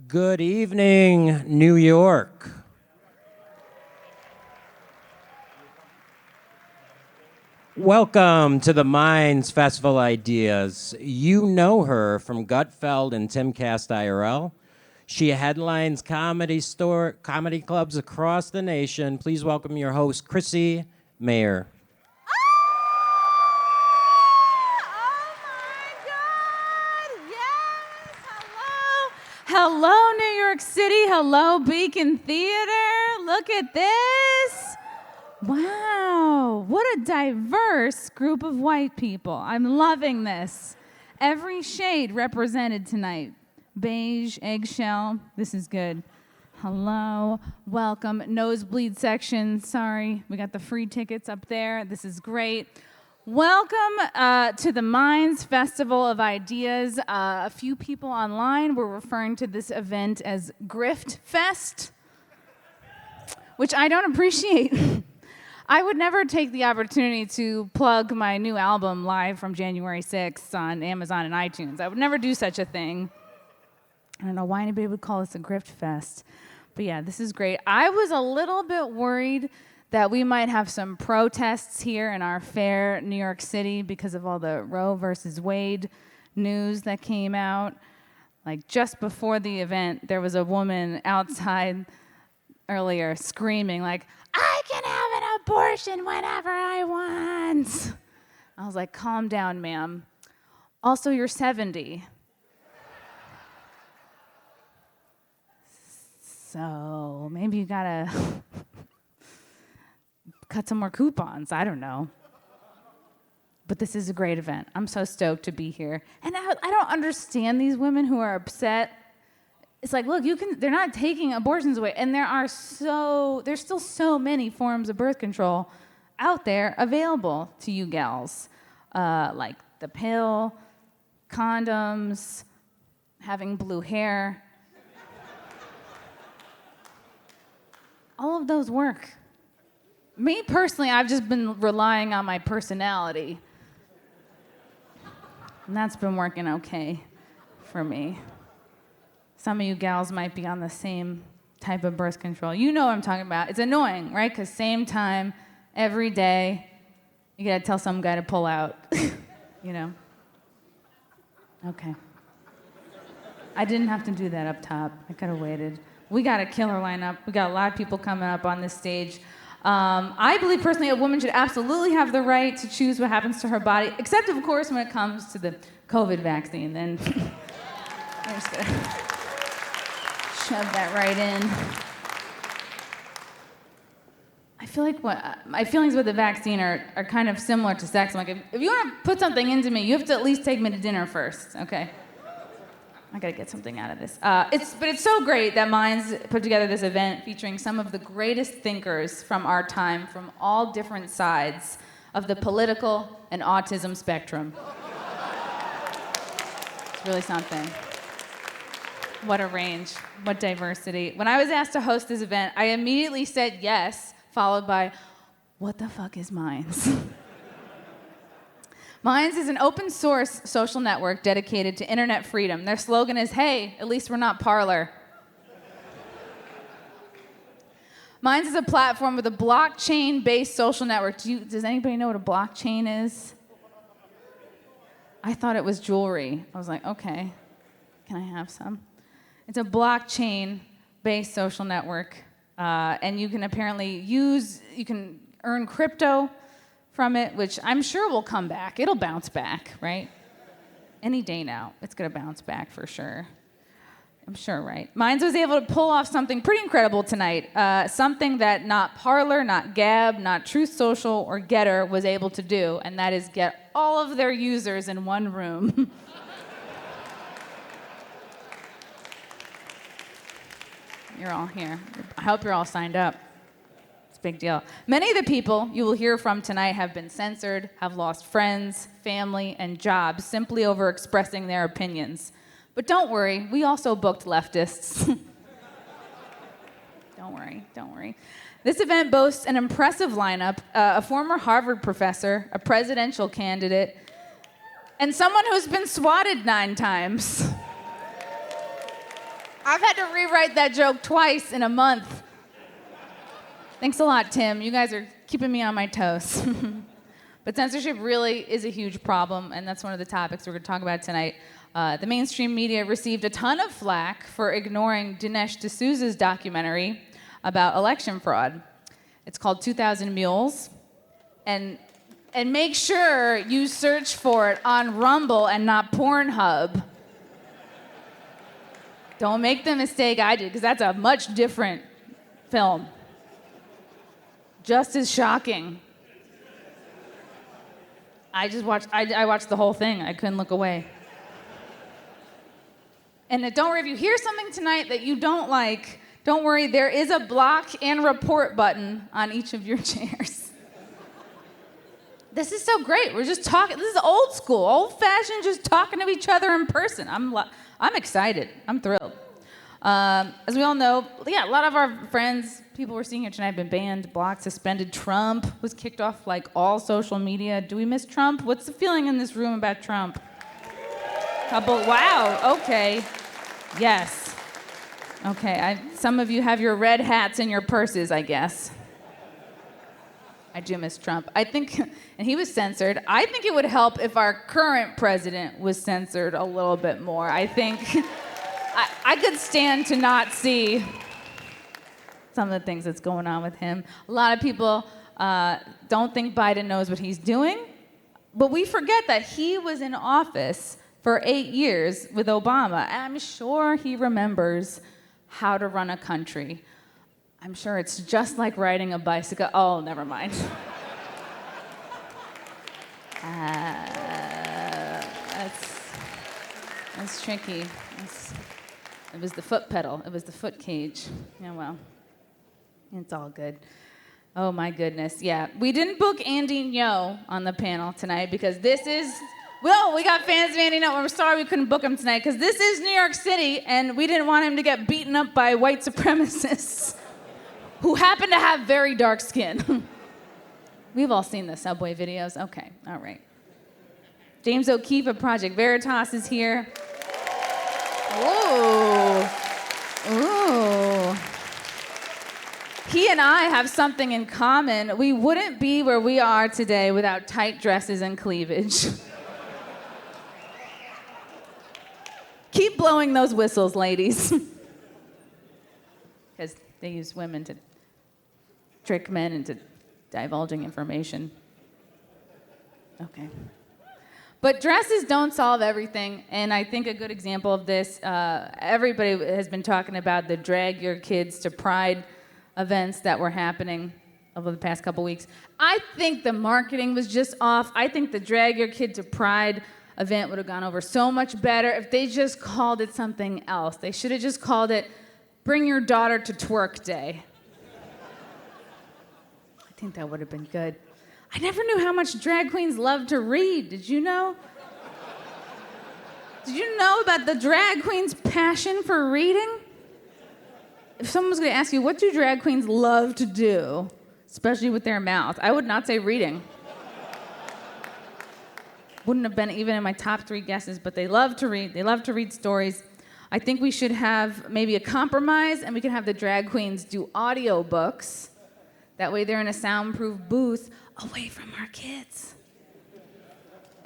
Good evening, New York. Welcome to the Minds Festival Ideas. You know her from Gutfeld and Timcast IRL. She headlines comedy clubs across the nation. Please welcome your host, Chrissie, Mayr. Hello, New York City. Hello, Beacon Theater. Look at this. Wow, what a diverse group of white people. I'm loving this. Every shade represented tonight. Beige, eggshell. This is good. Hello, welcome. Nosebleed section. Sorry, we got the free tickets up there. This is great. Welcome to the Minds Festival of Ideas. A few people online were referring to this event as Grift Fest, which I don't appreciate. I would never take the opportunity to plug my new album live from January 6th on Amazon and iTunes. I would never do such a thing. I don't know why anybody would call this a Grift Fest. But yeah, this is great. I was a little bit worried that we might have some protests here in our fair New York City because of all the Roe versus Wade news that came out. Like just before the event, there was a woman outside earlier screaming like, I can have an abortion whenever I want. I was like, calm down, ma'am. Also, you're 70. So maybe you gotta cut some more coupons. I don't know. But this is a great event. I'm so stoked to be here. And I don't understand these women who are upset. It's like, look, they're not taking abortions away. And there's still so many forms of birth control out there available to you gals. Like the pill, condoms, having blue hair. All of those work. Me personally, I've just been relying on my personality. And that's been working okay for me. Some of you gals might be on the same type of birth control. You know what I'm talking about. It's annoying, right? Because same time, every day, you gotta tell some guy to pull out, you know? Okay. I didn't have to do that up top. I could have waited. We got a killer lineup. We got a lot of people coming up on this stage. I believe personally a woman should absolutely have the right to choose what happens to her body, except of course when it comes to the COVID vaccine. Then I'm just gonna shove that right in. I feel like my feelings with the vaccine are kind of similar to sex. I'm like, if you want to put something into me, you have to at least take me to dinner first, okay? I gotta get something out of this. But it's so great that Minds put together this event featuring some of the greatest thinkers from our time, from all different sides of the political and autism spectrum. It's really something. What a range, what diversity. When I was asked to host this event, I immediately said yes, followed by, what the fuck is Minds? Minds is an open source social network dedicated to internet freedom. Their slogan is, hey, at least we're not Parler. Minds is a platform with a blockchain-based social network. Does anybody know what a blockchain is? I thought it was jewelry. I was like, okay, can I have some? It's a blockchain-based social network. And you can apparently you can earn crypto from it, which I'm sure will come back. It'll bounce back, right? Any day now, it's gonna bounce back for sure. I'm sure, right? Minds was able to pull off something pretty incredible tonight. Something that not Parler, not Gab, not Truth Social, or Getter was able to do, and that is get all of their users in one room. You're all here. I hope you're all signed up. Big deal. Many of the people you will hear from tonight have been censored, have lost friends, family, and jobs simply over expressing their opinions. But don't worry, we also booked leftists. Don't worry. This event boasts an impressive lineup, a former Harvard professor, a presidential candidate, and someone who's been swatted 9 times. I've had to rewrite that joke twice in a month. Thanks a lot, Tim. You guys are keeping me on my toes. But censorship really is a huge problem, and that's one of the topics we're going to talk about tonight. The mainstream media received a ton of flack for ignoring Dinesh D'Souza's documentary about election fraud. It's called 2,000 Mules. And make sure you search for it on Rumble and not Pornhub. Don't make the mistake I did, because that's a much different film. Just as shocking. I watched the whole thing. I couldn't look away. And don't worry, if you hear something tonight that you don't like, don't worry, there is a block and report button on each of your chairs. This is so great. We're just talking. This is old school, old-fashioned, just talking to each other in person. I'm excited. I'm thrilled. As we all know, a lot of our friends, people we're seeing here tonight have been banned, blocked, suspended. Trump was kicked off like all social media. Do we miss Trump? What's the feeling in this room about Trump? Wow, okay. Yes. Okay, some of you have your red hats in your purses, I guess. I do miss Trump. I think, and he was censored. I think it would help if our current president was censored a little bit more. I think I could stand to not see some of the things that's going on with him. A lot of people don't think Biden knows what he's doing, but we forget that he was in office for 8 years with Obama. And I'm sure he remembers how to run a country. I'm sure it's just like riding a bicycle. Oh, never mind. That's tricky. It was the foot pedal. It was the foot cage. Yeah, well, it's all good. Oh, my goodness. Yeah, we didn't book Andy Ngo on the panel tonight because this is... Well, we got fans of Andy Ngo. We're sorry we couldn't book him tonight because this is New York City, and we didn't want him to get beaten up by white supremacists who happen to have very dark skin. We've all seen the subway videos. Okay, all right. James O'Keefe of Project Veritas is here. Ooh. Ooh. He and I have something in common. We wouldn't be where we are today without tight dresses and cleavage. Keep blowing those whistles, ladies. Because they use women to trick men into divulging information. Okay. But dresses don't solve everything, and I think a good example of this, everybody has been talking about the drag your kids to Pride events that were happening over the past couple weeks. I think the marketing was just off. I think the drag your kid to Pride event would have gone over so much better if they just called it something else. They should have just called it Bring Your Daughter to Twerk Day. I think that would have been good. I never knew how much drag queens love to read. Did you know? Did you know about the drag queen's passion for reading? If someone was going to ask you, what do drag queens love to do, especially with their mouth, I would not say reading. Wouldn't have been even in my top 3 guesses, but they love to read. They love to read stories. I think we should have maybe a compromise, and we can have the drag queens do audiobooks. That way they're in a soundproof booth away from our kids.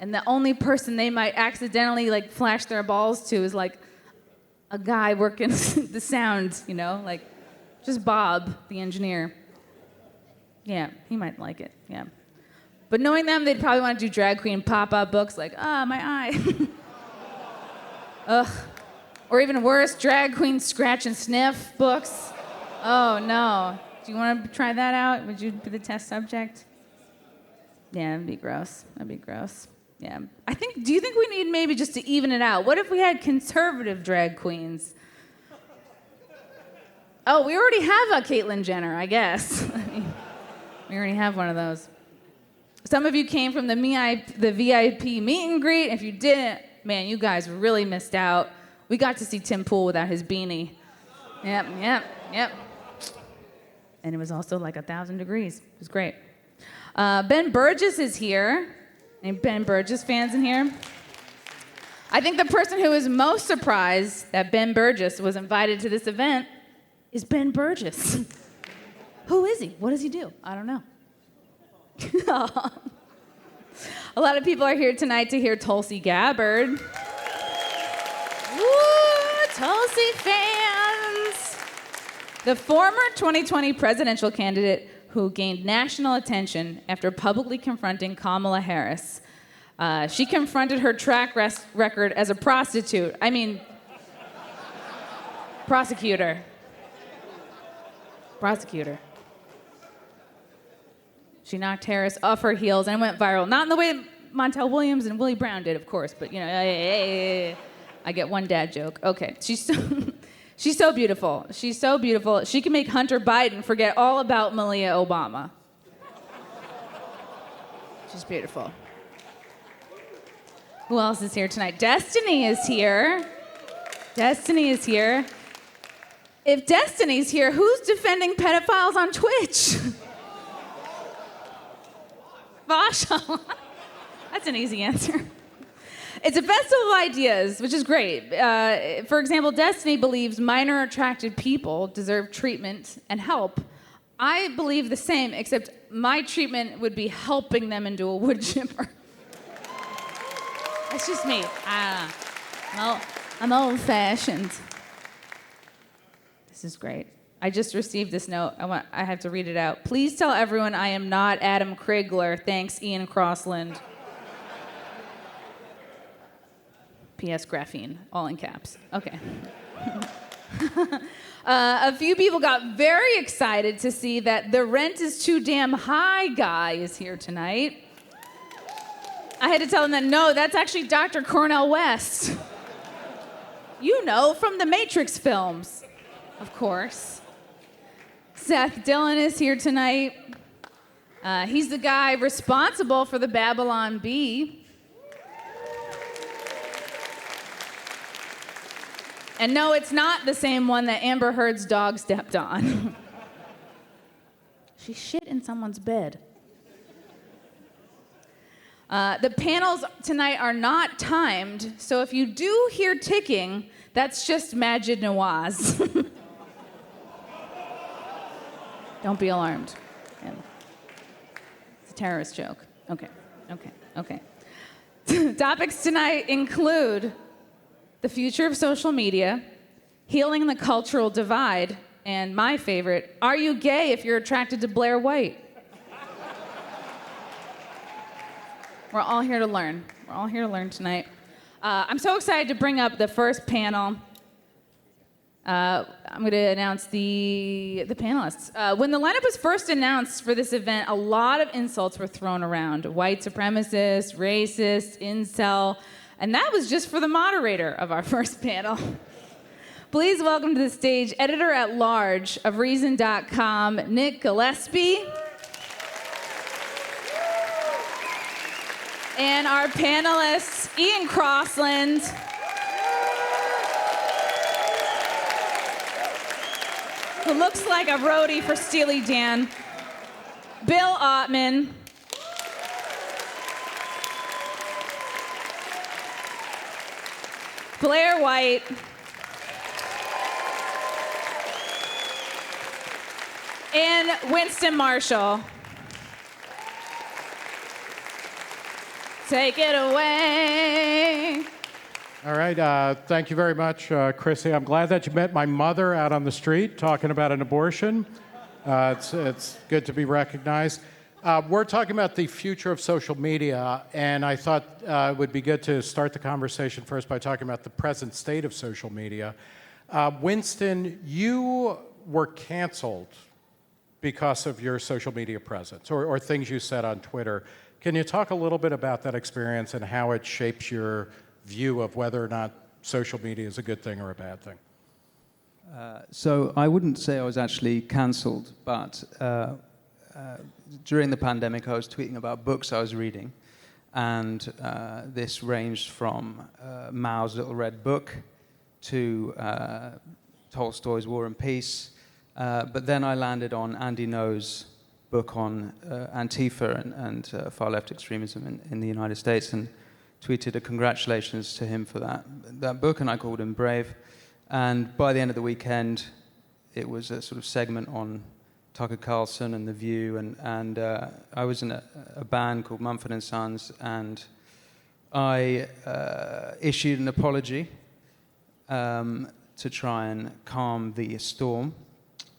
And the only person they might accidentally like flash their balls to is like a guy working the sound, you know, like just Bob, the engineer. Yeah, he might like it, yeah. But knowing them, they'd probably want to do drag queen pop-up books like, my eye. Ugh. Or even worse, drag queen scratch and sniff books. Oh, no. Do you want to try that out? Would you be the test subject? Yeah, that'd be gross. That'd be gross. Yeah. Do you think we need maybe just to even it out? What if we had conservative drag queens? Oh, we already have a Caitlyn Jenner, I guess. We already have one of those. Some of you came from the VIP meet and greet. If you didn't, man, you guys really missed out. We got to see Tim Pool without his beanie. Yep. And it was also like 1,000 degrees. It was great. Ben Burgess is here. Any Ben Burgess fans in here? I think the person who is most surprised that Ben Burgess was invited to this event is Ben Burgess. Who is he? What does he do? I don't know. A lot of people are here tonight to hear Tulsi Gabbard. Woo, Tulsi fans! The former 2020 presidential candidate who gained national attention after publicly confronting Kamala Harris. She confronted her track record as a prostitute. I mean, prosecutor. Prosecutor. She knocked Harris off her heels and went viral. Not in the way Montel Williams and Willie Brown did, of course, but you know, I get one dad joke. Okay, she's so beautiful. She's so beautiful. She can make Hunter Biden forget all about Malia Obama. She's beautiful. Who else is here tonight? Destiny is here. Destiny is here. If Destiny's here, who's defending pedophiles on Twitch? Vashal. That's an easy answer. It's a festival of ideas, which is great. For example, Destiny believes minor attracted people deserve treatment and help. I believe the same, except my treatment would be helping them into a wood chipper. That's just me. I'm old-fashioned. This is great. I just received this note. I have to read it out. Please tell everyone I am not Adam Krigler. Thanks, Ian Crossland. P.S. Graphene, all in caps. Okay. A few people got very excited to see that the rent is too damn high guy is here tonight. I had to tell them that, no, that's actually Dr. Cornel West. You know, from the Matrix films, of course. Seth Dillon is here tonight. He's the guy responsible for the Babylon Bee. And no, it's not the same one that Amber Heard's dog stepped on. She shit in someone's bed. The panels tonight are not timed, so if you do hear ticking, that's just Majid Nawaz. Don't be alarmed. It's a terrorist joke. Okay. Topics tonight include the future of social media, healing the cultural divide, and my favorite, are you gay if you're attracted to Blaire White? We're all here to learn. We're all here to learn tonight. I'm so excited to bring up the first panel. I'm going to announce the panelists. When the lineup was first announced for this event, a lot of insults were thrown around. White supremacist, racist, incel, and that was just for the moderator of our first panel. Please welcome to the stage editor-at-large of Reason.com, Nick Gillespie. And our panelists, Ian Crossland, who looks like a roadie for Steely Dan, Bill Ottman, Blaire White, and Winston Marshall. Take it away. All right, thank you very much, Chrissie. I'm glad that you met my mother out on the street talking about an abortion. It's good to be recognized. We're talking about the future of social media, and I thought it would be good to start the conversation first by talking about the present state of social media. Winston, you were canceled because of your social media presence or things you said on Twitter. Can you talk a little bit about that experience and how it shapes your view of whether or not social media is a good thing or a bad thing? So I wouldn't say I was actually cancelled, but during the pandemic I was tweeting about books I was reading, and this ranged from Mao's Little Red Book to Tolstoy's War and Peace, but then I landed on Andy Ngo's book on Antifa and far-left extremism in the United States, and tweeted a congratulations to him for that book, and I called him brave. And by the end of the weekend, it was a sort of segment on Tucker Carlson and The View, and I was in a band called Mumford & Sons, and I issued an apology to try and calm the storm.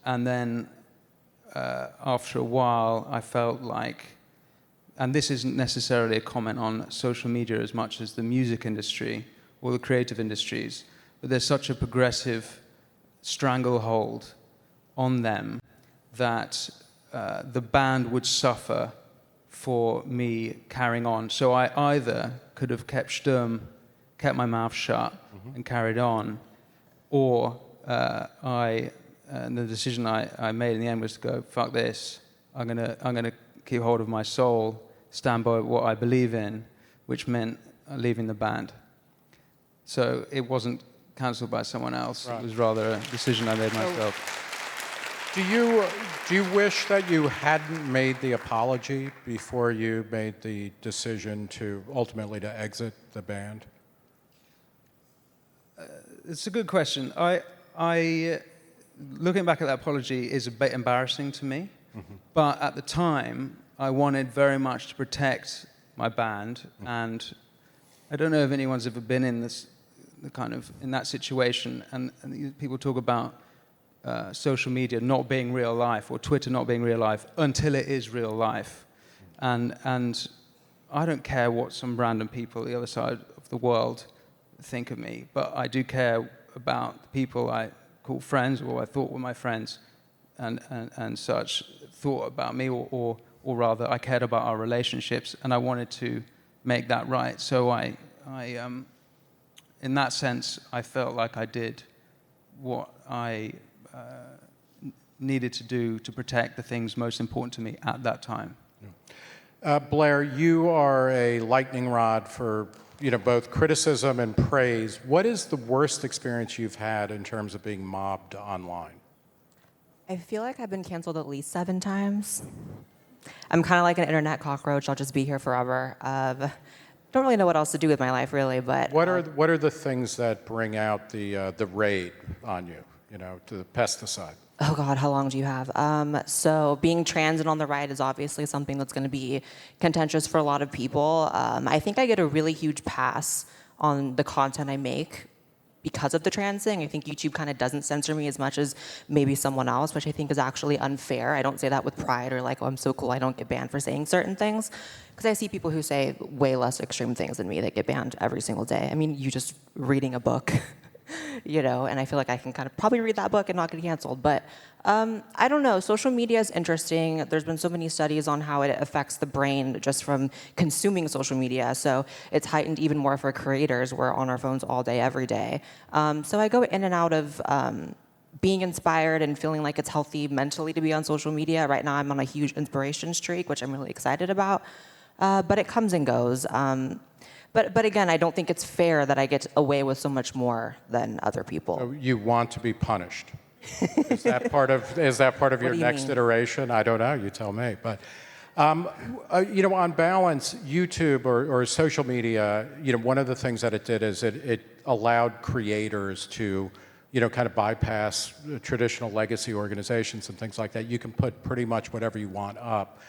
And then after a while, I felt like, and this isn't necessarily a comment on social media as much as the music industry or the creative industries, but there's such a progressive stranglehold on them that the band would suffer for me carrying on. So I either could have kept my mouth shut and carried on, or the decision I made in the end was to go, fuck this, I'm gonna keep hold of my soul, stand by what I believe in, which meant leaving the band. So it wasn't cancelled by someone else. Right. It was rather a decision I made myself. Do you wish that you hadn't made the apology before you made the decision to ultimately to exit the band? It's a good question. I looking back at that apology is a bit embarrassing to me, but at the time I wanted very much to protect my band, and I don't know if anyone's ever been in in that situation, and people talk about social media not being real life, or Twitter not being real life until it is real life. And I don't care what some random people on the other side of the world think of me, but I do care about the people I call friends, or I thought were my friends, and such thought about me, or rather I cared about our relationships, and I wanted to make that right. So I in that sense, I felt like I did what I needed to do to protect the things most important to me at that time. Blaire, you are a lightning rod for both criticism and praise. What is the worst experience you've had in terms of being mobbed online? I feel like I've been canceled at least 7 times. I'm kind of like an internet cockroach. I'll just be here forever. Don't really know what else to do with my life, really. But what are the things that bring out the raid on you? To the pesticide. Oh God, how long do you have? So being trans and on the right is obviously something that's going to be contentious for a lot of people. I think I get a really huge pass on the content I make because of the trans thing. I think YouTube kind of doesn't censor me as much as maybe someone else, which I think is actually unfair. I don't say that with pride or like, oh, I'm so cool, I don't get banned for saying certain things. Because I see people who say way less extreme things than me that get banned every single day. I mean, you just reading a book. And I feel like I can kind of probably read that book and not get canceled. But I don't know. Social media is interesting. There's been so many studies on how it affects the brain just from consuming social media. So it's heightened even more for creators. We're on our phones all day, every day. So I go in and out of being inspired and feeling like it's healthy mentally to be on social media. Right now I'm on a huge inspiration streak, which I'm really excited about. But it comes and goes. But again, I don't think it's fair that I get away with so much more than other people. So you want to be punished. Is that part of your next iteration? I don't know. You tell me. But on balance, YouTube or social media, one of the things that it did is it allowed creators to, kind of bypass traditional legacy organizations and things like that. You can put pretty much whatever you want up.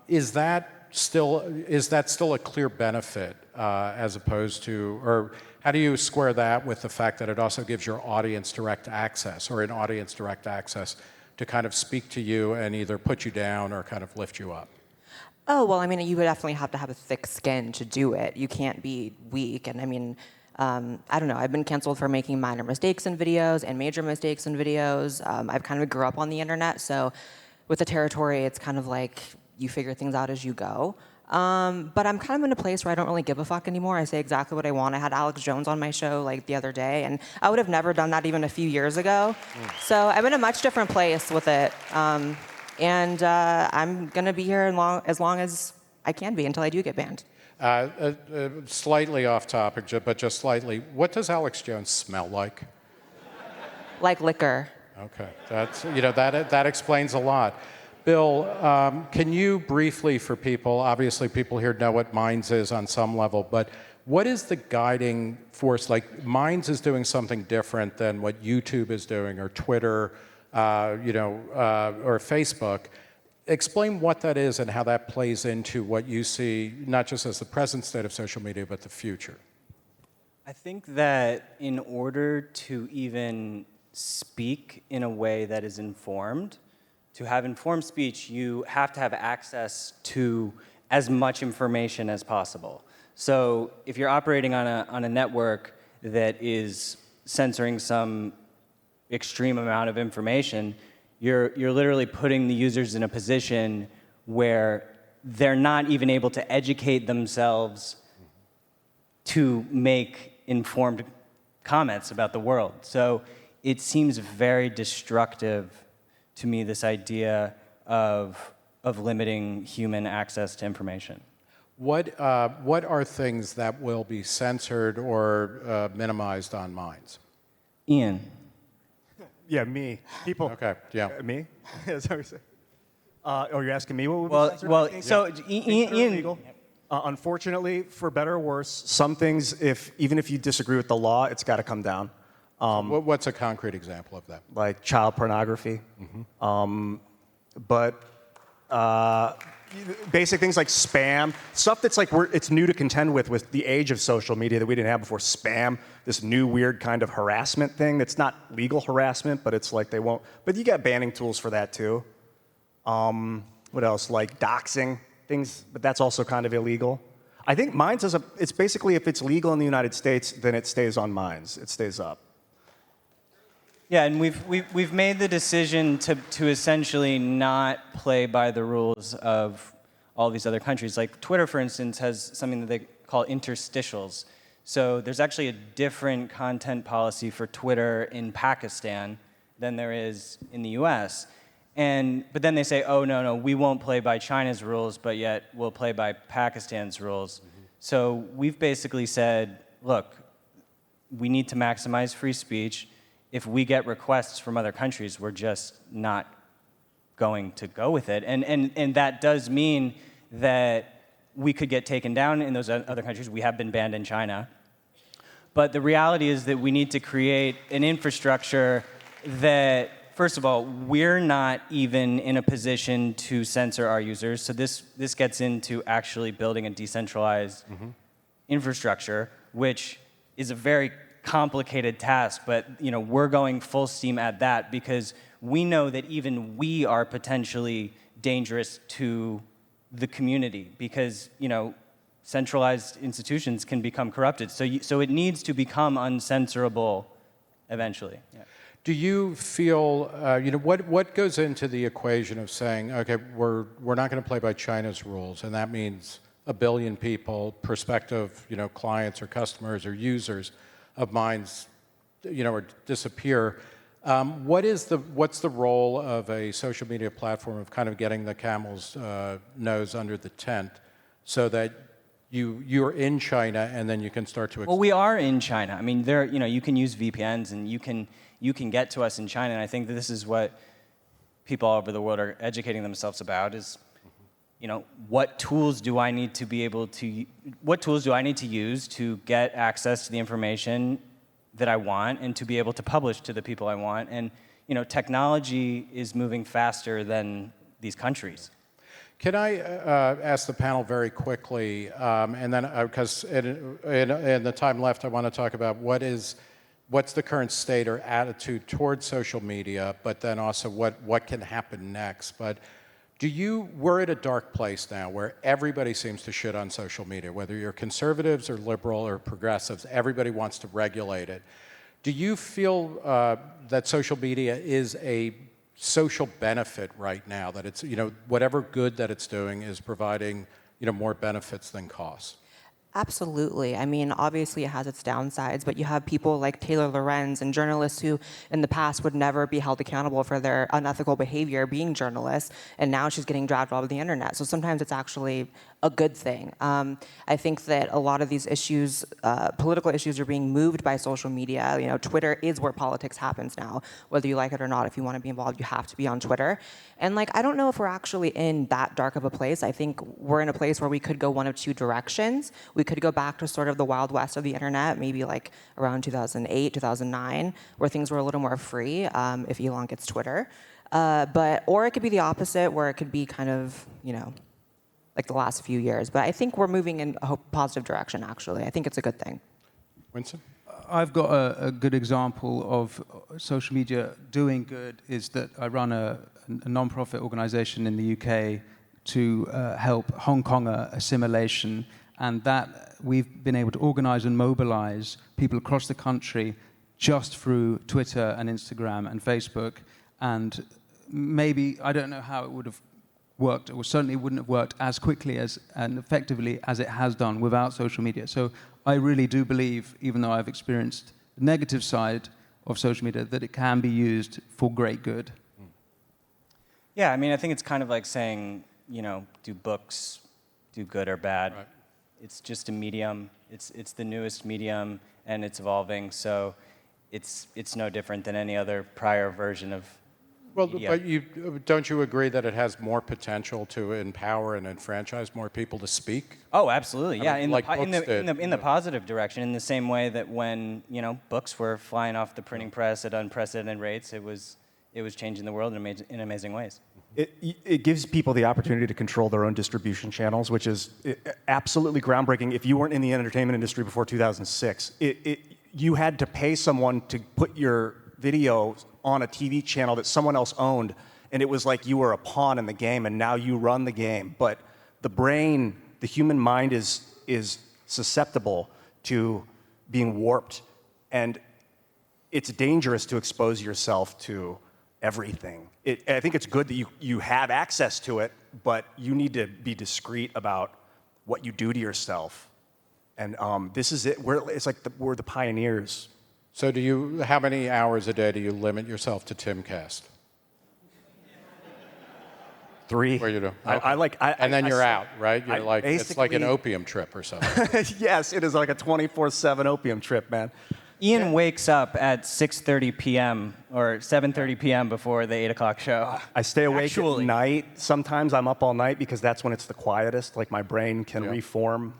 Is that still a clear benefit as opposed to, or how do you square that with the fact that it also gives your audience direct access, or an audience direct access to kind of speak to you and either put you down or kind of lift you up? Oh, well, I mean, you would definitely have to have a thick skin to do it. You can't be weak. And I mean, I don't know. I've been canceled for making minor mistakes in videos and major mistakes in videos. I've kind of grew up on the internet, so with the territory, it's kind of like you figure things out as you go. But I'm kind of in a place where I don't really give a fuck anymore. I say exactly what I want. I had Alex Jones on my show like the other day, and I would have never done that even a few years ago. So I'm in a much different place with it. And I'm going to be here as long as I can be until I do get banned. Slightly off topic, but just slightly. What does Alex Jones smell like? Like liquor. Okay, that's that explains a lot. Bill, can you briefly for people, obviously people here know what Minds is on some level, but what is the guiding force? Like Minds is doing something different than what YouTube is doing or Twitter, or Facebook. Explain what that is and how that plays into what you see, not just as the present state of social media, but the future. I think that in order to even speak in a way that is informed, to have informed speech, you have to have access to as much information as possible. So if you're operating on a network that is censoring some extreme amount of information, you're literally putting the users in a position where they're not even able to educate themselves to make informed comments about the world. So it seems very destructive to me, this idea of limiting human access to information. What are things that will be censored or minimized on Minds? Ian. Yeah, me. People. Okay, yeah. Me? Is that what you're saying? You're asking me what would be Well, censored? well, Things so that are Ian. illegal. Unfortunately, for better or worse, some things, even if you disagree with the law, it's got to come down. What's a concrete example of that? Like child pornography. But basic things like spam, stuff that's like it's new to contend with the age of social media that we didn't have before. Spam, this new weird kind of harassment thing that's not legal harassment, but it's like they won't. But you got banning tools for that too. What else? Like doxing things, but that's also kind of illegal. I think Minds it's basically if it's legal in the United States, then it stays on Minds. It stays up. Yeah, and we've made the decision to essentially not play by the rules of all these other countries. Like Twitter, for instance, has something that they call interstitials. So there's actually a different content policy for Twitter in Pakistan than there is in the US. But then they say, oh, no, we won't play by China's rules, but yet we'll play by Pakistan's rules. So we've basically said, look, we need to maximize free speech. If we get requests from other countries, we're just not going to go with it. And that does mean that we could get taken down in those other countries. We have been banned in China. But the reality is that we need to create an infrastructure that, first of all, we're not even in a position to censor our users. So this gets into actually building a decentralized infrastructure, which is a very complicated task, but we're going full steam at that because we know that even we are potentially dangerous to the community because centralized institutions can become corrupted. So it needs to become uncensorable eventually. Yeah. Do you feel, what goes into the equation of saying, okay, we're not going to play by China's rules, and that means 1 billion people, prospective, clients or customers or users of Minds, or disappear. What's the role of a social media platform of kind of getting the camel's nose under the tent so that you're in China and then you can start to Well, we are in China. I mean, you can use VPNs and you can get to us in China, and I think that this is what people all over the world are educating themselves about is, what tools do I need to use to get access to the information that I want and to be able to publish to the people I want? And, technology is moving faster than these countries. Can I ask the panel very quickly, and then because in the time left, I want to talk about what's the current state or attitude towards social media, but then also what can happen next. But we're at a dark place now where everybody seems to shit on social media, whether you're conservatives or liberal or progressives, everybody wants to regulate it. Do you feel that social media is a social benefit right now, that it's, whatever good that it's doing is providing, more benefits than costs? Absolutely. I mean, obviously it has its downsides, but you have people like Taylor Lorenz and journalists who in the past would never be held accountable for their unethical behavior being journalists, and now she's getting dragged all over the internet. So sometimes it's actually a good thing. I think that a lot of these issues, political issues, are being moved by social media. You know, Twitter is where politics happens now. Whether you like it or not, if you want to be involved, you have to be on Twitter. And like, I don't know if we're actually in that dark of a place. I think we're in a place where we could go one of two directions. We could go back to sort of the Wild West of the internet, maybe like around 2008, 2009, where things were a little more free, if Elon gets Twitter. Or it could be the opposite, where it could be kind of, you know, like the last few years. But I think we're moving in a positive direction, actually. I think it's a good thing. Winston? I've got a good example of social media doing good is that I run a non-profit organization in the UK to help Hong Konger assimilation, and that we've been able to organize and mobilize people across the country just through Twitter and Instagram and Facebook. And maybe, I don't know how it would have worked, or certainly wouldn't have worked as quickly as and effectively as it has done without social media. So I really do believe, even though I've experienced the negative side of social media, that it can be used for great good. Yeah, I mean, I think it's kind of like saying, you know, do books do good or bad? Right. It's just a medium. It's the newest medium, and it's evolving. So it's no different than any other prior version of Well, media. but don't you agree that it has more potential to empower and enfranchise more people to speak? Oh, absolutely. Yeah, mean, like books did, in the positive direction, in the same way that when, you know, books were flying off the printing press at unprecedented rates, it was changing the world in amazing ways. It gives people the opportunity to control their own distribution channels, which is absolutely groundbreaking. If you weren't in the entertainment industry before 2006, you had to pay someone to put your video on a TV channel that someone else owned, and it was like you were a pawn in the game, and now you run the game. But the brain, the human mind is susceptible to being warped, and it's dangerous to expose yourself to everything. I think it's good that you have access to it, but you need to be discreet about what you do to yourself. And this is it. It's like we're the pioneers. So how many hours a day do you limit yourself to Timcast? 3. Where you do? And then you're out, right? You're like, it's like an opium trip or something. Yes, it is like a 24/7 opium trip, man. Ian wakes up at 6:30 p.m. or 7:30 p.m. before the 8 o'clock show. I stay awake at night. Sometimes I'm up all night because that's when it's the quietest. Like my brain can reform.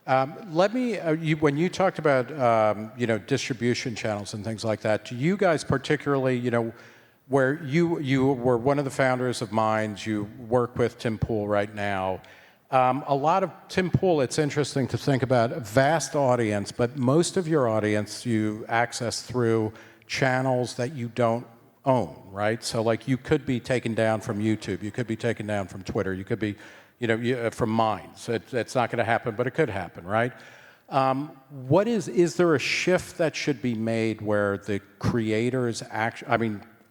When you talked about distribution channels and things like that, do you guys particularly, where you were one of the founders of Minds, you work with Tim Pool right now. A lot of Tim Pool, it's interesting to think about a vast audience, but most of your audience you access through channels that you don't own, right? So like you could be taken down from YouTube, you could be taken down from Twitter, you could be from Minds. It's not going to happen, but it could happen, right? Is there a shift that should be made where the creators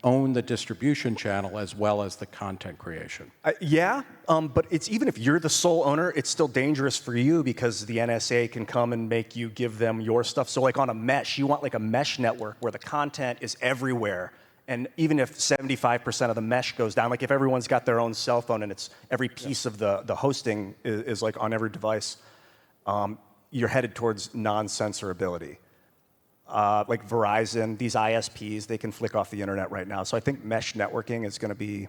own the distribution channel as well as the content creation? But it's even if you're the sole owner, it's still dangerous for you because the NSA can come and make you give them your stuff. So like on a mesh, you want like a mesh network where the content is everywhere. And even if 75% of the mesh goes down, like if everyone's got their own cell phone and it's every piece of the hosting is like on every device, you're headed towards non-censorability. Like Verizon, these ISPs, they can flick off the internet right now. So I think mesh networking is going to be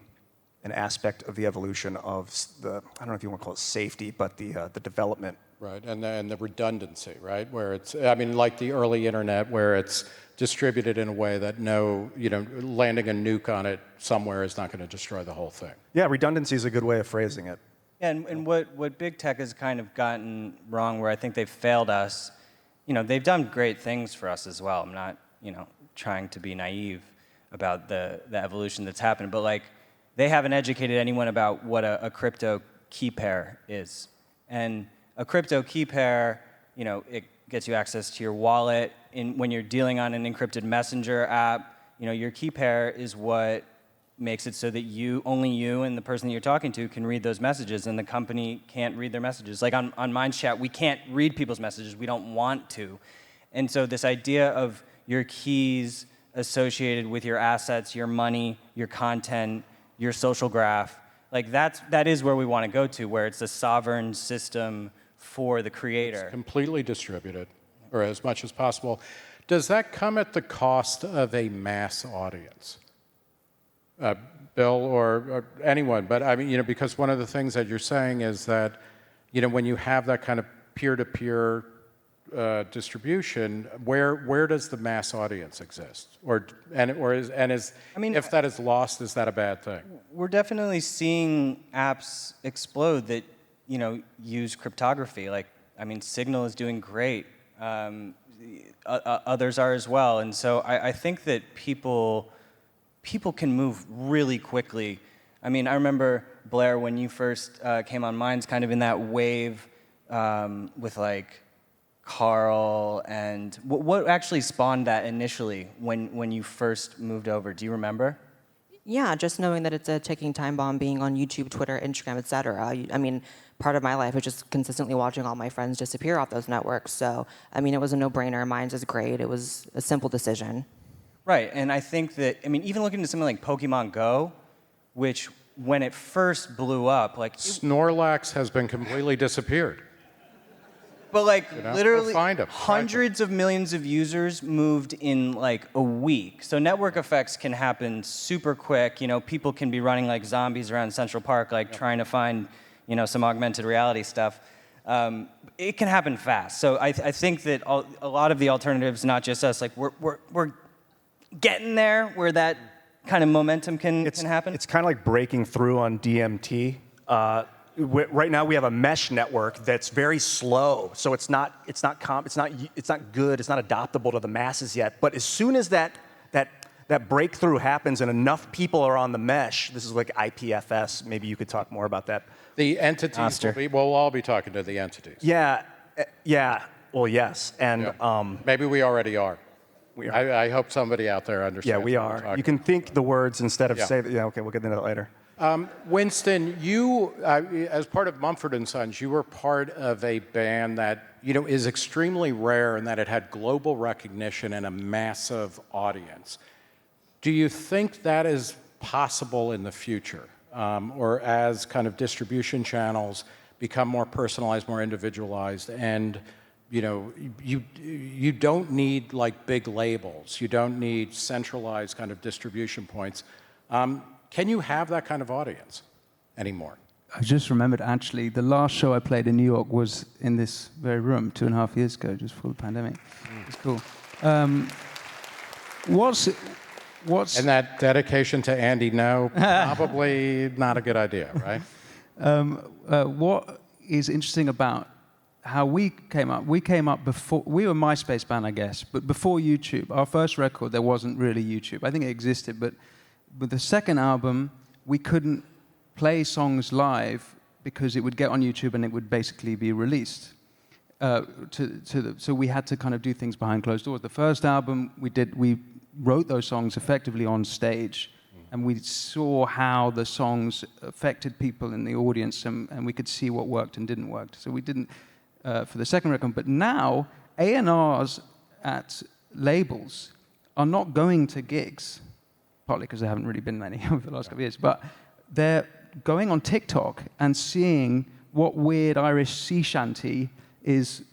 an aspect of the evolution of I don't know if you want to call it safety, but the development. Right, and the redundancy, right? Where it's, like the early internet, where it's distributed in a way that landing a nuke on it somewhere is not going to destroy the whole thing. Yeah, redundancy is a good way of phrasing it. Yeah, and what big tech has kind of gotten wrong, where I think they've failed us, they've done great things for us as well. I'm not, trying to be naive about the evolution that's happened, but like they haven't educated anyone about what a crypto key pair is. And a crypto key pair, it gets you access to your wallet. When you're dealing on an encrypted messenger app, your key pair is what makes it so that only you and the person that you're talking to can read those messages, and the company can't read their messages. Like on Minds Chat, we can't read people's messages. We don't want to. And so this idea of your keys associated with your assets, your money, your content, your social graph, Like that is where we want to go to, where it's a sovereign system for the creator. It's completely distributed, or as much as possible. Does that come at the cost of a mass audience? Bill or anyone, but I mean, because one of the things that you're saying is that, when you have that kind of peer-to-peer distribution, where does the mass audience exist? If that is lost, is that a bad thing? We're definitely seeing apps explode that, use cryptography. Like, Signal is doing great. Others are as well. And so I think that people can move really quickly. I remember, Blaire, when you first came on, mine's kind of in that wave with like Carl, and what actually spawned that initially when you first moved over? Do you remember? Yeah, just knowing that it's a ticking time bomb, being on YouTube, Twitter, Instagram, etc. Part of my life is just consistently watching all my friends disappear off those networks. So, it was a no-brainer. Mine's is great. It was a simple decision. Right, and I think that, even looking at something like Pokemon Go, which when it first blew up, Snorlax has been completely disappeared. But literally find 'em. Hundreds of millions of users moved in a week. So network effects can happen super quick. People can be running like zombies around Central Park, trying to find, some augmented reality stuff. It can happen fast. So I think that a lot of the alternatives, not just us, we're getting there where that kind of momentum can happen. It's kind of like breaking through on DMT. Right now we have a mesh network that's very slow, so it's not good, it's not adoptable to the masses yet. But as soon as that breakthrough happens and enough people are on the mesh, this is like IPFS. Maybe you could talk more about that. The entities we'll all be talking to the entities. Yeah. Well, yes, and maybe we already are. We are. I hope somebody out there understands. Yeah, we are. You can think the words instead of say. Yeah, okay, we'll get into that later. Winston, you, as part of Mumford & Sons, you were part of a band that, is extremely rare in that it had global recognition and a massive audience. Do you think that is possible in the future? Or as kind of distribution channels become more personalized, more individualized, and, you don't need big labels. You don't need centralized kind of distribution points. Can you have that kind of audience anymore? I just remembered, actually, the last show I played in New York was in this very room 2.5 years ago, just before the pandemic. It's cool. What's And that dedication to Andy No, probably not a good idea, right? What is interesting about how we came up before, we were a MySpace band, I guess, but before YouTube. Our first record, there wasn't really YouTube. I think it existed, but with the second album, we couldn't play songs live because it would get on YouTube and it would basically be released. So we had to kind of do things behind closed doors. The first album we wrote those songs effectively on stage, and we saw how the songs affected people in the audience, and we could see what worked and didn't work. So we didn't for the second record. But now, A&Rs at labels are not going to gigs, partly because there haven't really been many over the last couple of years, but they're going on TikTok and seeing what weird Irish sea shanty is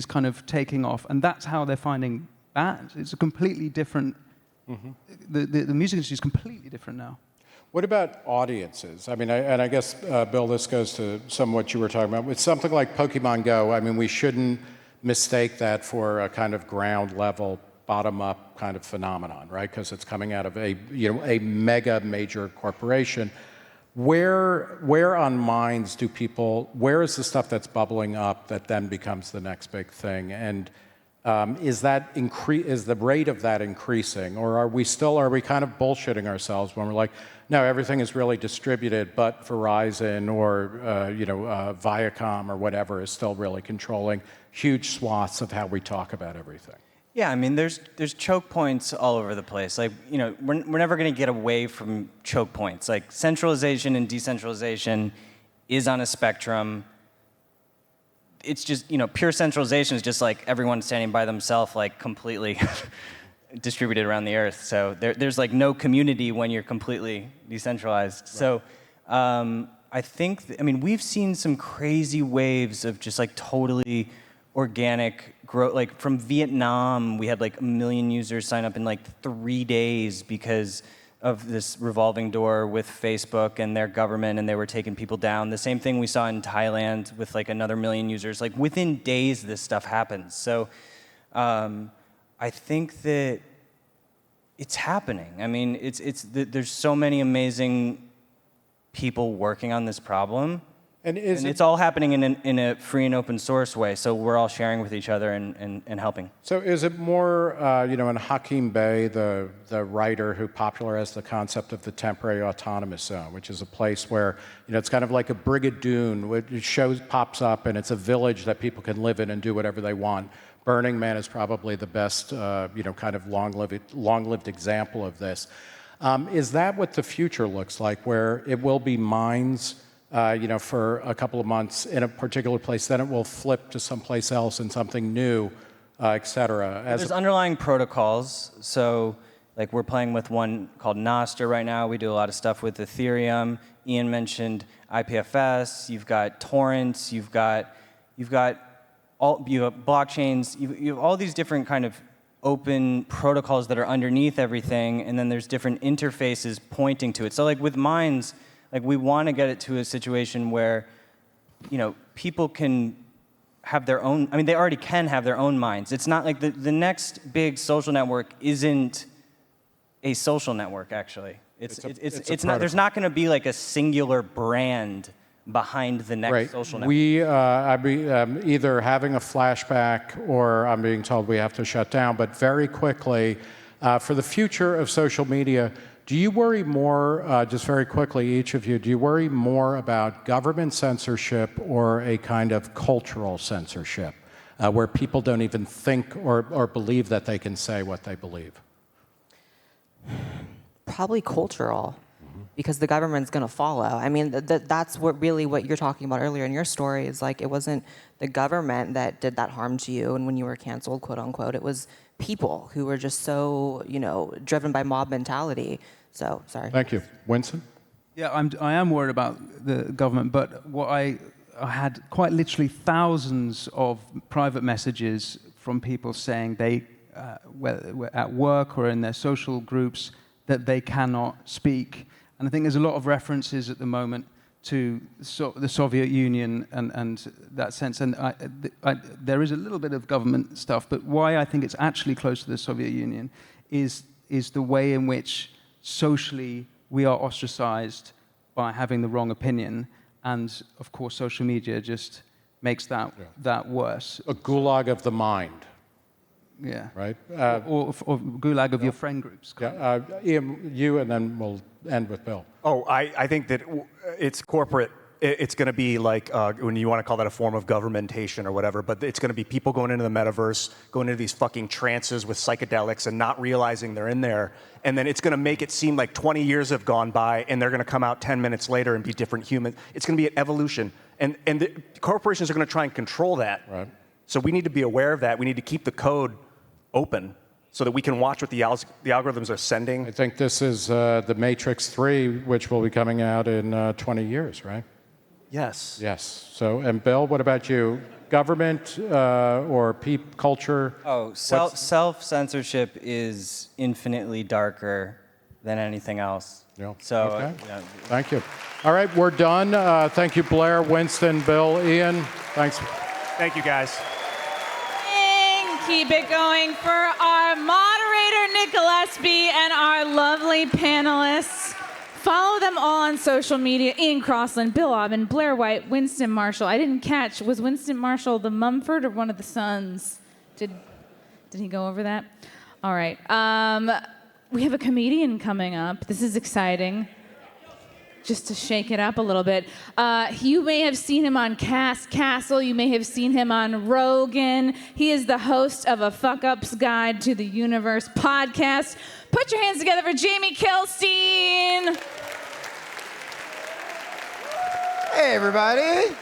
kind of taking off, and that's how they're finding bands. It's a completely different, the music industry is completely different now. What about audiences? I guess, Bill, this goes to some of what you were talking about. With something like Pokemon Go, we shouldn't mistake that for a kind of ground level, bottom-up kind of phenomenon, right? Because it's coming out of a mega major corporation. Where on minds do people, where is the stuff that's bubbling up that then becomes the next big thing? And is the rate of that increasing? Or are we kind of bullshitting ourselves when we're like, no, everything is really distributed, but Verizon or Viacom or whatever is still really controlling huge swaths of how we talk about everything? Yeah, there's choke points all over the place. We're never going to get away from choke points. Centralization and decentralization is on a spectrum. It's just, pure centralization is just everyone standing by themselves, completely distributed around the earth. So there's no community when you're completely decentralized. Right. So I think, I mean, we've seen some crazy waves of just like totally organic growth. Like from Vietnam, we had like 1 million users sign up in like 3 days because of this revolving door with Facebook and their government, and they were taking people down. The same thing we saw in Thailand with like another 1 million users. Like within days, this stuff happens. So I think that it's happening. I mean, there's so many amazing people working on this problem. And it's all happening in a free and open source way, so we're all sharing with each other and helping. So is it more, in Hakim Bey, the writer who popularized the concept of the temporary autonomous zone, which is a place where, it's kind of like a brigadoon, which pops up, and it's a village that people can live in and do whatever they want. Burning Man is probably the best, kind of long-lived example of this. Is that what the future looks like, where it will be minds, for a couple of months in a particular place, then it will flip to someplace else and something new, et cetera? There's underlying protocols. So, like, we're playing with one called Nostr right now. We do a lot of stuff with Ethereum. Ian mentioned IPFS. You've got torrents. You've got blockchains. You have all these different kind of open protocols that are underneath everything, and then there's different interfaces pointing to it. So, like with Minds, like we want to get it to a situation where, people can have their own. I mean, they already can have their own minds. It's not like the next big social network isn't a social network. Actually, it's not. There's not going to be like a singular brand behind the next social network. We either having a flashback or I'm being told we have to shut down. But very quickly, for the future of social media. Do you worry more, just very quickly, each of you, do you worry more about government censorship or a kind of cultural censorship where people don't even think or believe that they can say what they believe? Probably cultural, because the government's going to follow. I mean, that's what you're talking about earlier in your story is like it wasn't the government that did that harm to you and when you were canceled, quote unquote. It was people who were just so, driven by mob mentality. So, sorry. Thank you. Winston? Yeah, I am worried about the government, but what I had quite literally thousands of private messages from people saying they, whether at work or in their social groups, that they cannot speak. And I think there's a lot of references at the moment to the Soviet Union and that sense. And there is a little bit of government stuff, but why I think it's actually close to the Soviet Union is the way in which socially we are ostracized by having the wrong opinion. And of course, social media just makes that worse. A gulag of the mind. Yeah. Right? Or gulag of your friend groups. Yeah, Ian, you, and then we'll end with Bill. Oh, I think that it's corporate. It's going to be like, when you want to call that a form of governmentation or whatever, but it's going to be people going into the metaverse, going into these fucking trances with psychedelics and not realizing they're in there. And then it's going to make it seem like 20 years have gone by and they're going to come out 10 minutes later and be different humans. It's going to be an evolution. And the corporations are going to try and control that. Right. So we need to be aware of that. We need to keep the code open so that we can watch what the algorithms are sending. I think this is the Matrix 3, which will be coming out in 20 years, right? Yes. Yes. So, and Bill, what about you? Government or culture? Oh, self-censorship is infinitely darker than anything else. Yeah. So, okay. Thank you. All right, we're done. Thank you, Blaire, Winston, Bill, Ian. Thanks. Thank you, guys. Keep it going for our moderator, Nick Gillespie, and our lovely panelists. Follow them all on social media. Ian Crossland, Bill Ottman, Blaire White, Winston Marshall. I didn't catch, was Winston Marshall the Mumford or one of the sons? Did he go over that? All right. We have a comedian coming up. This is exciting. Just to shake it up a little bit. You may have seen him on Cast Castle. You may have seen him on Rogan. He is the host of a Fuck Up's Guide to the Universe podcast. Put your hands together for Jamie Kilstein. Hey, everybody.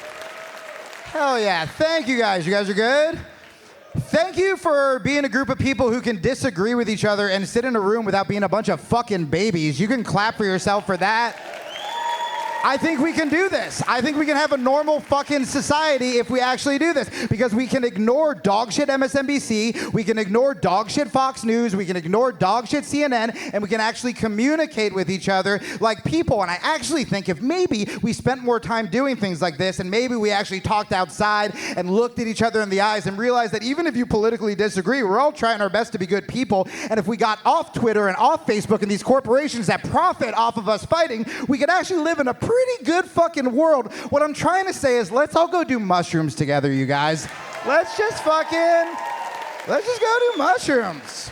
Hell yeah. Thank you guys. You guys are good? Thank you for being a group of people who can disagree with each other and sit in a room without being a bunch of fucking babies. You can clap for yourself for that. I think we can do this. I think we can have a normal fucking society if we actually do this. Because we can ignore dogshit MSNBC, we can ignore dogshit Fox News, we can ignore dogshit CNN, and we can actually communicate with each other like people. And I actually think if maybe we spent more time doing things like this, and maybe we actually talked outside and looked at each other in the eyes and realized that even if you politically disagree, we're all trying our best to be good people. And if we got off Twitter and off Facebook and these corporations that profit off of us fighting, we could actually live in a pretty good fucking world. What I'm trying to say is let's all go do mushrooms together, you guys. Let's just go do mushrooms.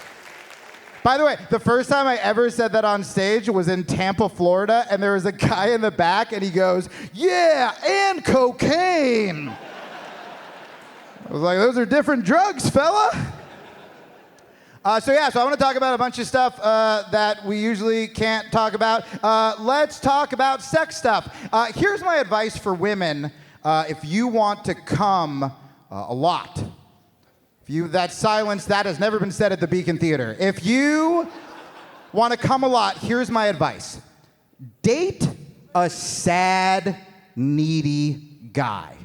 By the way, the first time I ever said that on stage was in Tampa, Florida, and there was a guy in the back and he goes, "Yeah, and cocaine." I was like, those are different drugs, fella. So I want to talk about a bunch of stuff that we usually can't talk about. Let's talk about sex stuff. Here's my advice for women if you want to come a lot. That silence, that has never been said at the Beacon Theater. If you want to come a lot, here's my advice. Date a sad, needy guy.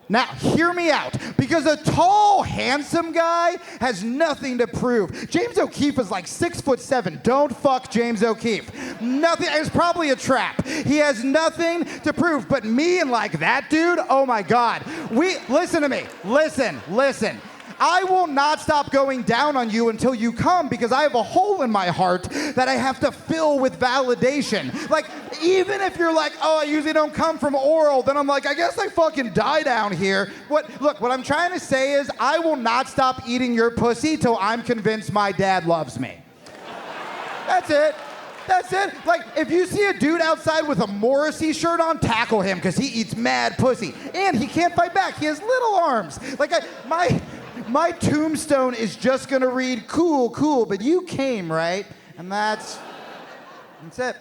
Now, hear me out, because a tall, handsome guy has nothing to prove. James O'Keefe is like 6'7". Don't fuck James O'Keefe. Nothing, it's probably a trap. He has nothing to prove, but me and like that dude, oh my God. Listen to me, listen. I will not stop going down on you until you come because I have a hole in my heart that I have to fill with validation. Like, even if you're like, oh, I usually don't come from oral, then I'm like, I guess I fucking die down here. Look, what I'm trying to say is I will not stop eating your pussy till I'm convinced my dad loves me. That's it. Like, if you see a dude outside with a Morrissey shirt on, tackle him because he eats mad pussy. And he can't fight back. He has little arms. Like, my tombstone is just gonna read, cool, but you came, right? And that's it.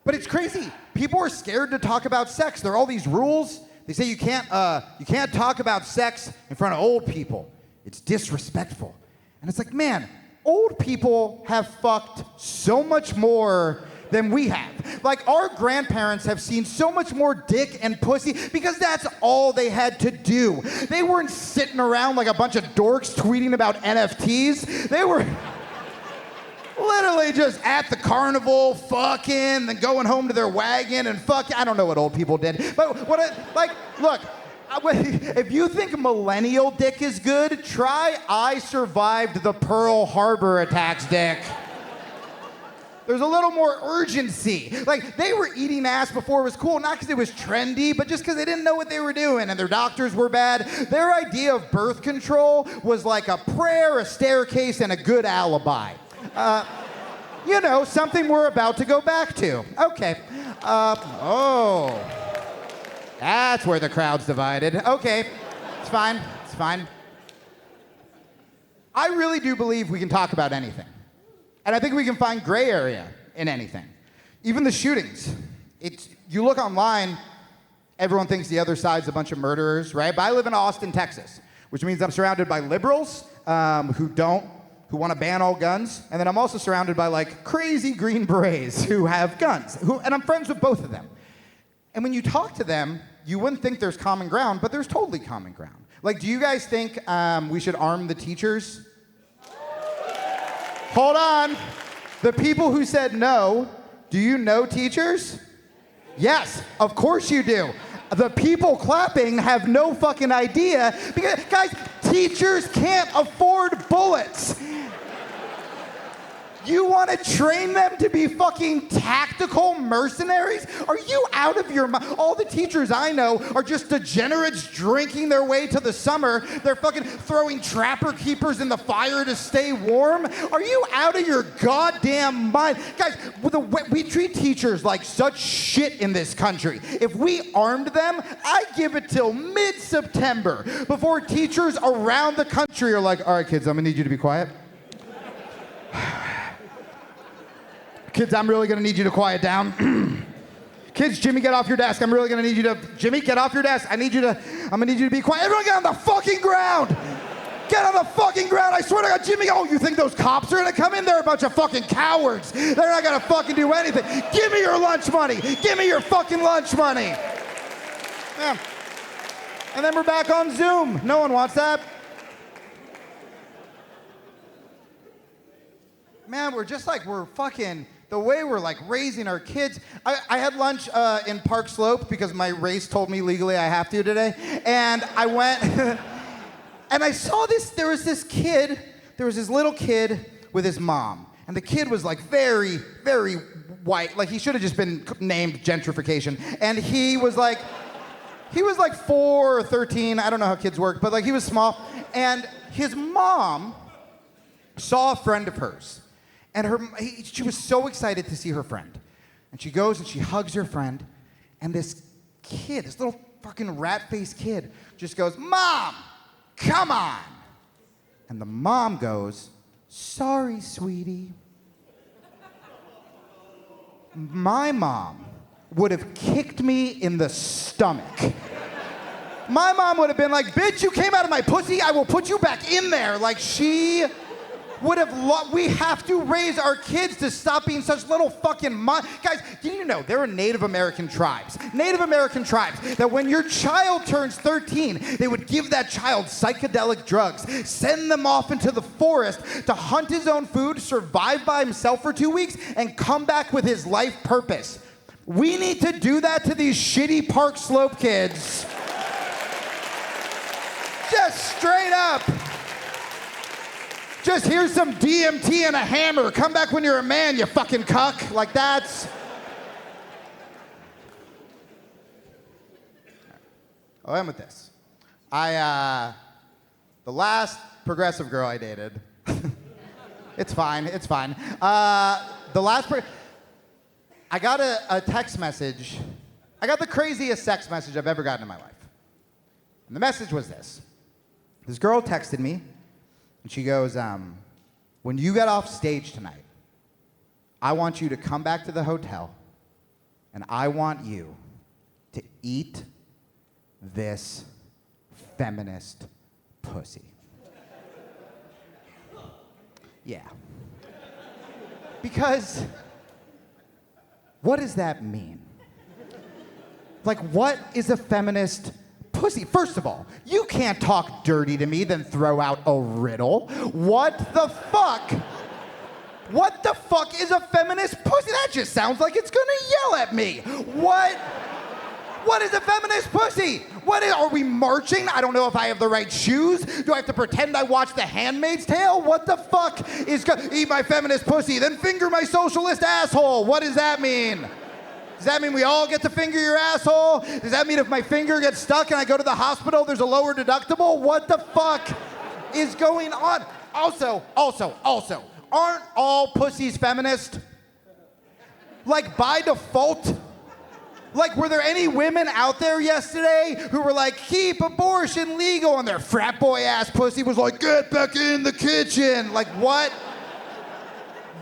But it's crazy. People are scared to talk about sex. There are all these rules. They say you can't talk about sex in front of old people. It's disrespectful. And it's like, man, old people have fucked so much more than we have. Like, our grandparents have seen so much more dick and pussy because that's all they had to do. They weren't sitting around like a bunch of dorks tweeting about NFTs. They were literally just at the carnival, fucking, then going home to their wagon and fucking. I don't know what old people did. But look, if you think millennial dick is good, try I survived the Pearl Harbor attacks dick. There's a little more urgency. Like, they were eating ass before it was cool, not because it was trendy, but just because they didn't know what they were doing and their doctors were bad. Their idea of birth control was like a prayer, a staircase, and a good alibi. Something we're about to go back to. Okay. That's where the crowd's divided. Okay, it's fine. I really do believe we can talk about anything. And I think we can find gray area in anything. Even the shootings. You look online, everyone thinks the other side's a bunch of murderers, right? But I live in Austin, Texas, which means I'm surrounded by liberals who want to ban all guns. And then I'm also surrounded by like crazy Green Berets who have guns. And I'm friends with both of them. And when you talk to them, you wouldn't think there's common ground, but there's totally common ground. Like, do you guys think we should arm the teachers? Hold on. The people who said no, do you know teachers? Yes, of course you do. The people clapping have no fucking idea because, guys, teachers can't afford bullets. You want to train them to be fucking tactical mercenaries? Are you out of your mind? All the teachers I know are just degenerates drinking their way to the summer. They're fucking throwing trapper keepers in the fire to stay warm. Are you out of your goddamn mind? Guys, we treat teachers like such shit in this country. If we armed them, I give it till mid-September before teachers around the country are like, all right, kids, I'm gonna need you to be quiet. Kids, I'm really gonna need you to quiet down. Kids, Jimmy, get off your desk. I'm really gonna need you to, Jimmy, get off your desk. I'm gonna need you to be quiet. Everyone get on the fucking ground. Get on the fucking ground. I swear to God, Jimmy, oh, you think those cops are gonna come in? They're a bunch of fucking cowards. They're not gonna fucking do anything. Give me your lunch money. Give me your fucking lunch money. Yeah. And then we're back on Zoom. No one wants that. Man, we're fucking, the way we're like raising our kids. I had lunch in Park Slope because my race told me legally I have to today. And I went, and I saw this, there was this little kid with his mom. And the kid was like very, very white. Like he should have just been named gentrification. And he was like 4 or 13. I don't know how kids work, but like he was small. And his mom saw a friend of hers. And she was so excited to see her friend. And she goes and she hugs her friend. And this kid, this little fucking rat-faced kid, just goes, "Mom, come on." And the mom goes, "Sorry, sweetie." My mom would have kicked me in the stomach. My mom would have been like, "Bitch, you came out of my pussy, I will put you back in there." Like she would have, we have to raise our kids to stop being such little fucking guys, do you know there are Native American tribes that when your child turns 13, they would give that child psychedelic drugs, send them off into the forest to hunt his own food, survive by himself for 2 weeks, and come back with his life purpose. We need to do that to these shitty Park Slope kids. Just straight up. Just here's some DMT and a hammer. Come back when you're a man, you fucking cuck. Like that's... I'll end with this. The last progressive girl I dated, it's fine. I got a text message. I got the craziest text message I've ever gotten in my life. And the message was this. This girl texted me, and she goes, "When you get off stage tonight, I want you to come back to the hotel, and I want you to eat this feminist pussy." Yeah. Because what does that mean? Like, what is a feminist pussy? First of all, you can't talk dirty to me, then throw out a riddle. What the fuck? What the fuck is a feminist pussy? That just sounds like it's gonna yell at me. What is a feminist pussy? Are we marching? I don't know if I have the right shoes. Do I have to pretend I watched The Handmaid's Tale? What the fuck is eat my feminist pussy, then finger my socialist asshole? What does that mean? Does that mean we all get to finger your asshole? Does that mean if my finger gets stuck and I go to the hospital, there's a lower deductible? What the fuck is going on? Also, aren't all pussies feminist? Like by default? Like, were there any women out there yesterday who were like, keep abortion legal, and their frat boy ass pussy was like, get back in the kitchen? Like, what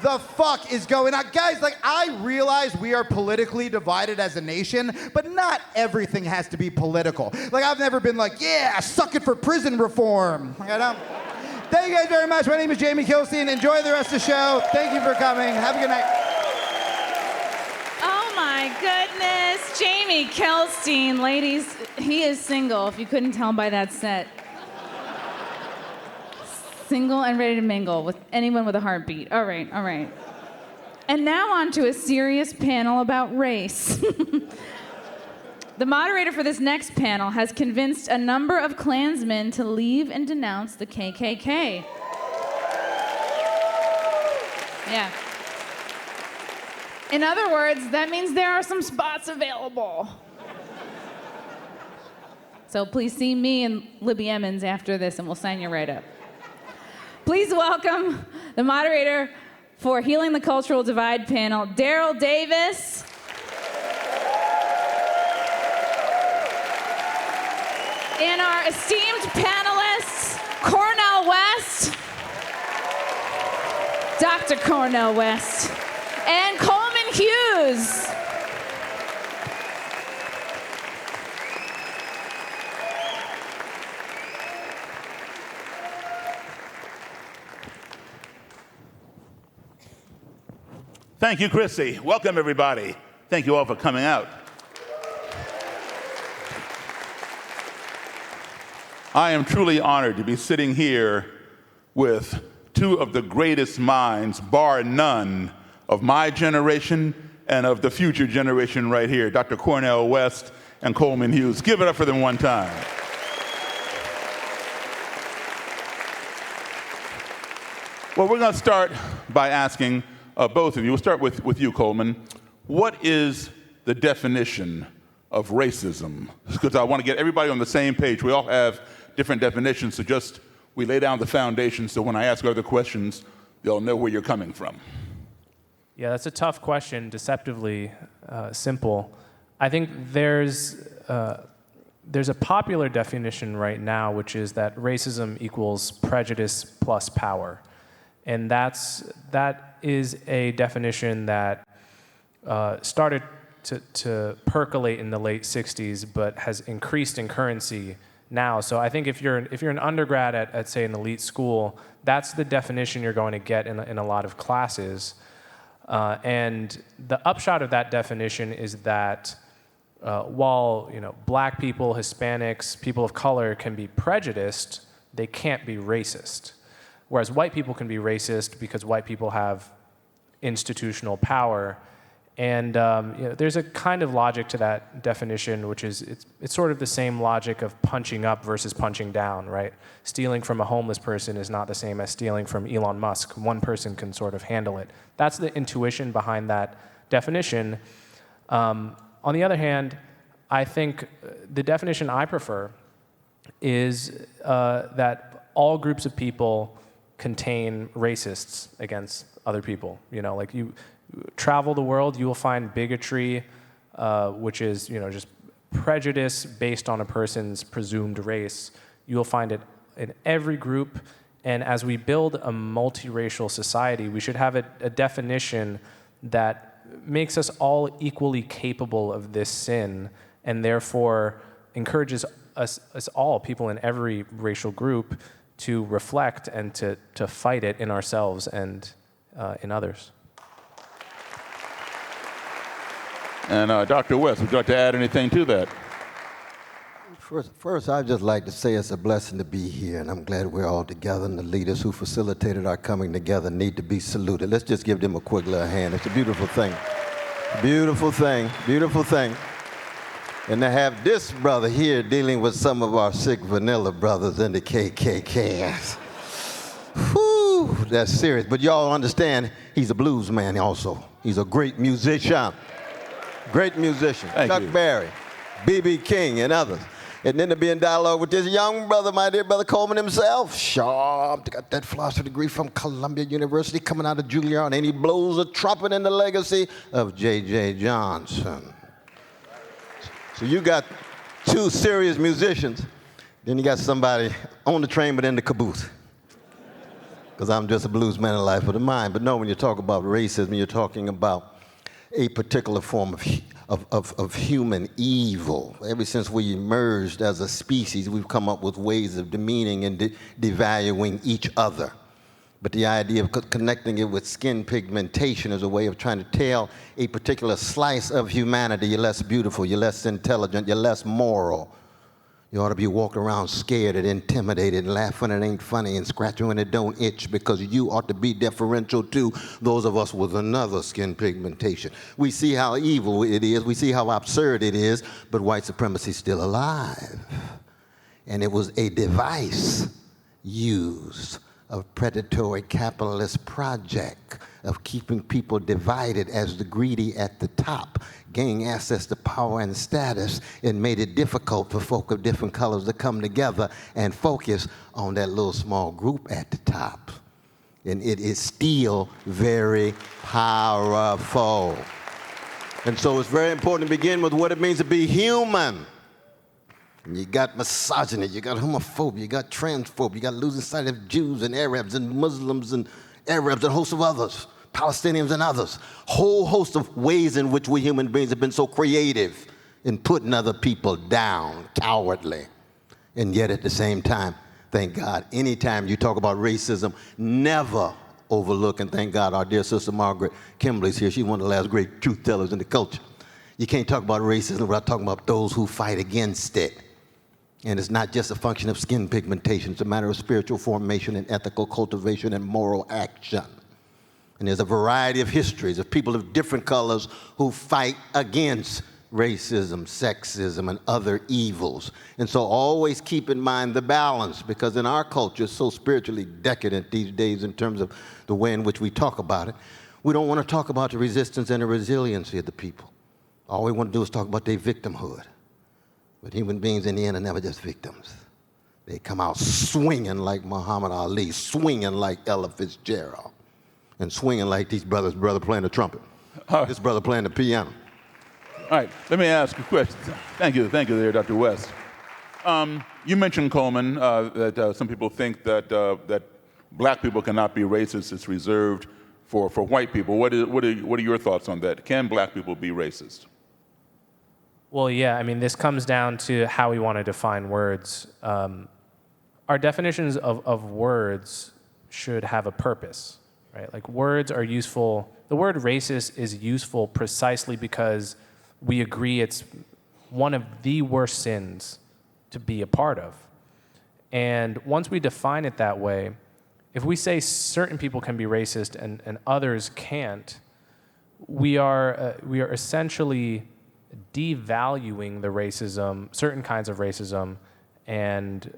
the fuck is going on? Guys, like, I realize we are politically divided as a nation, but not everything has to be political. Like, I've never been like, yeah, suck it for prison reform. Like, I don't. Thank you guys very much. My name is Jamie Kilstein. Enjoy the rest of the show. Thank you for coming. Have a good night. Oh my goodness, Jamie Kilstein, ladies, he is single, if you couldn't tell by that set. Single and ready to mingle with anyone with a heartbeat. All right. And now on to a serious panel about race. The moderator for this next panel has convinced a number of Klansmen to leave and denounce the KKK. Yeah. In other words, that means there are some spots available. So please see me and Libby Emmons after this, and we'll sign you right up. Please welcome the moderator for Healing the Cultural Divide panel, Daryl Davis. And our esteemed panelists, Cornel West, Dr. Cornel West, and Coleman Hughes. Thank you, Chrissie. Welcome, everybody. Thank you all for coming out. I am truly honored to be sitting here with two of the greatest minds, bar none, of my generation and of the future generation right here, Dr. Cornel West and Coleman Hughes. Give it up for them one time. Well, we're going to start by asking both of you. We'll start with you, Coleman. What is the definition of racism? Because I want to get everybody on the same page. We all have different definitions, so just we lay down the foundation so when I ask other questions, they'll know where you're coming from. Yeah, that's a tough question, deceptively simple. I think there's a popular definition right now, which is that racism equals prejudice plus power. And that is a definition that started to percolate in the late 60s, but has increased in currency now. So I think if you're an undergrad at say an elite school, that's the definition you're going to get in a lot of classes. And the upshot of that definition is that while black people, Hispanics, people of color can be prejudiced, they can't be racist. Whereas white people can be racist because white people have institutional power. And there's a kind of logic to that definition, which is it's sort of the same logic of punching up versus punching down, right? Stealing from a homeless person is not the same as stealing from Elon Musk. One person can sort of handle it. That's the intuition behind that definition. On the other hand, I think the definition I prefer is that all groups of people contain racists against other people. Like you travel the world, you will find bigotry, which is just prejudice based on a person's presumed race. You will find it in every group, and as we build a multiracial society, we should have a definition that makes us all equally capable of this sin, and therefore encourages us all, people in every racial group, to reflect and to fight it in ourselves and in others. And Dr. West, would you like to add anything to that? First, I'd just like to say it's a blessing to be here, and I'm glad we're all together, and the leaders who facilitated our coming together need to be saluted. Let's just give them a quick little hand. It's a beautiful thing. Beautiful thing, beautiful thing. And to have this brother here dealing with some of our sick vanilla brothers in the KKK. Whew, that's serious. But y'all understand, he's a blues man also. He's a great musician. Great musician. Chuck Berry, B.B. King, and others. And then to be in dialogue with this young brother, my dear brother Coleman himself. Sharp, got that philosophy degree from Columbia University coming out of Juilliard, and he blows a trumpet in the legacy of J.J. Johnson. So you got two serious musicians, then you got somebody on the train but in the caboose. Because I'm just a blues man in life of the mind. But no, when you talk about racism, you're talking about a particular form of human evil. Ever since we emerged as a species, we've come up with ways of demeaning and devaluing each other. But the idea of connecting it with skin pigmentation is a way of trying to tell a particular slice of humanity, you're less beautiful, you're less intelligent, you're less moral. You ought to be walking around scared and intimidated and laughing when it ain't funny and scratching when it don't itch, because you ought to be deferential to those of us with another skin pigmentation. We see how evil it is, we see how absurd it is, but white supremacy is still alive. And it was a device used of predatory capitalist project of keeping people divided as the greedy at the top gain access to power and status. It made it difficult for folk of different colors to come together and focus on that little small group at the top. And it is still very powerful. And so it's very important to begin with what it means to be human. You got misogyny, you got homophobia, you got transphobia, you got losing sight of Jews and Arabs and Muslims and Arabs and a host of others, Palestinians and others. Whole host of ways in which we human beings have been so creative in putting other people down, cowardly. And yet at the same time, thank God, anytime you talk about racism, never overlook. And thank God our dear sister Margaret Kimberly's here. She's one of the last great truth tellers in the culture. You can't talk about racism without talking about those who fight against it. And it's not just a function of skin pigmentation. It's a matter of spiritual formation and ethical cultivation and moral action. And there's a variety of histories of people of different colors who fight against racism, sexism, and other evils. And so always keep in mind the balance, because in our culture, it's so spiritually decadent these days in terms of the way in which we talk about it. We don't want to talk about the resistance and the resiliency of the people. All we want to do is talk about their victimhood. But human beings in the end are never just victims. They come out swinging like Muhammad Ali, swinging like Ella Fitzgerald, and swinging like these brothers, brother playing the trumpet, this brother playing the piano. All right, let me ask a question. Thank you there, Dr. West. You mentioned, Coleman, that some people think that black people cannot be racist. It's reserved for white people. What are your thoughts on that? Can black people be racist? Well, yeah, I mean, this comes down to how we want to define words. Our definitions of words should have a purpose, right? Like, words are useful. The word racist is useful precisely because we agree it's one of the worst sins to be a part of. And once we define it that way, if we say certain people can be racist and others can't, we are essentially devaluing the racism, certain kinds of racism, and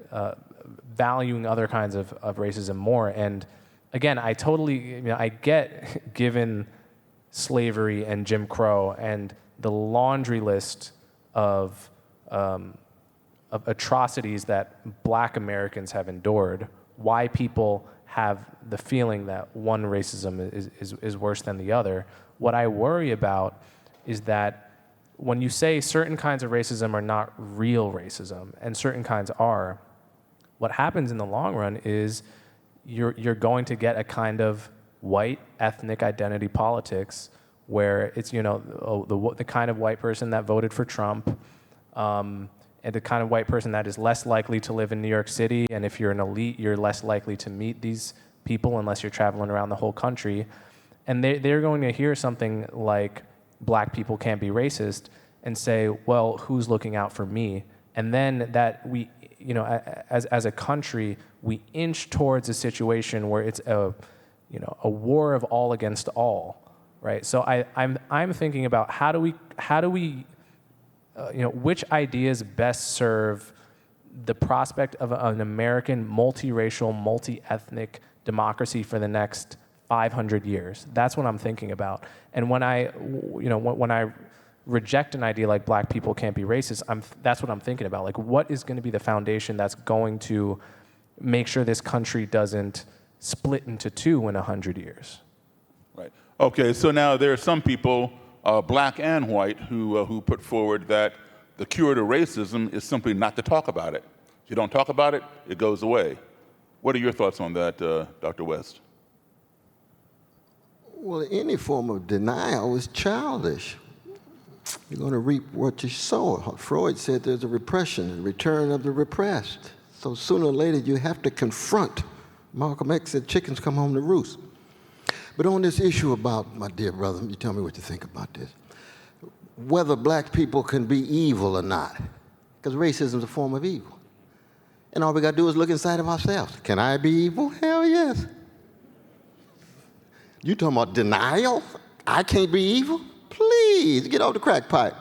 valuing other kinds of racism more. And again, I get, given slavery and Jim Crow and the laundry list of atrocities that black Americans have endured, why people have the feeling that one racism is worse than the other. What I worry about is that when you say certain kinds of racism are not real racism and certain kinds are, what happens in the long run is you're going to get a kind of white ethnic identity politics where it's, the kind of white person that voted for Trump, and the kind of white person that is less likely to live in New York City, and if you're an elite, you're less likely to meet these people unless you're traveling around the whole country. And they're going to hear something like, black people can't be racist, and say, well, who's looking out for me? And then that we, as a country, we inch towards a situation where it's a war of all against all, right? So I'm thinking about how do we which ideas best serve the prospect of an American multiracial, multi-ethnic democracy for the next 500 years. That's what I'm thinking about. And when I reject an idea like black people can't be racist, that's what I'm thinking about. Like, what is going to be the foundation that's going to make sure this country doesn't split into two in 100 years? Right. Okay, so now there are some people, black and white, who put forward that the cure to racism is simply not to talk about it. If you don't talk about it, it goes away. What are your thoughts on that, Dr. West? Well, any form of denial is childish. You're going to reap what you sow. Freud said there's a repression, a return of the repressed. So sooner or later, you have to confront. Malcolm X said chickens come home to roost. But on this issue about, my dear brother, you tell me what you think about this, whether black people can be evil or not, because racism is a form of evil. And all we got to do is look inside of ourselves. Can I be evil? Hell yes. You talking about denial? I can't be evil? Please, get off the crack pipe.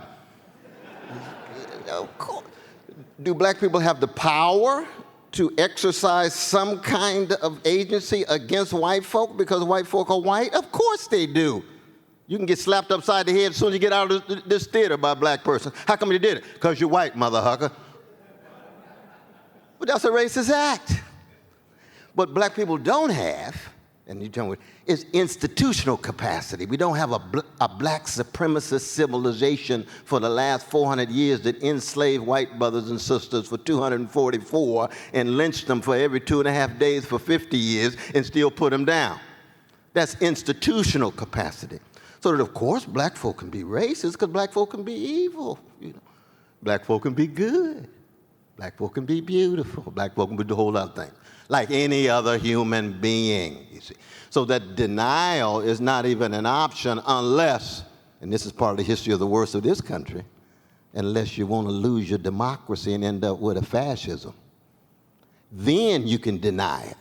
Do black people have the power to exercise some kind of agency against white folk because white folk are white? Of course they do. You can get slapped upside the head as soon as you get out of this theater by a black person. How come you did it? Because you're white, motherfucker. But that's a racist act. What black people don't have, and you tell me, is institutional capacity. We don't have a black supremacist civilization for the last 400 years that enslaved white brothers and sisters for 244 and lynched them for every 2.5 days for 50 years and still put them down. That's institutional capacity. So that, of course, black folk can be racist because black folk can be evil. Black folk can be good. Black folk can be beautiful. Black folk can do a whole lot of things, like any other human being, you see. So that denial is not even an option unless, and this is part of the history of the worst of this country, unless you want to lose your democracy and end up with a fascism. Then you can deny it.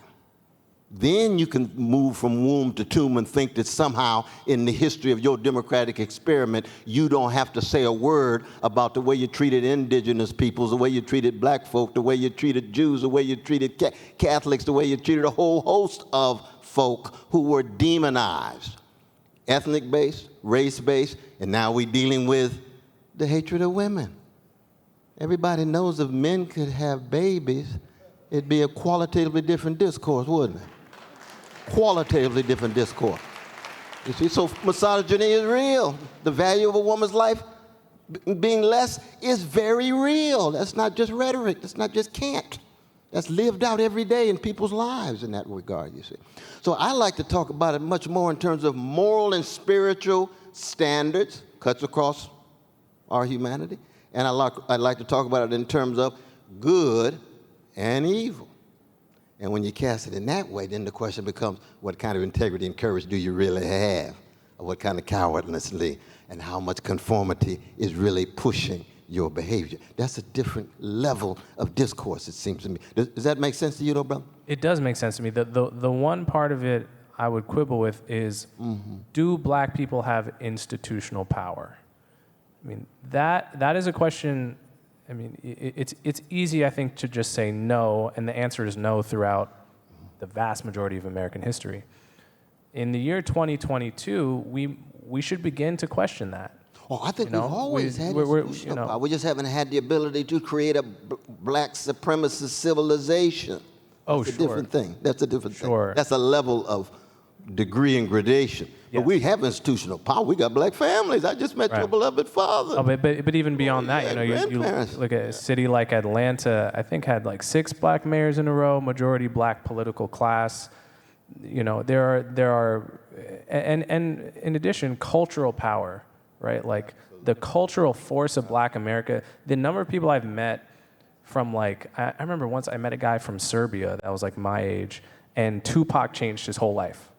Then you can move from womb to tomb and think that somehow in the history of your democratic experiment, you don't have to say a word about the way you treated indigenous peoples, the way you treated black folk, the way you treated Jews, the way you treated Catholics, the way you treated a whole host of folk who were demonized, ethnic-based, race-based, and now we're dealing with the hatred of women. Everybody knows if men could have babies, it'd be a qualitatively different discourse, wouldn't it? Qualitatively different discourse. You see, so misogyny is real. The value of a woman's life being less is very real. That's not just rhetoric. That's not just cant. That's lived out every day in people's lives in that regard, you see. So I like to talk about it much more in terms of moral and spiritual standards, cuts across our humanity. And I'd like to talk about it in terms of good and evil. And when you cast it in that way, then the question becomes, what kind of integrity and courage do you really have? Or what kind of cowardliness and how much conformity is really pushing your behavior? That's a different level of discourse, it seems to me. Does that make sense to you, though, brother? It does make sense to me. The one part of it I would quibble with is, do black people have institutional power? I mean, that is a question. I mean, it's easy, I think, to just say no, and the answer is no throughout the vast majority of American history. In the year 2022, we should begin to question that. Well, I think we've always had institutional power. We just haven't had the ability to create a black supremacist civilization. That's a different thing. That's a different thing. That's a level of degree and gradation. Yes. But we have institutional power. We got black families. I just met your beloved father. Oh, but even beyond that, you know, you look at a city like Atlanta, I think had like 6 black mayors in a row, majority black political class. You know, there are, and in addition, cultural power, right? Like the cultural force of black America, the number of people I've met from like, I remember once I met a guy from Serbia that was like my age, and Tupac changed his whole life.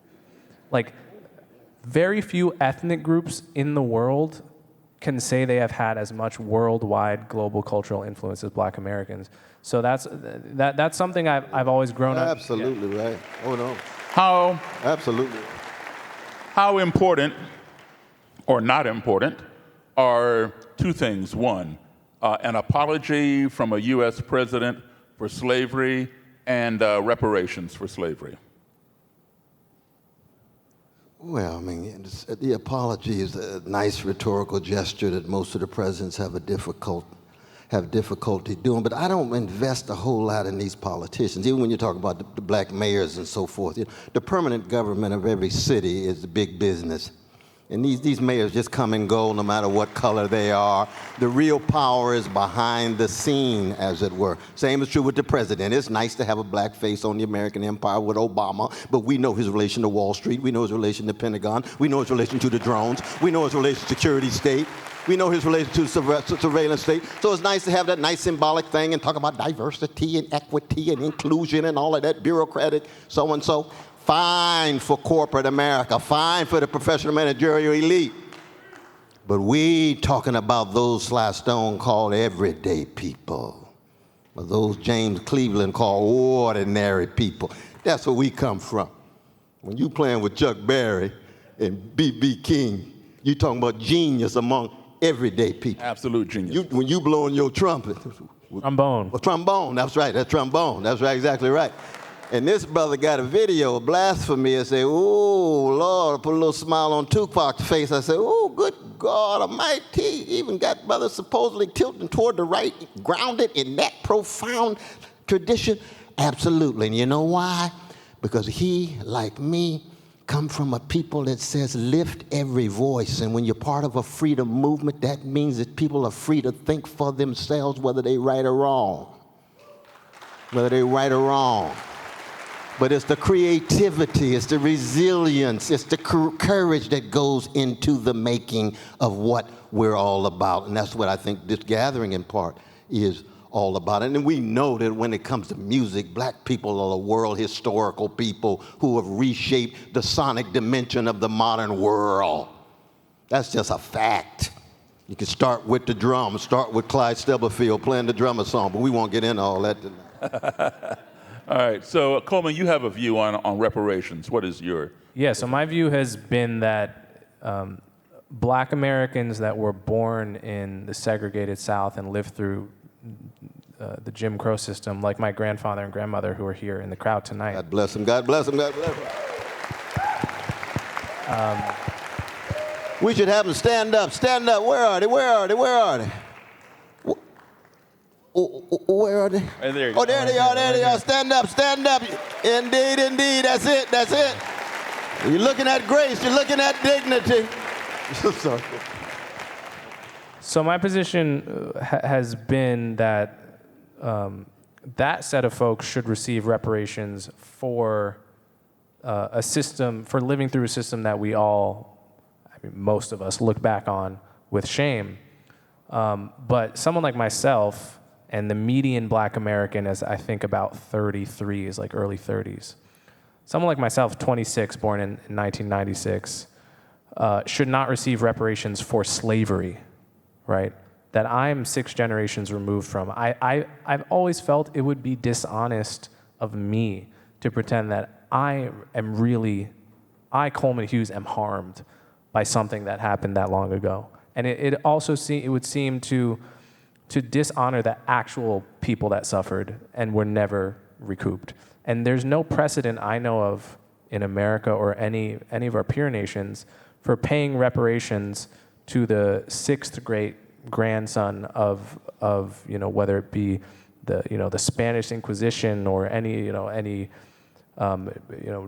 Like, very few ethnic groups in the world can say they have had as much worldwide global cultural influence as black Americans. So that's something I've always grown up. Absolutely right. Oh no. Absolutely. How important or not important are two things. One, an apology from a U.S. president for slavery and reparations for slavery. Well, I mean, the apology is a nice rhetorical gesture that most of the presidents have difficulty doing, but I don't invest a whole lot in these politicians, even when you talk about the black mayors and so forth. You know, the permanent government of every city is the big business. And these mayors just come and go no matter what color they are. The real power is behind the scene, as it were. Same is true with the president. It's nice to have a black face on the American empire with Obama, but we know his relation to Wall Street. We know his relation to Pentagon. We know his relation to the drones. We know his relation to security state. We know his relation to surveillance state. So it's nice to have that nice symbolic thing and talk about diversity and equity and inclusion and all of that bureaucratic so-and-so. Fine for corporate America, fine for the professional managerial elite. But we talking about those Sly Stone called everyday people, or those James Cleveland called ordinary people. That's where we come from. When you playing with Chuck Berry and B.B. King, you talking about genius among everyday people. Absolute genius. When you blowing your trumpet. Trombone. Well, trombone, that's right, that's trombone. That's right, exactly right. And this brother got a video of blasphemy and say, "Oh, Lord," put a little smile on Tupac's face. I said, "Oh, good God Almighty." He even got brothers supposedly tilting toward the right, grounded in that profound tradition. Absolutely. And you know why? Because he, like me, come from a people that says lift every voice. And when you're part of a freedom movement, that means that people are free to think for themselves whether they right or wrong. Whether they right or wrong. But it's the creativity, it's the resilience, it's the courage that goes into the making of what we're all about. And that's what I think this gathering in part is all about it. And we know that when it comes to music, black people are the world historical people who have reshaped the sonic dimension of the modern world. That's just a fact. You can start with the drums, start with Clyde Stubblefield playing the drummer song, but we won't get into all that tonight. All right, so Coleman, you have a view on reparations. What is your... Yeah, so my view has been that black Americans that were born in the segregated South and lived through the Jim Crow system, like my grandfather and grandmother who are here in the crowd tonight. God bless them, God bless them, God bless them. We should have them stand up, stand up. Where are they, where are they, where are they? Where are they? Right there you go. Oh, there they are, there they are. Stand up, stand up. Indeed, indeed, that's it, that's it. You're looking at grace, you're looking at dignity. Sorry. So my position has been that that set of folks should receive reparations for a system, for living through a system that we all, I mean, most of us look back on with shame. But someone like myself, and the median black American is, I think, about 33, is like early 30s. Someone like myself, 26, born in 1996, should not receive reparations for slavery, right? That I'm 6 generations removed from. I've always felt it would be dishonest of me to pretend that I, Coleman Hughes, am harmed by something that happened that long ago. And it would seem to dishonor the actual people that suffered and were never recouped. And there's no precedent I know of in America or any of our peer nations for paying reparations to the 6th great grandson of whether it be the Spanish Inquisition or any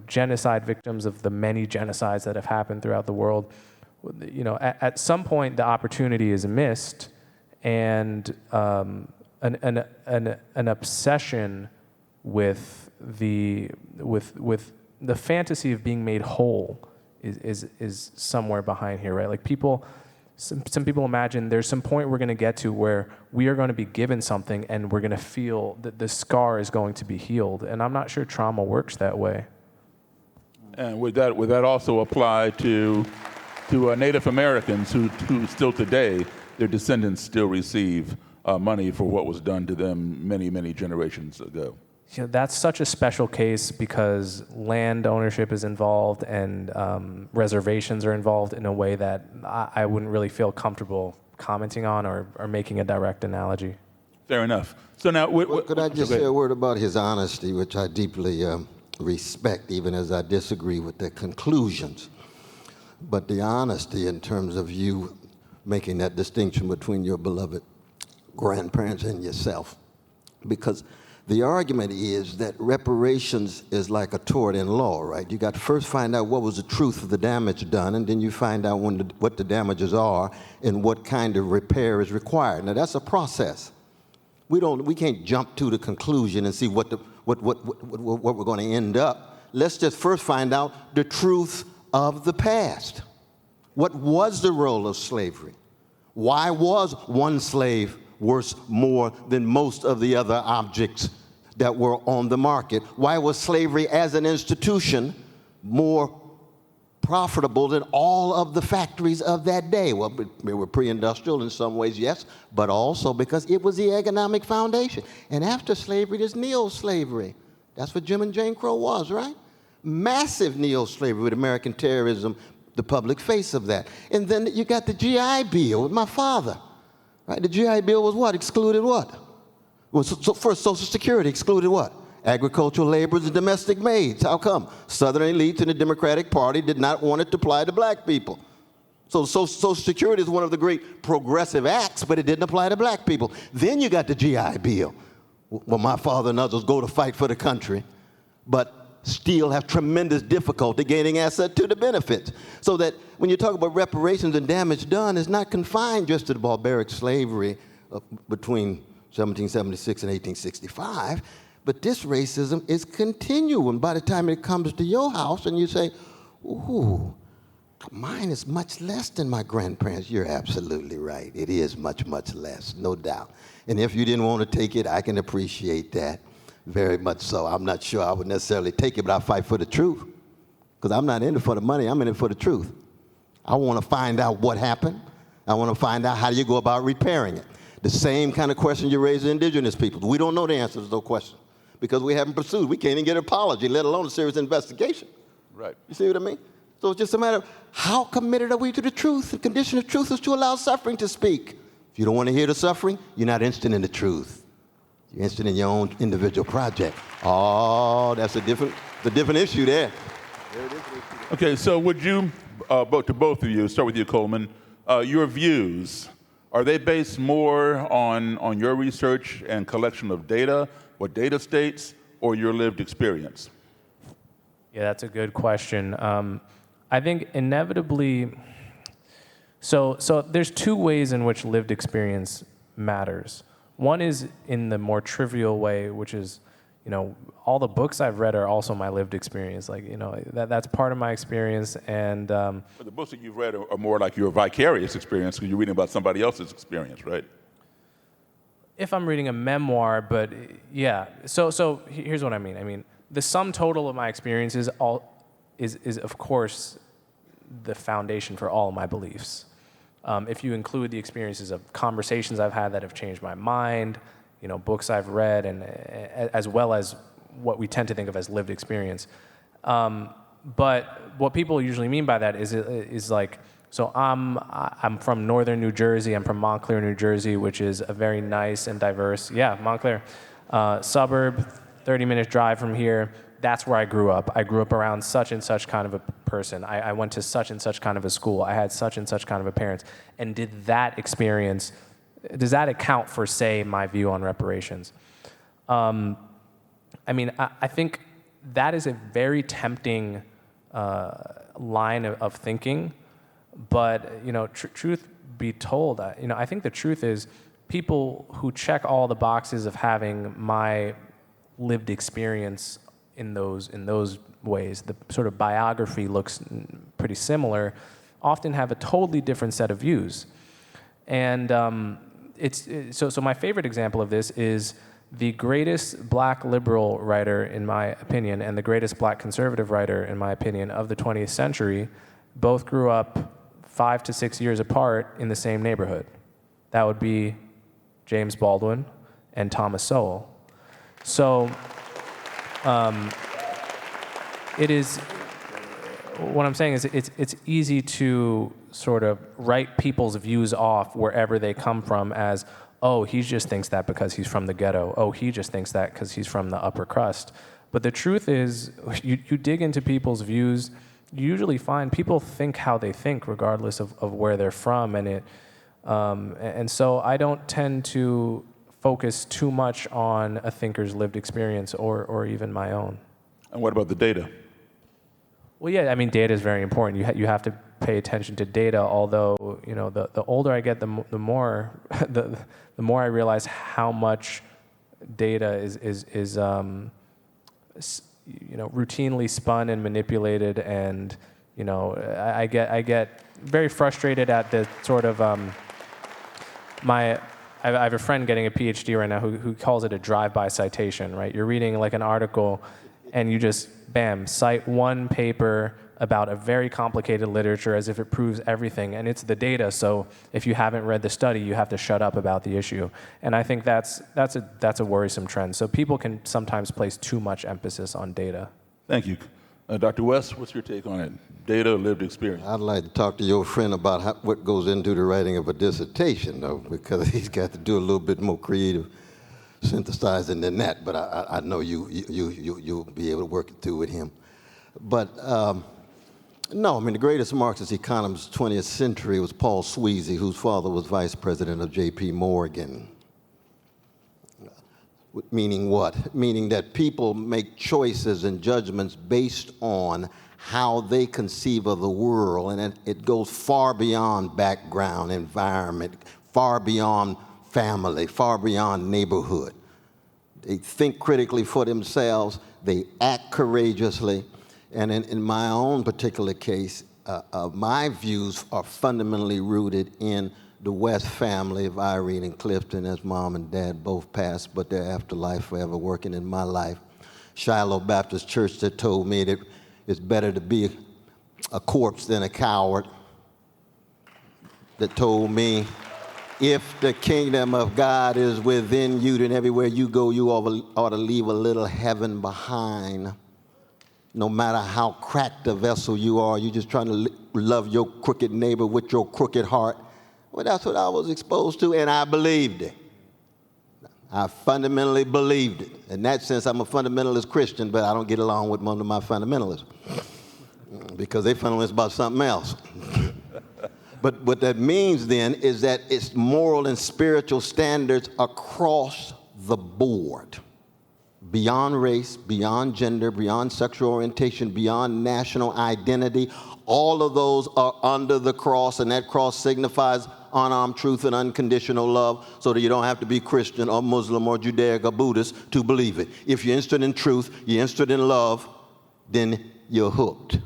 genocide victims of the many genocides that have happened throughout the world. At some point the opportunity is missed, and an obsession with the fantasy of being made whole is somewhere behind here, right? Like some people imagine there's some point we're going to get to where we are going to be given something and we're going to feel that the scar is going to be healed, and I'm not sure trauma works that way. And would that also apply to Native Americans who still today, their descendants still receive money for what was done to them many, many generations ago? That's such a special case because land ownership is involved and reservations are involved in a way that I wouldn't really feel comfortable commenting on or making a direct analogy. Fair enough. So now, could I just say a word about his honesty, which I deeply respect, even as I disagree with the conclusions. But the honesty in terms of you making that distinction between your beloved grandparents and yourself. Because the argument is that reparations is like a tort in law, right? You got to first find out what was the truth of the damage done, and then you find out what the damages are and what kind of repair is required. Now that's a process. We can't jump to the conclusion and see what we're going to end up. Let's just first find out the truth of the past. What was the role of slavery? Why was one slave worth more than most of the other objects that were on the market? Why was slavery as an institution more profitable than all of the factories of that day? Well, they were pre-industrial in some ways, yes, but also because it was the economic foundation. And after slavery, there's neo-slavery. That's what Jim and Jane Crow was, right? Massive neo-slavery with American terrorism, the public face of that. And then you got the GI Bill with my father. Right? The GI Bill was what? Excluded what? Well, so first, Social Security excluded what? Agricultural laborers and domestic maids. How come? Southern elites in the Democratic Party did not want it to apply to black people. So Social Security is one of the great progressive acts, but it didn't apply to black people. Then you got the GI Bill. Well, my father and others go to fight for the country, but still have tremendous difficulty gaining access to the benefits. So that when you talk about reparations and damage done, it's not confined just to the barbaric slavery between 1776 and 1865, but this racism is continuing by the time it comes to your house and you say, ooh, Mine is much less than my grandparents. You're absolutely right. It is much, much less, no doubt. And if you didn't want to take it, I can appreciate that very much so. I'm not sure I would necessarily take it, but I fight for the truth. Because I'm not in it for the money, I'm in it for the truth. I want to find out what happened. I want to find out how you go about repairing it. The same kind of question you raise to indigenous people. We don't know the answer to those questions because we haven't pursued. We can't even get an apology, let alone a serious investigation. Right. You see what I mean? So it's just a matter of how committed are we to the truth? The condition of truth is to allow suffering to speak. If you don't want to hear the suffering, you're not interested in the truth. You're interested in your own individual project. Oh, that's a different issue there. Okay, so would you, to both of you, start with you, Coleman, your views, are they based more on your research and collection of data, what data states, or your lived experience? Yeah, that's a good question. I think inevitably, so there's two ways in which lived experience matters. One is in the more trivial way, which is, all the books I've read are also my lived experience. Like, that's part of my experience. And but the books that you've read are more like your vicarious experience because you're reading about somebody else's experience, right? If I'm reading a memoir, but yeah. So here's what I mean. I mean, the sum total of my experiences is of course the foundation for all of my beliefs. If you include the experiences of conversations I've had that have changed my mind, books I've read, and as well as what we tend to think of as lived experience. But what people usually mean by that is like, so I'm from northern New Jersey. I'm from Montclair, New Jersey, which is a very nice and diverse, Montclair, suburb, 30-minute drive from here. That's where I grew up. I grew up around such and such kind of a person. I went to such and such kind of a school. I had such and such kind of a parents. And does that account for, say, my view on reparations? I think that is a very tempting line of thinking. But, truth be told, I think the truth is people who check all the boxes of having my lived experience in those ways, the sort of biography looks pretty similar, often have a totally different set of views. And so my favorite example of this is the greatest black liberal writer, in my opinion, and the greatest black conservative writer, in my opinion, of the 20th century, both grew up 5 to 6 years apart in the same neighborhood. That would be James Baldwin and Thomas Sowell. So it is, what I'm saying is it's easy to sort of write people's views off wherever they come from as, oh, he just thinks that because he's from the ghetto. Oh, he just thinks that because he's from the upper crust. But the truth is, you dig into people's views, you usually find people think how they think regardless of where they're from. And so I don't tend to focus too much on a thinker's lived experience or even my own. And what about the data? Well, yeah, data is very important. You have to pay attention to data, although, the older I get, the more the more I realize how much data is routinely spun and manipulated, and I get very frustrated at the sort of I have a friend getting a PhD right now who calls it a drive-by citation, right? You're reading like an article and you just, bam, cite one paper about a very complicated literature as if it proves everything, and it's the data, so if you haven't read the study, you have to shut up about the issue. And I think that's a worrisome trend. So people can sometimes place too much emphasis on data. Thank you. Dr. West, what's your take on it? Data, lived experience? I'd like to talk to your friend about what goes into the writing of a dissertation, though, because he's got to do a little bit more creative synthesizing than that, but I know you'll be able to work it through with him. But no, the greatest Marxist economist of the 20th century was Paul Sweezy, whose father was vice president of J.P. Morgan. Meaning what? Meaning that people make choices and judgments based on how they conceive of the world, and it goes far beyond background, environment, far beyond family, far beyond neighborhood. They think critically for themselves, they act courageously, and in my own particular case, my views are fundamentally rooted in the West family of Irene and Clifton, as mom and dad both passed, but their afterlife forever working in my life. Shiloh Baptist Church that told me that it's better to be a corpse than a coward. That told me, if the kingdom of God is within you, then everywhere you go, you ought to leave a little heaven behind. No matter how cracked a vessel you are, you're just trying to love your crooked neighbor with your crooked heart. Well, that's what I was exposed to, and I believed it. I fundamentally believed it. In that sense, I'm a fundamentalist Christian, but I don't get along with one of my fundamentalists because they fundamentalist about something else. But what that means then is that it's moral and spiritual standards across the board, beyond race, beyond gender, beyond sexual orientation, beyond national identity. All of those are under the cross, and that cross signifies unarmed truth and unconditional love, so that you don't have to be Christian or Muslim or Judaic or Buddhist to believe it. If you're interested in truth, you're interested in love, then you're hooked.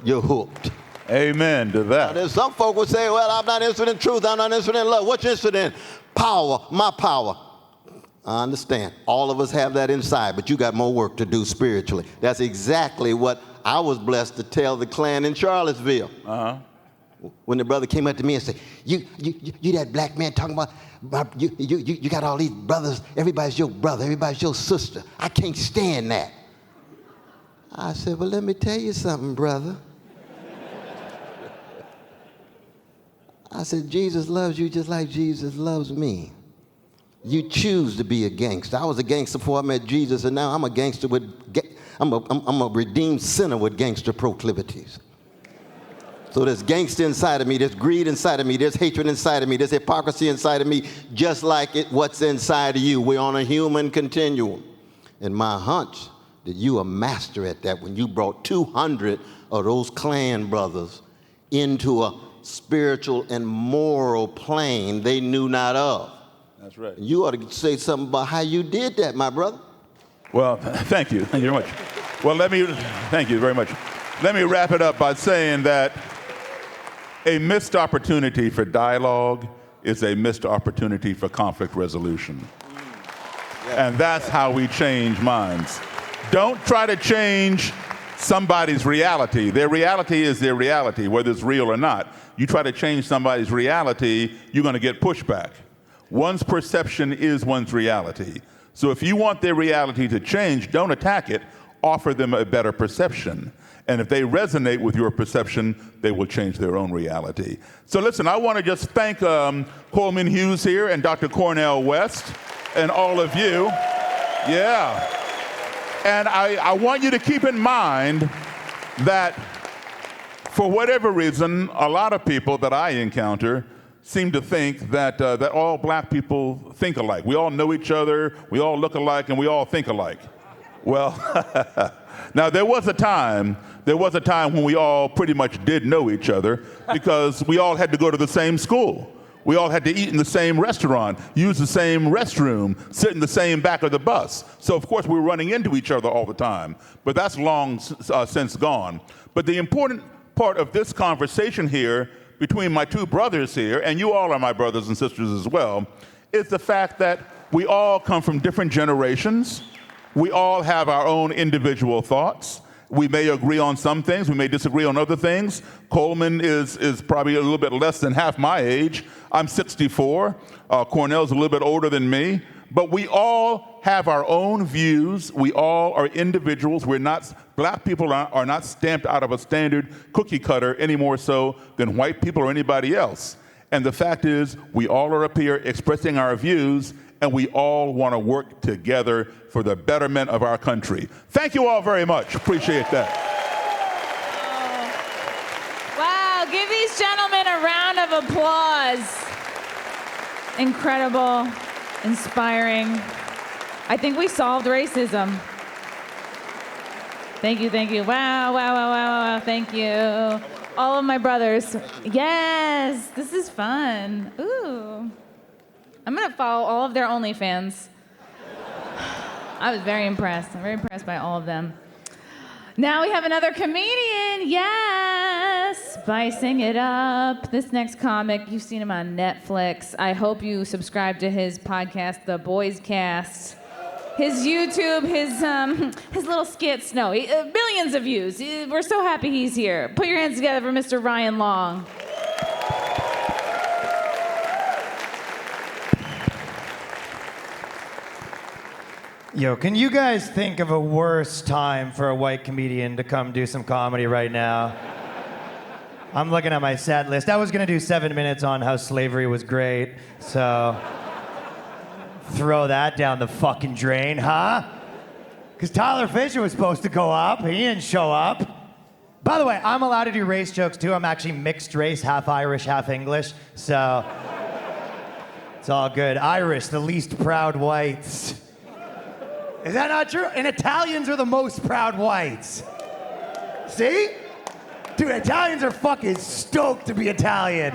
You're hooked. Amen to that. Now, there's some folk would say, well, I'm not interested in truth, I'm not interested in love. What you interested in? Power, my power. I understand. All of us have that inside, but you got more work to do spiritually. That's exactly what I was blessed to tell the Klan in Charlottesville. When the brother came up to me and said, you that black man talking about, you got all these brothers, everybody's your brother, everybody's your sister. I can't stand that. I said, well, let me tell you something, brother. I said, Jesus loves you just like Jesus loves me. You choose to be a gangster. I was a gangster before I met Jesus, and now I'm a gangster I'm a redeemed sinner with gangster proclivities. So there's gangster inside of me, there's greed inside of me, there's hatred inside of me, there's hypocrisy inside of me, just like what's inside of you. We're on a human continuum. And my hunch that you a master at that when you brought 200 of those Klan brothers into a spiritual and moral plane they knew not of. That's right. You ought to say something about how you did that, my brother. Well, thank you. Thank you very much. Well, thank you very much. Let me wrap it up by saying that a missed opportunity for dialogue is a missed opportunity for conflict resolution. And that's how we change minds. Don't try to change somebody's reality. Their reality is their reality, whether it's real or not. You try to change somebody's reality, you're going to get pushback. One's perception is one's reality. So if you want their reality to change, don't attack it. Offer them a better perception. And if they resonate with your perception, they will change their own reality. So listen, I want to just thank Coleman Hughes here and Dr. Cornel West and all of you. Yeah. And I want you to keep in mind that for whatever reason, a lot of people that I encounter seem to think that all black people think alike. We all know each other, we all look alike, and we all think alike. Well, now there was a time when we all pretty much did know each other because we all had to go to the same school. We all had to eat in the same restaurant, use the same restroom, sit in the same back of the bus. So of course we were running into each other all the time, but that's long since gone. But the important part of this conversation here between my two brothers here, and you all are my brothers and sisters as well, is the fact that we all come from different generations. We all have our own individual thoughts. We may agree on some things, we may disagree on other things. Coleman is probably a little bit less than half my age. I'm 64. Cornel's a little bit older than me. But we all have our own views. We all are individuals. Black people are not stamped out of a standard cookie cutter any more so than white people or anybody else. And the fact is, we all are up here expressing our views, and we all want to work together for the betterment of our country. Thank you all very much. Appreciate that. Wow, give these gentlemen a round of applause. Incredible, inspiring. I think we solved racism. Thank you, thank you. Wow, wow, wow, wow, wow, thank you. All of my brothers. Yes, this is fun. Ooh. I'm gonna follow all of their OnlyFans. I was very impressed. I'm very impressed by all of them. Now we have another comedian. Yeah. Spicing it up. This next comic, you've seen him on Netflix. I hope you subscribe to his podcast, The Boys Cast. His YouTube, his little skits, billions of views. We're so happy he's here. Put your hands together for Mr. Ryan Long. Yo, can you guys think of a worse time for a white comedian to come do some comedy right now? I'm looking at my set list. I was gonna do 7 minutes on how slavery was great, so throw that down the fucking drain, huh? Because Tyler Fischer was supposed to go up. He didn't show up. By the way, I'm allowed to do race jokes too. I'm actually mixed race, half Irish, half English, so it's all good. Irish, the least proud whites. Is that not true? And Italians are the most proud whites. See? Dude, Italians are fucking stoked to be Italian.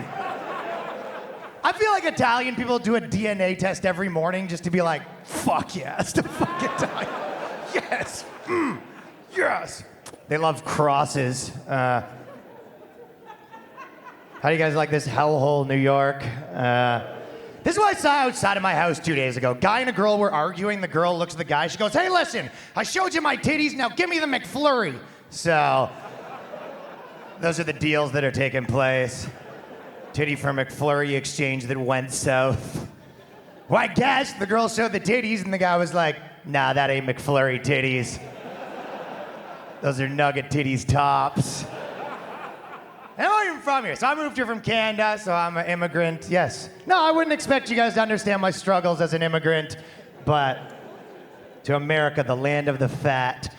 I feel like Italian people do a DNA test every morning just to be like, fuck yes, to fuck Italian. Yes. Yes. They love crosses. How do you guys like this hellhole, New York? This is what I saw outside of my house 2 days ago. Guy and a girl were arguing. The girl looks at the guy. She goes, hey, listen, I showed you my titties. Now give me the McFlurry. So those are the deals that are taking place. Titty for McFlurry exchange that went south. Well, I guess the girl showed the titties, and the guy was like, nah, that ain't McFlurry titties. Those are nugget titties tops. And I'm not even from here. So I moved here from Canada, so I'm an immigrant. Yes. No, I wouldn't expect you guys to understand my struggles as an immigrant, but to America, the land of the fat.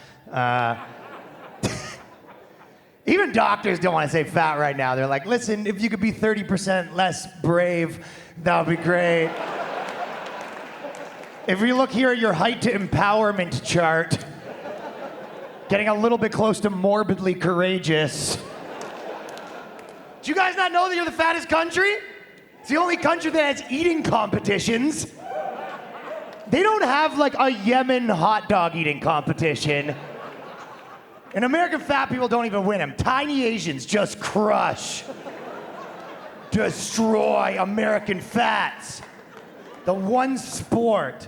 Even doctors don't want to say fat right now. They're like, listen, if you could be 30% less brave, that would be great. If we look here at your height to empowerment chart, getting a little bit close to morbidly courageous. Do you guys not know that you're the fattest country? It's the only country that has eating competitions. They don't have like a Yemen hot dog eating competition. And American fat people don't even win them. Tiny Asians just crush, destroy American fats. The one sport.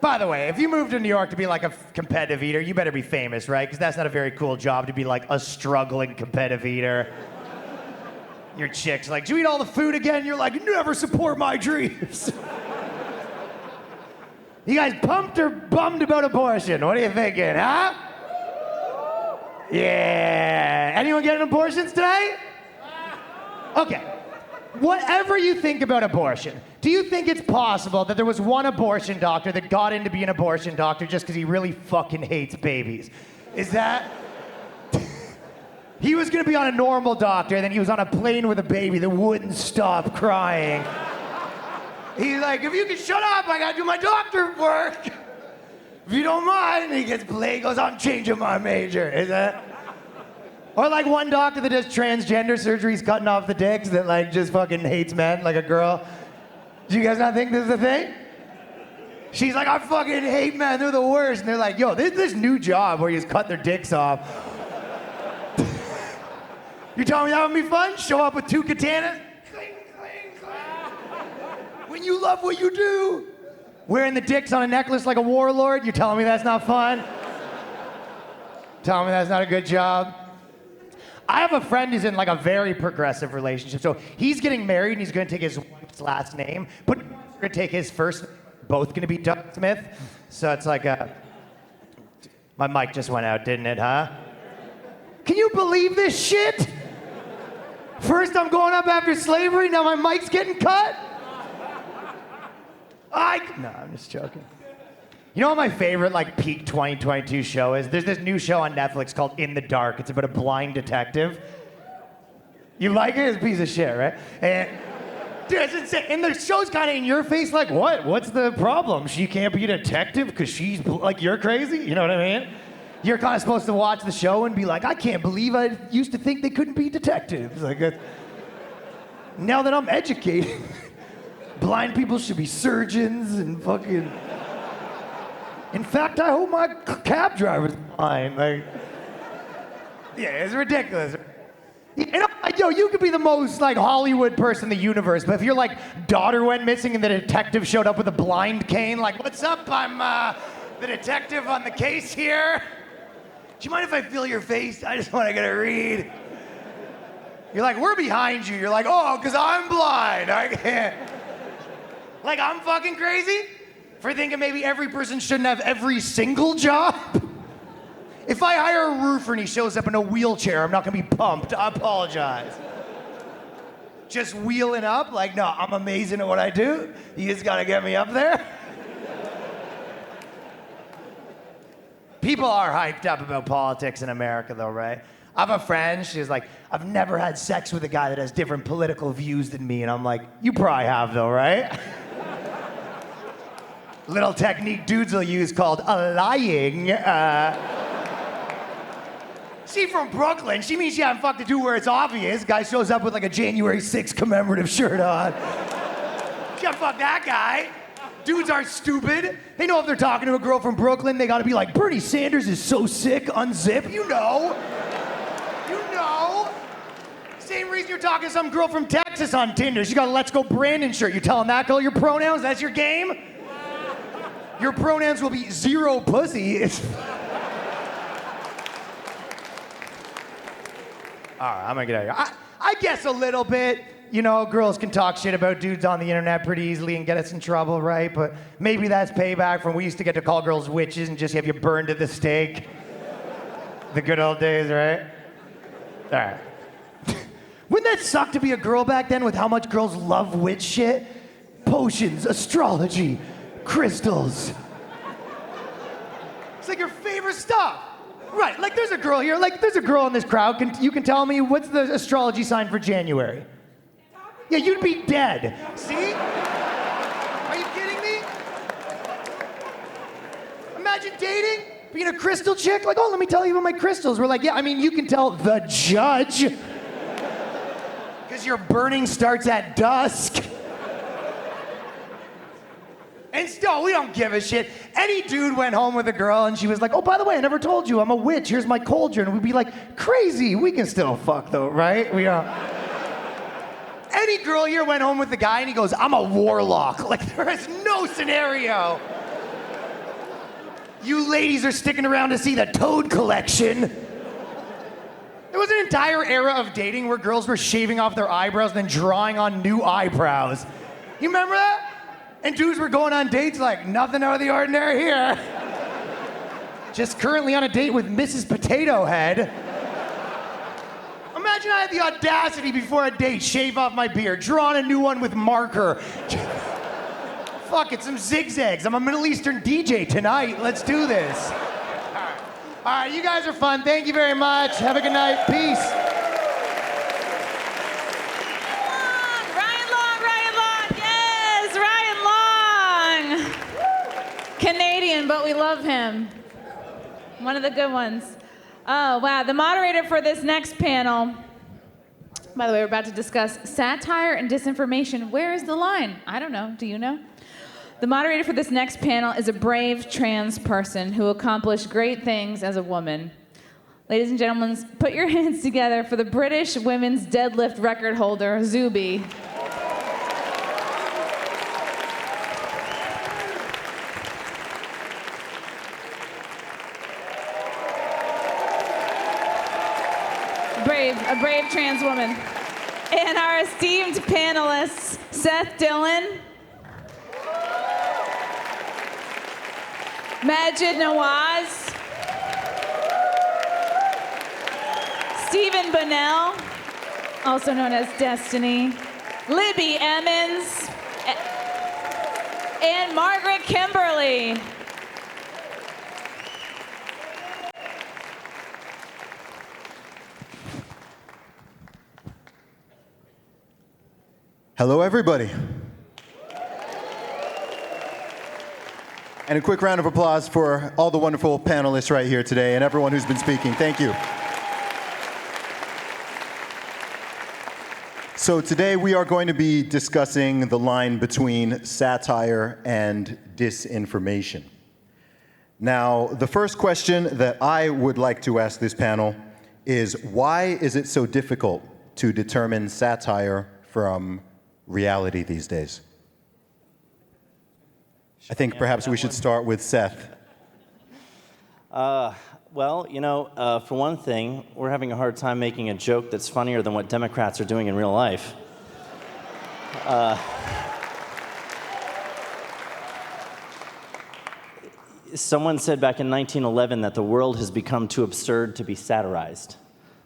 By the way, if you move to New York to be like a competitive eater, you better be famous, right? Because that's not a very cool job to be like a struggling competitive eater. Your chick's like, do you eat all the food again? You're like, never support my dreams. You guys pumped or bummed about abortion? What are you thinking, huh? Yeah. Anyone getting abortions today? Okay. Whatever you think about abortion, do you think it's possible that there was one abortion doctor that got into being an abortion doctor just because he really fucking hates babies? Is that... He was gonna be on a normal doctor, and then he was on a plane with a baby that wouldn't stop crying. He's like, if you can shut up, I gotta do my doctor work. If you don't mind, he gets played, goes, I'm changing my major. Is that? Or like one doctor that does transgender surgeries, cutting off the dicks, that like just fucking hates men, like a girl. Do you guys not think this is a thing? She's like, I fucking hate men, they're the worst. And they're like, yo, this new job where you just cut their dicks off. You telling me that would be fun? Show up with 2 katanas? Cling, cling, cling. When you love what you do. Wearing the dicks on a necklace like a warlord? You're telling me that's not fun? Telling me that's not a good job? I have a friend who's in like a very progressive relationship. So he's getting married and he's gonna take his wife's last name, but he's gonna take his first, both gonna be Doug Smith. So it's like my mic just went out, didn't it, huh? Can you believe this shit? First I'm going up after slavery, now my mic's getting cut? No, I'm just joking. You know what my favorite like peak 2022 show is? There's this new show on Netflix called In the Dark. It's about a blind detective. You like it? It's a piece of shit, right? And dude, it's insane. And the show's kind of in your face like, what? What's the problem? She can't be a detective because she's like, you're crazy? You know what I mean? You're kind of supposed to watch the show and be like, I can't believe I used to think they couldn't be detectives. Like, now that I'm educated, blind people should be surgeons and fucking... In fact, I hope my cab driver's blind. Like, yeah, it's ridiculous. Yo, you could be the most like Hollywood person in the universe, but if your like daughter went missing and the detective showed up with a blind cane, like, what's up? I'm the detective on the case here. Do you mind if I feel your face? I just want to get a read. You're like, we're behind you. You're like, oh, because I'm blind. I can't. Like, I'm fucking crazy for thinking maybe every person shouldn't have every single job. If I hire a roofer and he shows up in a wheelchair, I'm not gonna be pumped. I apologize. Just wheeling up, like, no, I'm amazing at what I do. You just gotta get me up there. People are hyped up about politics in America, though, right? I have a friend, she's like, I've never had sex with a guy that has different political views than me. And I'm like, you probably have, though, right? Little technique dudes will use called a lying. She from Brooklyn. She means she haven't fucked a dude where it's obvious. Guy shows up with like a January 6th commemorative shirt on. She gotta fuck that guy. Dudes are stupid. They know if they're talking to a girl from Brooklyn, they gotta be like, Bernie Sanders is so sick, unzip. You know. You know. Same reason you're talking to some girl from Texas on Tinder. She got a Let's Go Brandon shirt. You telling that girl your pronouns? That's your game? Your pronouns will be zero pussy. All right, I'm gonna get out of here. I guess a little bit. You know, girls can talk shit about dudes on the internet pretty easily and get us in trouble, right? But maybe that's payback from we used to get to call girls witches and just have you burned at the stake. The good old days, right? All right. Wouldn't that suck to be a girl back then with how much girls love witch shit? Potions, astrology, crystals. It's like your favorite stuff. Right, like there's a girl here, like there's a girl in this crowd. You can tell me what's the astrology sign for January? Yeah, you'd be dead. See? Are you kidding me? Imagine dating, being a crystal chick. Like, oh, let me tell you about my crystals. We're like, yeah, I mean, you can tell the judge. Because your burning starts at dusk. And still, we don't give a shit. Any dude went home with a girl and she was like, oh, by the way, I never told you, I'm a witch. Here's my cauldron. We'd be like, crazy. We can still fuck though, right? We are. Any girl here went home with a guy and he goes, I'm a warlock. Like, there is no scenario. You ladies are sticking around to see the Toad collection. There was an entire era of dating where girls were shaving off their eyebrows and then drawing on new eyebrows. You remember that? And dudes were going on dates like, nothing out of the ordinary here. Just currently on a date with Mrs. Potato Head. Imagine I had the audacity before a date, shave off my beard, draw on a new one with marker. Fuck it, some zigzags. I'm a Middle Eastern DJ tonight. Let's do this. All right, you guys are fun. Thank you very much. Have a good night. Peace. Canadian, but we love him. One of the good ones. Oh, wow. The moderator for this next panel, by the way, we're about to discuss satire and disinformation. Where is the line? I don't know. Do you know? The moderator for this next panel is a brave trans person who accomplished great things as a woman. Ladies and gentlemen, put your hands together for the British women's deadlift record holder, Zuby. A brave trans woman. And our esteemed panelists, Seth, Dillon, Majid Nawaz, Stephen Bunnell, also known as Destiny, Libby Emmons, and Margaret Kimberly. Hello, everybody. And a quick round of applause for all the wonderful panelists right here today and everyone who's been speaking. Thank you. So today we are going to be discussing the line between satire and disinformation. Now, the first question that I would like to ask this panel is why is it so difficult to determine satire from reality these days? I think perhaps we should start with Seth. Well, you know, for one thing, we're having a hard time making a joke that's funnier than what Democrats are doing in real life. Someone said back in 1911 that the world has become too absurd to be satirized.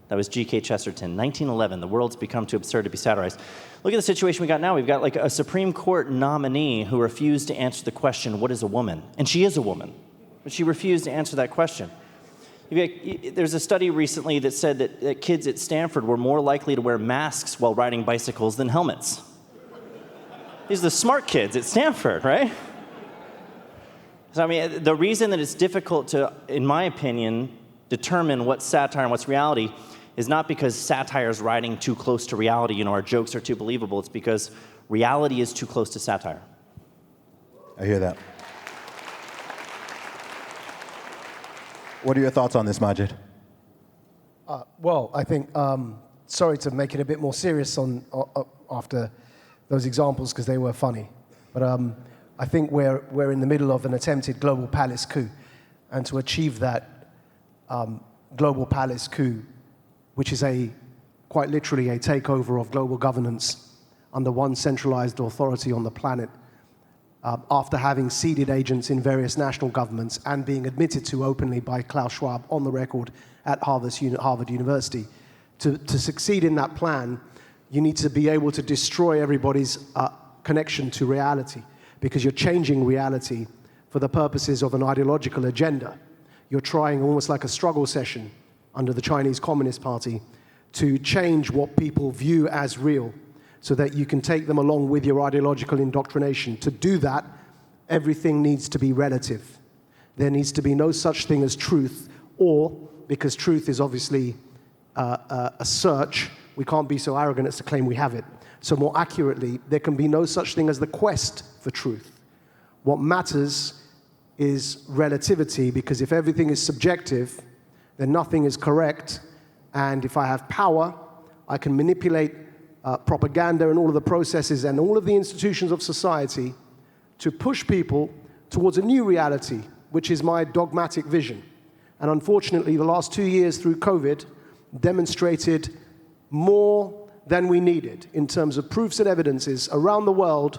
That was G.K. Chesterton. 1911, the world's become too absurd to be satirized. Look at the situation we got now. We've got like a Supreme Court nominee who refused to answer the question, what is a woman? And she is a woman, but she refused to answer that question. There's a study recently that said that kids at Stanford were more likely to wear masks while riding bicycles than helmets. These are the smart kids at Stanford, right? So, I mean, the reason that it's difficult to, in my opinion, determine what's satire and what's reality is not because satire is riding too close to reality, you know, our jokes are too believable. It's because reality is too close to satire. I hear that. What are your thoughts on this, Majid? Well, I think, sorry to make it a bit more serious after those examples because they were funny, but I think we're in the middle of an attempted global palace coup, and to achieve that global palace coup, which is quite literally a takeover of global governance under one centralized authority on the planet, after having seeded agents in various national governments and being admitted to openly by Klaus Schwab on the record at Harvard University. To succeed in that plan, you need to be able to destroy everybody's connection to reality, because you're changing reality for the purposes of an ideological agenda. You're trying, almost like a struggle session under the Chinese Communist Party, to change what people view as real, so that you can take them along with your ideological indoctrination. To do that, everything needs to be relative. There needs to be no such thing as truth, or, because truth is obviously a search, we can't be so arrogant as to claim we have it. So more accurately, there can be no such thing as the quest for truth. What matters is relativity, because if everything is subjective, then nothing is correct. And if I have power, I can manipulate propaganda and all of the processes and all of the institutions of society to push people towards a new reality, which is my dogmatic vision. And unfortunately, the last 2 years through COVID demonstrated more than we needed in terms of proofs and evidences around the world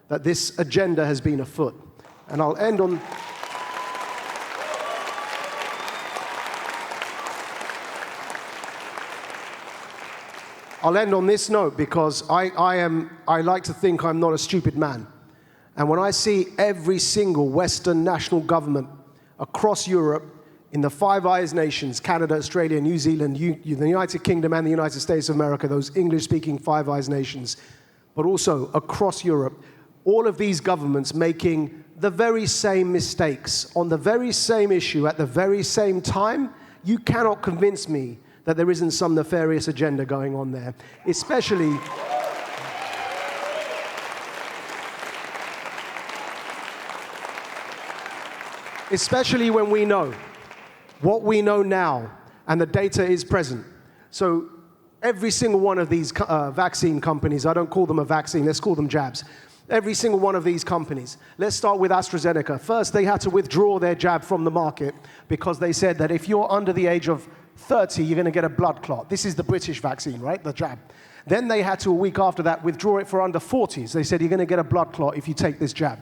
that this agenda has been afoot. And I'll end on... I'll end on this note, because I like to think I'm not a stupid man. And when I see every single Western national government across Europe, in the Five Eyes nations, Canada, Australia, New Zealand, the United Kingdom and the United States of America, those English-speaking Five Eyes nations, but also across Europe, all of these governments making the very same mistakes on the very same issue at the very same time, you cannot convince me that there isn't some nefarious agenda going on there, especially when we know what we know now, and the data is present. So every single one of these vaccine companies, I don't call them a vaccine, let's call them jabs. Every single one of these companies. Let's start with AstraZeneca. First, they had to withdraw their jab from the market because they said that if you're under the age of 30, you're going to get a blood clot. This is the British vaccine, right? The jab. Then they had to, a week after that, withdraw it for under 40s. They said you're going to get a blood clot if you take this jab.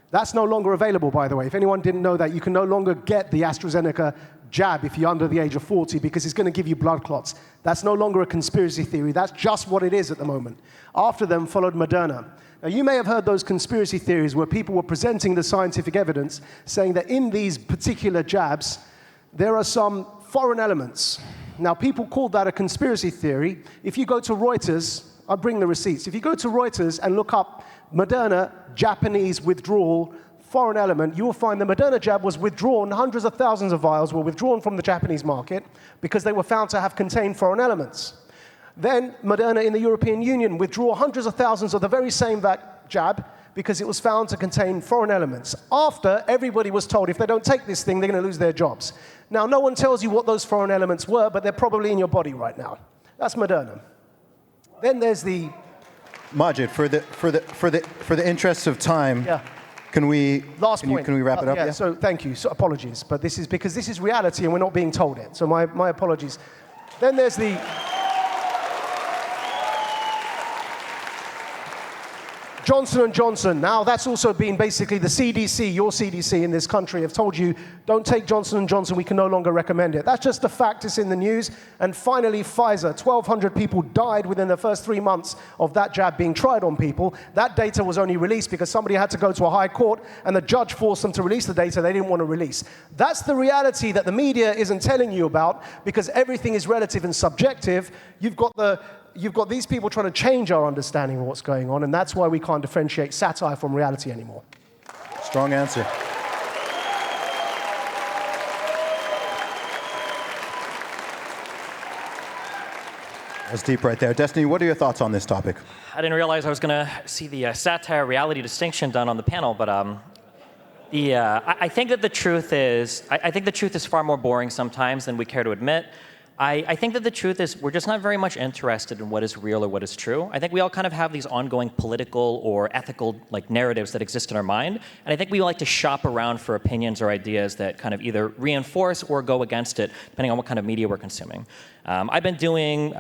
That's no longer available, by the way. If anyone didn't know that, you can no longer get the AstraZeneca jab if you're under the age of 40 because it's going to give you blood clots. That's no longer a conspiracy theory. That's just what it is at the moment. After them followed Moderna. Now, you may have heard those conspiracy theories where people were presenting the scientific evidence saying that in these particular jabs, there are some foreign elements. Now, people called that a conspiracy theory. If you go to Reuters, I'll bring the receipts. If you go to Reuters and look up Moderna, Japanese withdrawal, foreign element, you will find the Moderna jab was withdrawn, hundreds of thousands of vials were withdrawn from the Japanese market because they were found to have contained foreign elements. Then Moderna in the European Union withdrew hundreds of thousands of the very same jab because it was found to contain foreign elements. After everybody was told if they don't take this thing, they're going to lose their jobs. Now, no one tells you what those foreign elements were, but they're probably in your body right now. That's Moderna. Then there's the... Majid, for the interests of time, can we Last point. Can we wrap it up? Yeah. So thank you. So apologies, but this is because this is reality and we're not being told it. So my apologies. Then there's the... Johnson & Johnson. Now that's also been basically the CDC, your CDC in this country have told you, don't take Johnson & Johnson, we can no longer recommend it. That's just a fact, it's in the news. And finally, Pfizer. 1,200 people died within the first 3 months of that jab being tried on people. That data was only released because somebody had to go to a high court and the judge forced them to release the data they didn't want to release. That's the reality that the media isn't telling you about because everything is relative and subjective. You've got these people trying to change our understanding of what's going on, and that's why we can't differentiate satire from reality anymore. Strong answer. That's deep right there. Destiny, what are your thoughts on this topic? I didn't realize I was going to see the satire reality distinction done on the panel, but I think that the truth is, I think the truth is far more boring sometimes than we care to admit. I think that the truth is we're just not very much interested in what is real or what is true. I think we all kind of have these ongoing political or ethical narratives that exist in our mind, and I think we like to shop around for opinions or ideas that kind of either reinforce or go against it, depending on what kind of media we're consuming. I've been doing,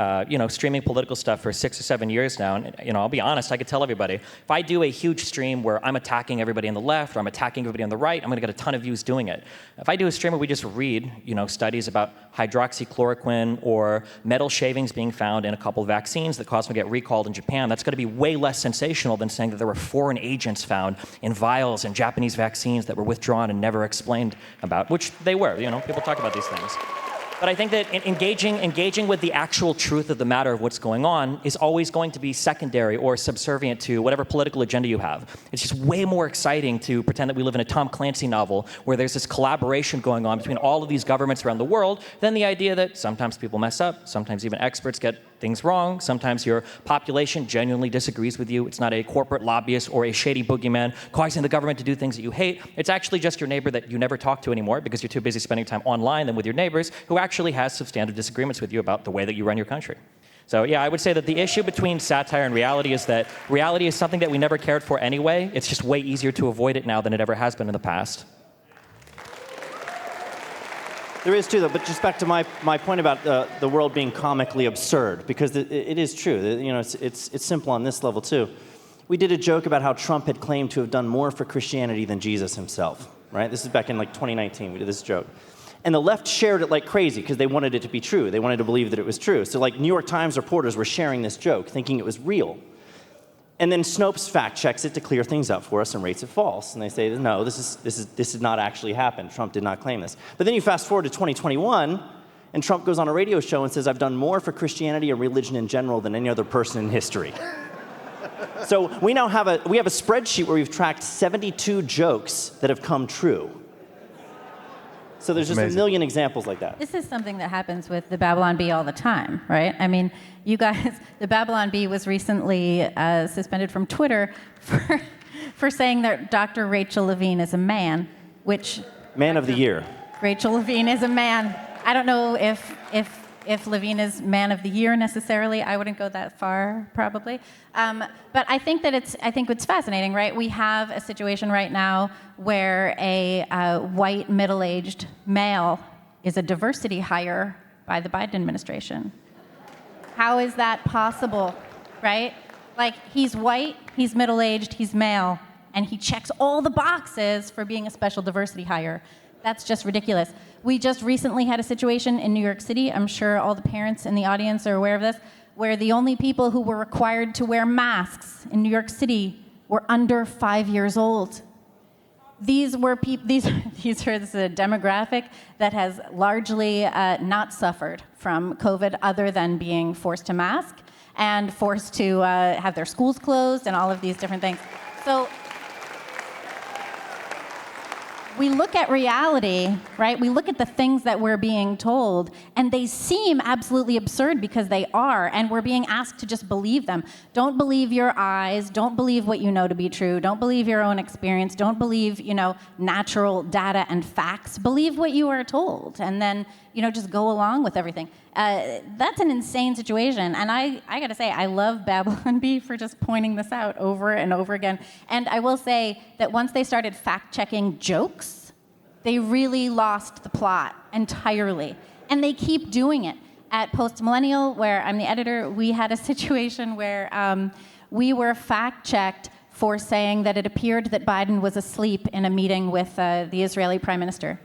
streaming political stuff for 6 or 7 years now, and I'll be honest, I could tell everybody, if I do a huge stream where I'm attacking everybody on the left or I'm attacking everybody on the right, I'm going to get a ton of views doing it. If I do a stream where we just read, studies about hydroxychloroquine or metal shavings being found in a couple of vaccines that caused them to get recalled in Japan, that's going to be way less sensational than saying that there were foreign agents found in vials in Japanese vaccines that were withdrawn and never explained about, which they were. People talk about these things. But I think that engaging with the actual truth of the matter of what's going on is always going to be secondary or subservient to whatever political agenda you have. It's just way more exciting to pretend that we live in a Tom Clancy novel where there's this collaboration going on between all of these governments around the world than the idea that sometimes people mess up, sometimes even experts get things wrong, sometimes your population genuinely disagrees with you. It's not a corporate lobbyist or a shady boogeyman causing the government to do things that you hate. It's actually just your neighbor that you never talk to anymore because you're too busy spending time online than with your neighbors who actually has substantive disagreements with you about the way that you run your country. So yeah, I would say that the issue between satire and reality is that reality is something that we never cared for anyway. It's just way easier to avoid it now than it ever has been in the past. There is too, though, but just back to my point about the world being comically absurd, because it is true. It's simple on this level, too. We did a joke about how Trump had claimed to have done more for Christianity than Jesus himself, right? This is back in 2019. We did this joke. And the left shared it like crazy because they wanted it to be true. They wanted to believe that it was true. So New York Times reporters were sharing this joke, thinking it was real. And then Snopes fact checks it to clear things up for us and rates it false. And they say, no, this did not actually happen. Trump did not claim this. But then you fast forward to 2021, and Trump goes on a radio show and says, I've done more for Christianity and religion in general than any other person in history. So we now have a spreadsheet where we've tracked 72 jokes that have come true. So there's just amazing. A million examples like that. This is something that happens with the Babylon Bee all the time, right? I mean, you guys, the Babylon Bee was recently suspended from Twitter for saying that Dr. Rachel Levine is a man, which... Man of the year. Rachel Levine is a man. I don't know if Levine is man of the year necessarily. I wouldn't go that far, probably. But I think it's fascinating, right? We have a situation right now where a white middle-aged male is a diversity hire by the Biden administration. How is that possible, right? He's white, he's middle-aged, he's male, and he checks all the boxes for being a special diversity hire. That's just ridiculous. We just recently had a situation in New York City, I'm sure all the parents in the audience are aware of this, where the only people who were required to wear masks in New York City were under 5 years old. This is a demographic that has largely not suffered from COVID other than being forced to mask and forced to have their schools closed and all of these different things. So we look at reality, right? We look at the things that we're being told, and they seem absolutely absurd because they are, and we're being asked to just believe them. Don't believe your eyes. Don't believe what you know to be true. Don't believe your own experience. Don't believe, natural data and facts. Believe what you are told, and then, just go along with everything. That's an insane situation, and I gotta say, I love Babylon Bee for just pointing this out over and over again. And I will say that once they started fact-checking jokes, they really lost the plot entirely, and they keep doing it. At Post Millennial, where I'm the editor, we had a situation where we were fact-checked for saying that it appeared that Biden was asleep in a meeting with the Israeli Prime Minister.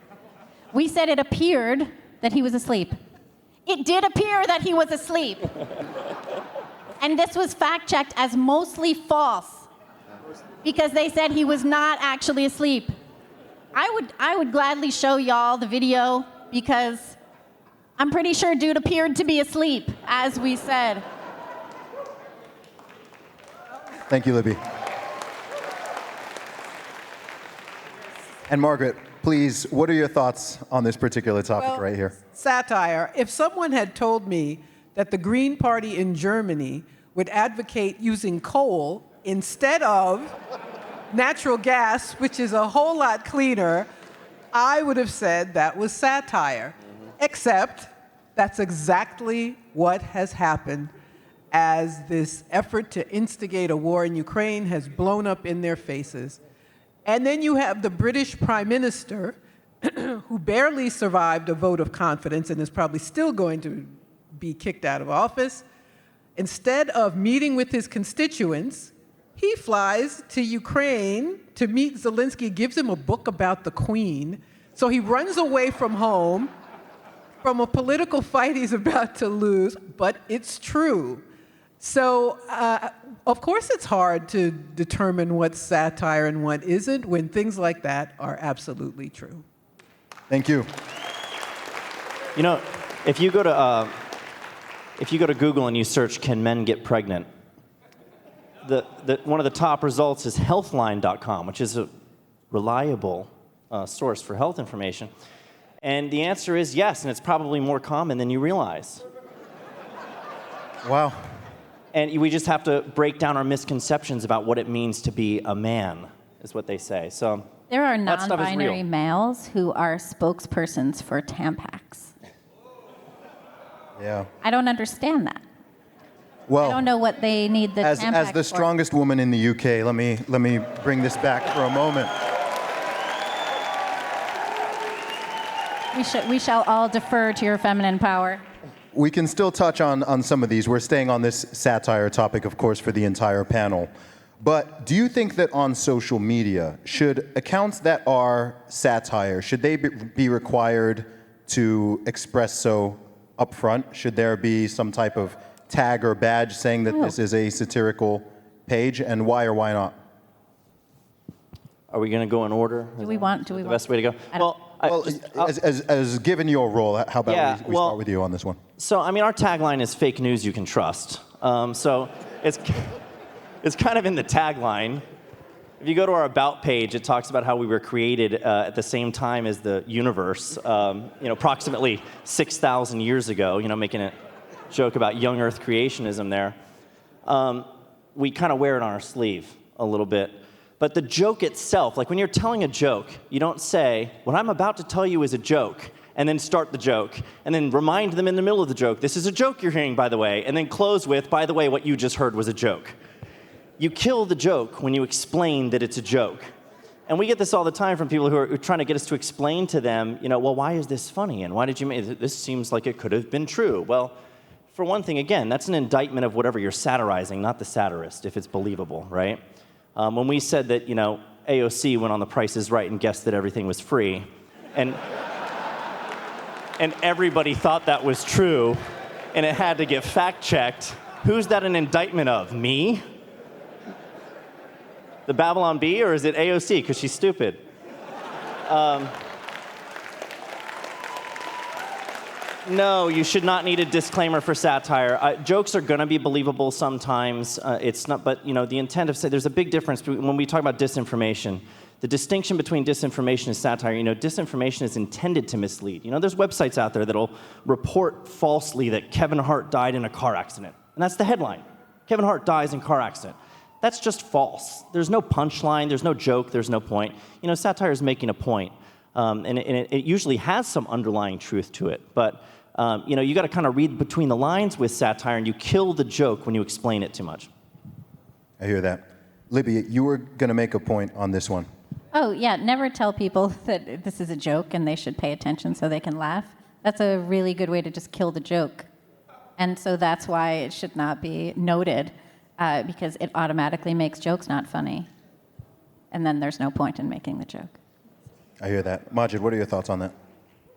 We said it appeared that he was asleep. It did appear that he was asleep. And this was fact-checked as mostly false because they said he was not actually asleep. I would gladly show y'all the video because I'm pretty sure dude appeared to be asleep, as we said. Thank you, Libby. And Margaret, please, what are your thoughts on this particular topic right here? Satire. If someone had told me that the Green Party in Germany would advocate using coal instead of natural gas, which is a whole lot cleaner, I would have said that was satire. Except that's exactly what has happened as this effort to instigate a war in Ukraine has blown up in their faces. And then you have the British Prime Minister, who barely survived a vote of confidence and is probably still going to be kicked out of office. Instead of meeting with his constituents, he flies to Ukraine to meet Zelensky, gives him a book about the Queen. So he runs away from home, from a political fight he's about to lose, but it's true. So, of course it's hard to determine what's satire and what isn't when things like that are absolutely true. Thank you. If you go to Google and you search, "Can men get pregnant?" one of the top results is healthline.com, which is a reliable source for health information. And the answer is yes, and it's probably more common than you realize. Wow. And we just have to break down our misconceptions about what it means to be a man, is what they say. So There are that stuff is non-binary real. males who are spokespersons for Tampax. Yeah. I don't understand that. Well, I don't know what they need the as Tampax the for. strongest woman in the UK, let me bring this back for a moment. We shall all defer to your feminine power. We can still touch on some of these. We're staying on this satire topic, of course, for the entire panel. But do you think that on social media, should accounts that are satire, should they be required to express so upfront? Should there be some type of tag or badge saying that this is a satirical page, and why or why not? Are we going to go in order? Do we want? The best way to go? As given your role, how about we start with you on this one? So, our tagline is fake news you can trust. So it's kind of in the tagline. If you go to our About page, it talks about how we were created at the same time as the universe, approximately 6,000 years ago, making a joke about young Earth creationism there. We kind of wear it on our sleeve a little bit. But the joke itself, like when you're telling a joke, you don't say, what I'm about to tell you is a joke, and then start the joke, and then remind them in the middle of the joke, this is a joke you're hearing, by the way, and then close with, by the way, what you just heard was a joke. You kill the joke when you explain that it's a joke. And we get this all the time from people who are trying to get us to explain to them, well, why is this funny, and why did you make it? This seems like it could have been true. Well, for one thing, again, that's an indictment of whatever you're satirizing, not the satirist, if it's believable, right? When we said that, AOC went on The Price is Right and guessed that everything was free, and everybody thought that was true, and it had to get fact-checked, who's that an indictment of? Me? The Babylon Bee, or is it AOC, because she's stupid? No, you should not need a disclaimer for satire. Jokes are going to be believable sometimes. It's not, but the intent of there's a big difference when we talk about disinformation. the distinction between disinformation and satire, disinformation is intended to mislead. There's websites out there that'll report falsely that Kevin Hart died in a car accident. And that's the headline. Kevin Hart dies in car accident. That's just false. There's no punchline, there's no joke, there's no point. Satire is making a point. And it usually has some underlying truth to it. But you got to kind of read between the lines with satire, and you kill the joke when you explain it too much. I hear that. Libby, you were going to make a point on this one. Oh, yeah, never tell people that this is a joke and they should pay attention so they can laugh. That's a really good way to just kill the joke. And so that's why it should not be noted, because it automatically makes jokes not funny. And then there's no point in making the joke. I hear that. Majid, what are your thoughts on that?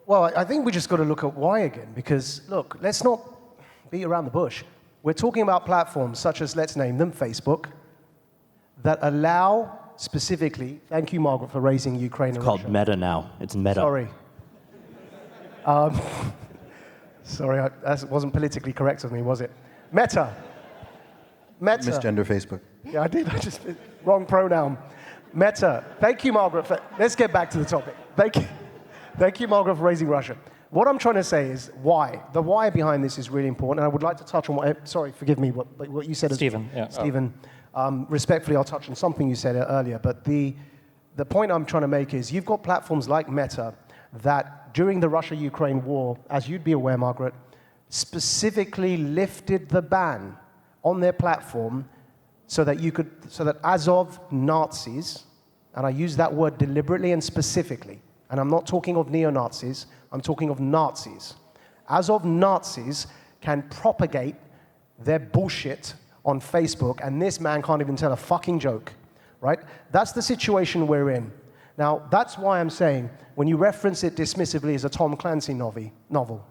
Well, I think we just got to look at why again, because look, let's not beat around the bush. We're talking about platforms such as, let's name them, Facebook, that allow specifically, thank you, Margaret, for raising Ukraine and Russia. It's called Meta now. It's Meta. Sorry. Sorry, that wasn't politically correct of me, was it? Meta. Misgender Facebook. Yeah, I did. I just, wrong pronoun. Meta. Thank you, Margaret. Let's get back to the topic. Thank you. Thank you, Margaret, for raising Russia. What I'm trying to say is why. The why behind this is really important. And I would like to touch on what, sorry, forgive me, what you said. Stephen, yeah. Stephen, respectfully, I'll touch on something you said earlier. But the point I'm trying to make is you've got platforms like Meta that during the Russia-Ukraine war, as you'd be aware, Margaret, specifically lifted the ban on their platform so that Azov Nazis, and I use that word deliberately and specifically, and I'm not talking of neo-Nazis, I'm talking of Nazis. Azov Nazis can propagate their bullshit on Facebook, and this man can't even tell a fucking joke, right? That's the situation we're in. Now, that's why I'm saying, when you reference it dismissively as a Tom Clancy novel,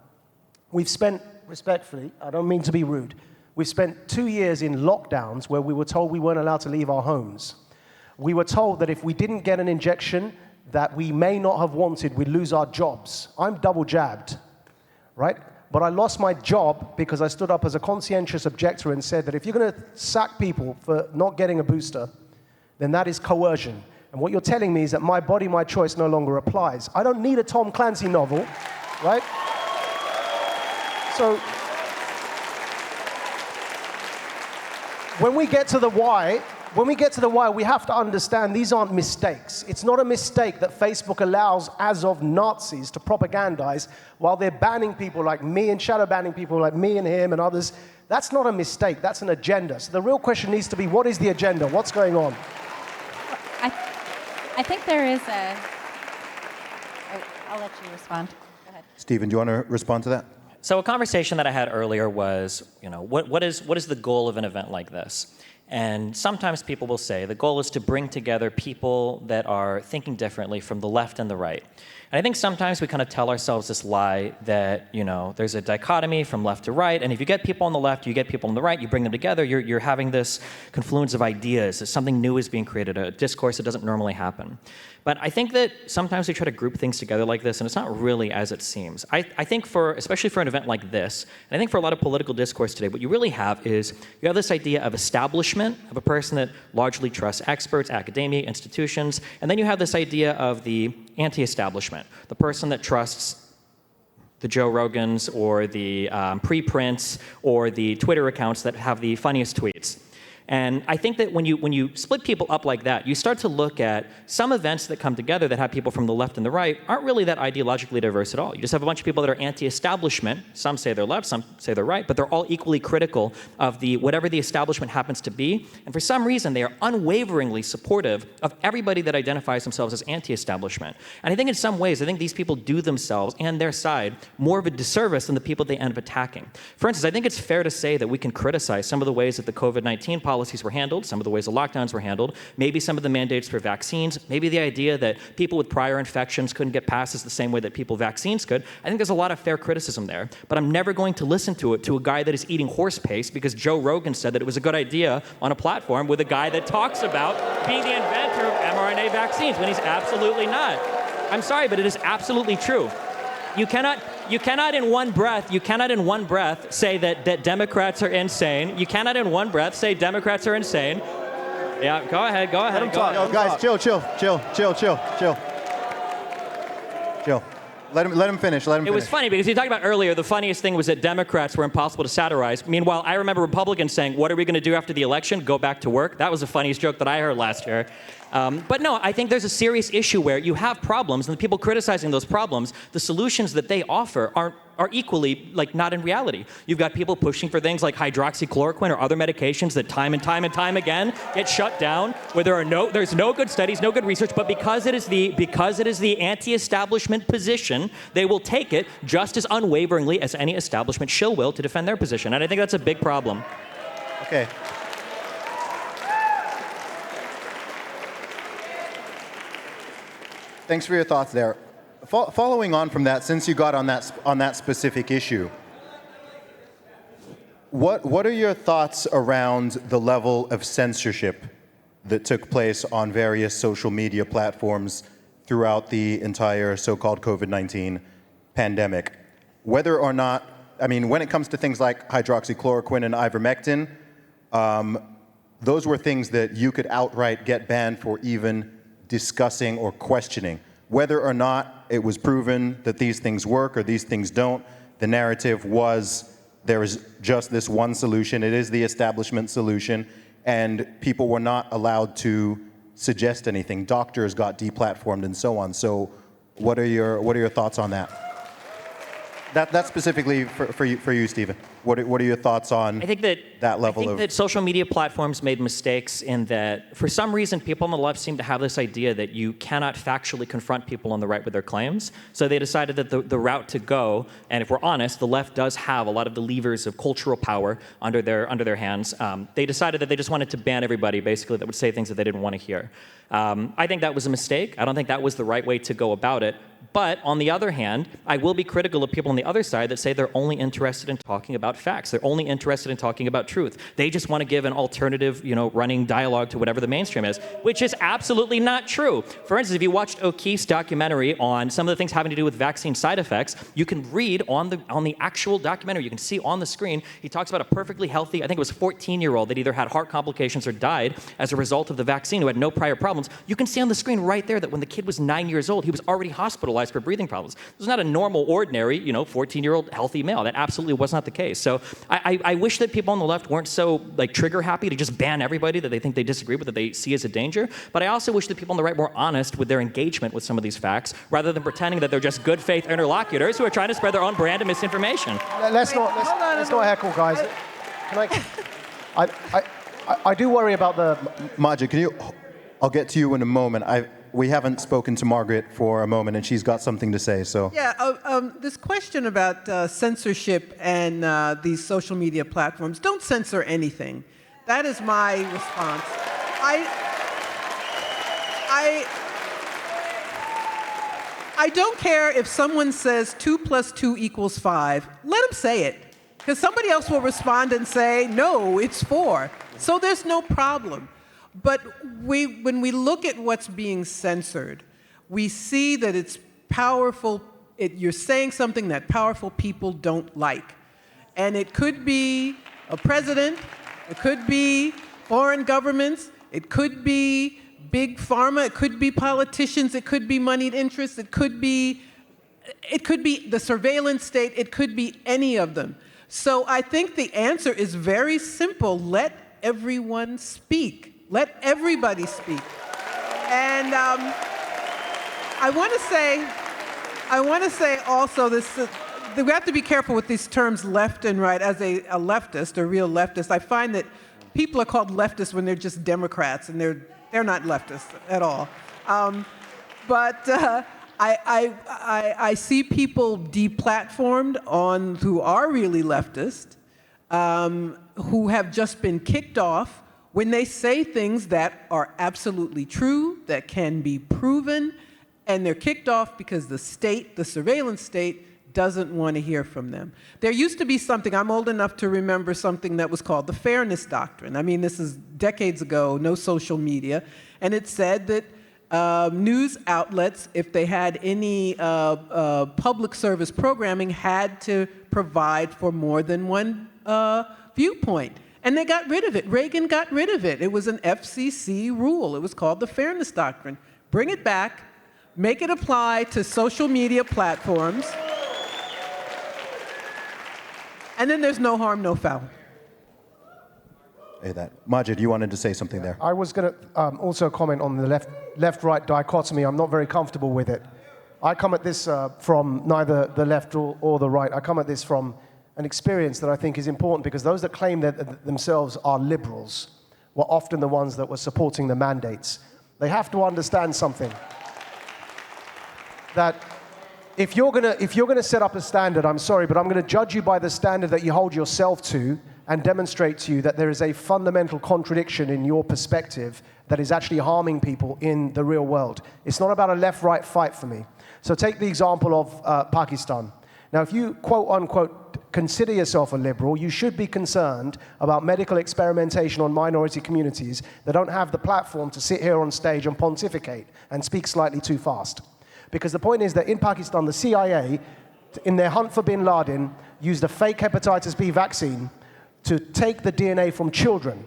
we've spent, respectfully, I don't mean to be rude, we've spent 2 years in lockdowns where we were told we weren't allowed to leave our homes. We were told that if we didn't get an injection that we may not have wanted, we'd lose our jobs. I'm double jabbed, right? But I lost my job because I stood up as a conscientious objector and said that if you're going to sack people for not getting a booster, then that is coercion. And what you're telling me is that my body, my choice no longer applies. I don't need a Tom Clancy novel, right? So, when we get to the why, we have to understand these aren't mistakes. It's not a mistake that Facebook allows Azov Nazis to propagandize while they're banning people like me and shadow banning people like me and him and others. That's not a mistake, that's an agenda. So the real question needs to be, what is the agenda? What's going on? I think there is a... I'll let you respond. Go ahead. Stephen, do you want to respond to that? So a conversation that I had earlier was, what is the goal of an event like this? And sometimes people will say the goal is to bring together people that are thinking differently from the left and the right. And I think sometimes we kind of tell ourselves this lie that, there's a dichotomy from left to right, and if you get people on the left, you get people on the right, you bring them together, you're having this confluence of ideas, something new is being created, a discourse that doesn't normally happen. But I think that sometimes we try to group things together like this, and it's not really as it seems. I think especially for an event like this, and I think for a lot of political discourse today, what you really have is you have this idea of establishment, of a person that largely trusts experts, academia, institutions, and then you have this idea of the anti-establishment, the person that trusts the Joe Rogans or the preprints or the Twitter accounts that have the funniest tweets. And I think that when you split people up like that, you start to look at some events that come together that have people from the left and the right aren't really that ideologically diverse at all. You just have a bunch of people that are anti-establishment. Some say they're left, some say they're right, but they're all equally critical of whatever the establishment happens to be. And for some reason, they are unwaveringly supportive of everybody that identifies themselves as anti-establishment. And I think in some ways, I think these people do themselves and their side more of a disservice than the people they end up attacking. For instance, I think it's fair to say that we can criticize some of the ways that the COVID-19 policies were handled, some of the ways the lockdowns were handled, maybe some of the mandates for vaccines, maybe the idea that people with prior infections couldn't get passes the same way that people with vaccines could. I think there's a lot of fair criticism there, but I'm never going to listen to it to a guy that is eating horse paste because Joe Rogan said that it was a good idea on a platform with a guy that talks about being the inventor of mRNA vaccines when he's absolutely not. I'm sorry, but it is absolutely true. You cannot in one breath say that Democrats are insane. You cannot in one breath say Democrats are insane. Yeah, go ahead. Let him talk. Yo, guys, chill. Let him finish. It was funny because you talked about earlier, the funniest thing was that Democrats were impossible to satirize. Meanwhile, I remember Republicans saying, what are we going to do after the election? Go back to work? That was the funniest joke that I heard last year. But no, I think there's a serious issue where you have problems, and the people criticizing those problems, the solutions that they offer are equally not in reality. You've got people pushing for things like hydroxychloroquine or other medications that time and time again get shut down, where there's no good studies, no good research, but because it is the anti-establishment position, they will take it just as unwaveringly as any establishment shill will to defend their position. And I think that's a big problem. Okay. Thanks for your thoughts there. Following on from that, since you got on that specific issue, what are your thoughts around the level of censorship that took place on various social media platforms throughout the entire so-called COVID-19 pandemic? Whether or not, when it comes to things like hydroxychloroquine and ivermectin, those were things that you could outright get banned for even discussing or questioning. Whether or not it was proven that these things work or these things don't, the narrative was there is just this one solution. It is the establishment solution, and people were not allowed to suggest anything. Doctors got deplatformed and so on. So what are your thoughts on that? That's specifically for you, Stephen. What are your thoughts on that level of... I think that social media platforms made mistakes in that, for some reason, people on the left seem to have this idea that you cannot factually confront people on the right with their claims. So they decided that the route to go, and if we're honest, the left does have a lot of the levers of cultural power under their hands. They decided that they just wanted to ban everybody, basically, that would say things that they didn't want to hear. I think that was a mistake. I don't think that was the right way to go about it. But on the other hand, I will be critical of people on the other side that say they're only interested in talking about facts. They're only interested in talking about truth. They just want to give an alternative, running dialogue to whatever the mainstream is, which is absolutely not true. For instance, if you watched O'Keefe's documentary on some of the things having to do with vaccine side effects, you can read on the actual documentary, you can see on the screen, he talks about a perfectly healthy, I think it was 14-year-old that either had heart complications or died as a result of the vaccine, who had no prior problems. You can see on the screen right there that when the kid was 9 years old, he was already hospitalized for breathing problems. This was not a normal, ordinary, 14-year-old healthy male. That absolutely was not the case. So I wish that people on the left weren't so trigger happy to just ban everybody that they think they disagree with, that they see as a danger. But I also wish that people on the right were honest with their engagement with some of these facts, rather than pretending that they're just good faith interlocutors who are trying to spread their own brand of misinformation. Let's not heckle, guys. I do worry about the... Maja, I'll get to you in a moment. We haven't spoken to Margaret for a moment, and she's got something to say. So yeah, this question about censorship and these social media platforms. Don't censor anything. That is my response. I don't care if someone says 2 + 2 = 5. Let them say it, because somebody else will respond and say, no, it's 4. So there's no problem. But when we look at what's being censored, we see that it's powerful. You're saying something that powerful people don't like. And it could be a president, it could be foreign governments, it could be big pharma, it could be politicians, it could be moneyed interests, it could be the surveillance state, it could be any of them. So I think the answer is very simple. Let everyone speak. Let everybody speak. And I want to say also this, we have to be careful with these terms left and right. As a leftist, a real leftist, I find that people are called leftists when they're just Democrats, and they're not leftists at all. But I see people deplatformed who are really leftist, who have just been kicked off when they say things that are absolutely true, that can be proven, and they're kicked off because the state, the surveillance state, doesn't want to hear from them. There used to be something, I'm old enough to remember something that was called the Fairness Doctrine. I mean, this is decades ago, no social media, and it said that news outlets, if they had any public service programming, had to provide for more than one viewpoint. And they got rid of it. Reagan got rid of it. It was an FCC rule. It was called the Fairness Doctrine. Bring it back, make it apply to social media platforms, and then there's no harm, no foul. Hey, that. Majid, you wanted to say something there. I was going to also comment on the left-right dichotomy. I'm not very comfortable with it. I come at this from neither the left or the right. I come at this from an experience that I think is important, because those that claim that themselves are liberals were often the ones that were supporting the mandates. They have to understand something. That if you're gonna set up a standard, I'm sorry, but I'm gonna judge you by the standard that you hold yourself to, and demonstrate to you that there is a fundamental contradiction in your perspective that is actually harming people in the real world. It's not about a left-right fight for me. So take the example of Pakistan. Now, if you quote-unquote consider yourself a liberal, you should be concerned about medical experimentation on minority communities that don't have the platform to sit here on stage and pontificate and speak slightly too fast. Because the point is that in Pakistan, the CIA, in their hunt for bin Laden, used a fake hepatitis B vaccine to take the DNA from children.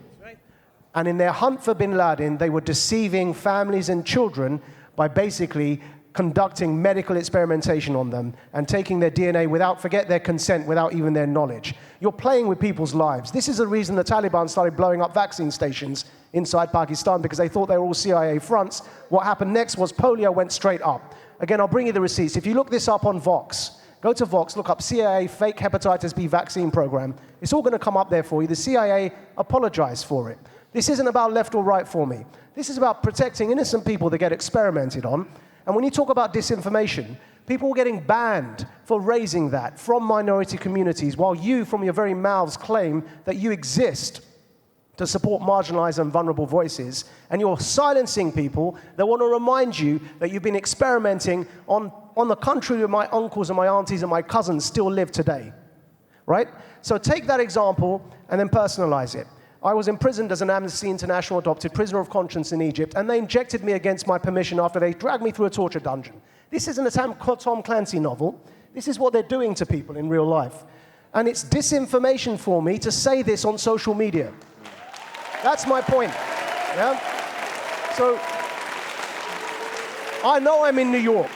And in their hunt for bin Laden, they were deceiving families and children by basically conducting medical experimentation on them and taking their DNA without, forget their consent, without even their knowledge. You're playing with people's lives. This is the reason the Taliban started blowing up vaccine stations inside Pakistan, because they thought they were all CIA fronts. What happened next was polio went straight up. Again, I'll bring you the receipts. If you look this up on Vox, go to Vox, look up CIA fake hepatitis B vaccine program. It's all going to come up there for you. The CIA apologized for it. This isn't about left or right for me. This is about protecting innocent people that get experimented on. And when you talk about disinformation, people are getting banned for raising that from minority communities, while you, from your very mouths, claim that you exist to support marginalized and vulnerable voices, and you're silencing people that want to remind you that you've been experimenting on the country where my uncles and my aunties and my cousins still live today, right? So take that example and then personalize it. I was imprisoned as an Amnesty International adopted prisoner of conscience in Egypt, and they injected me against my permission after they dragged me through a torture dungeon. This isn't a Tom Clancy novel. This is what they're doing to people in real life. And it's disinformation for me to say this on social media. That's my point. Yeah? So, I know I'm in New York.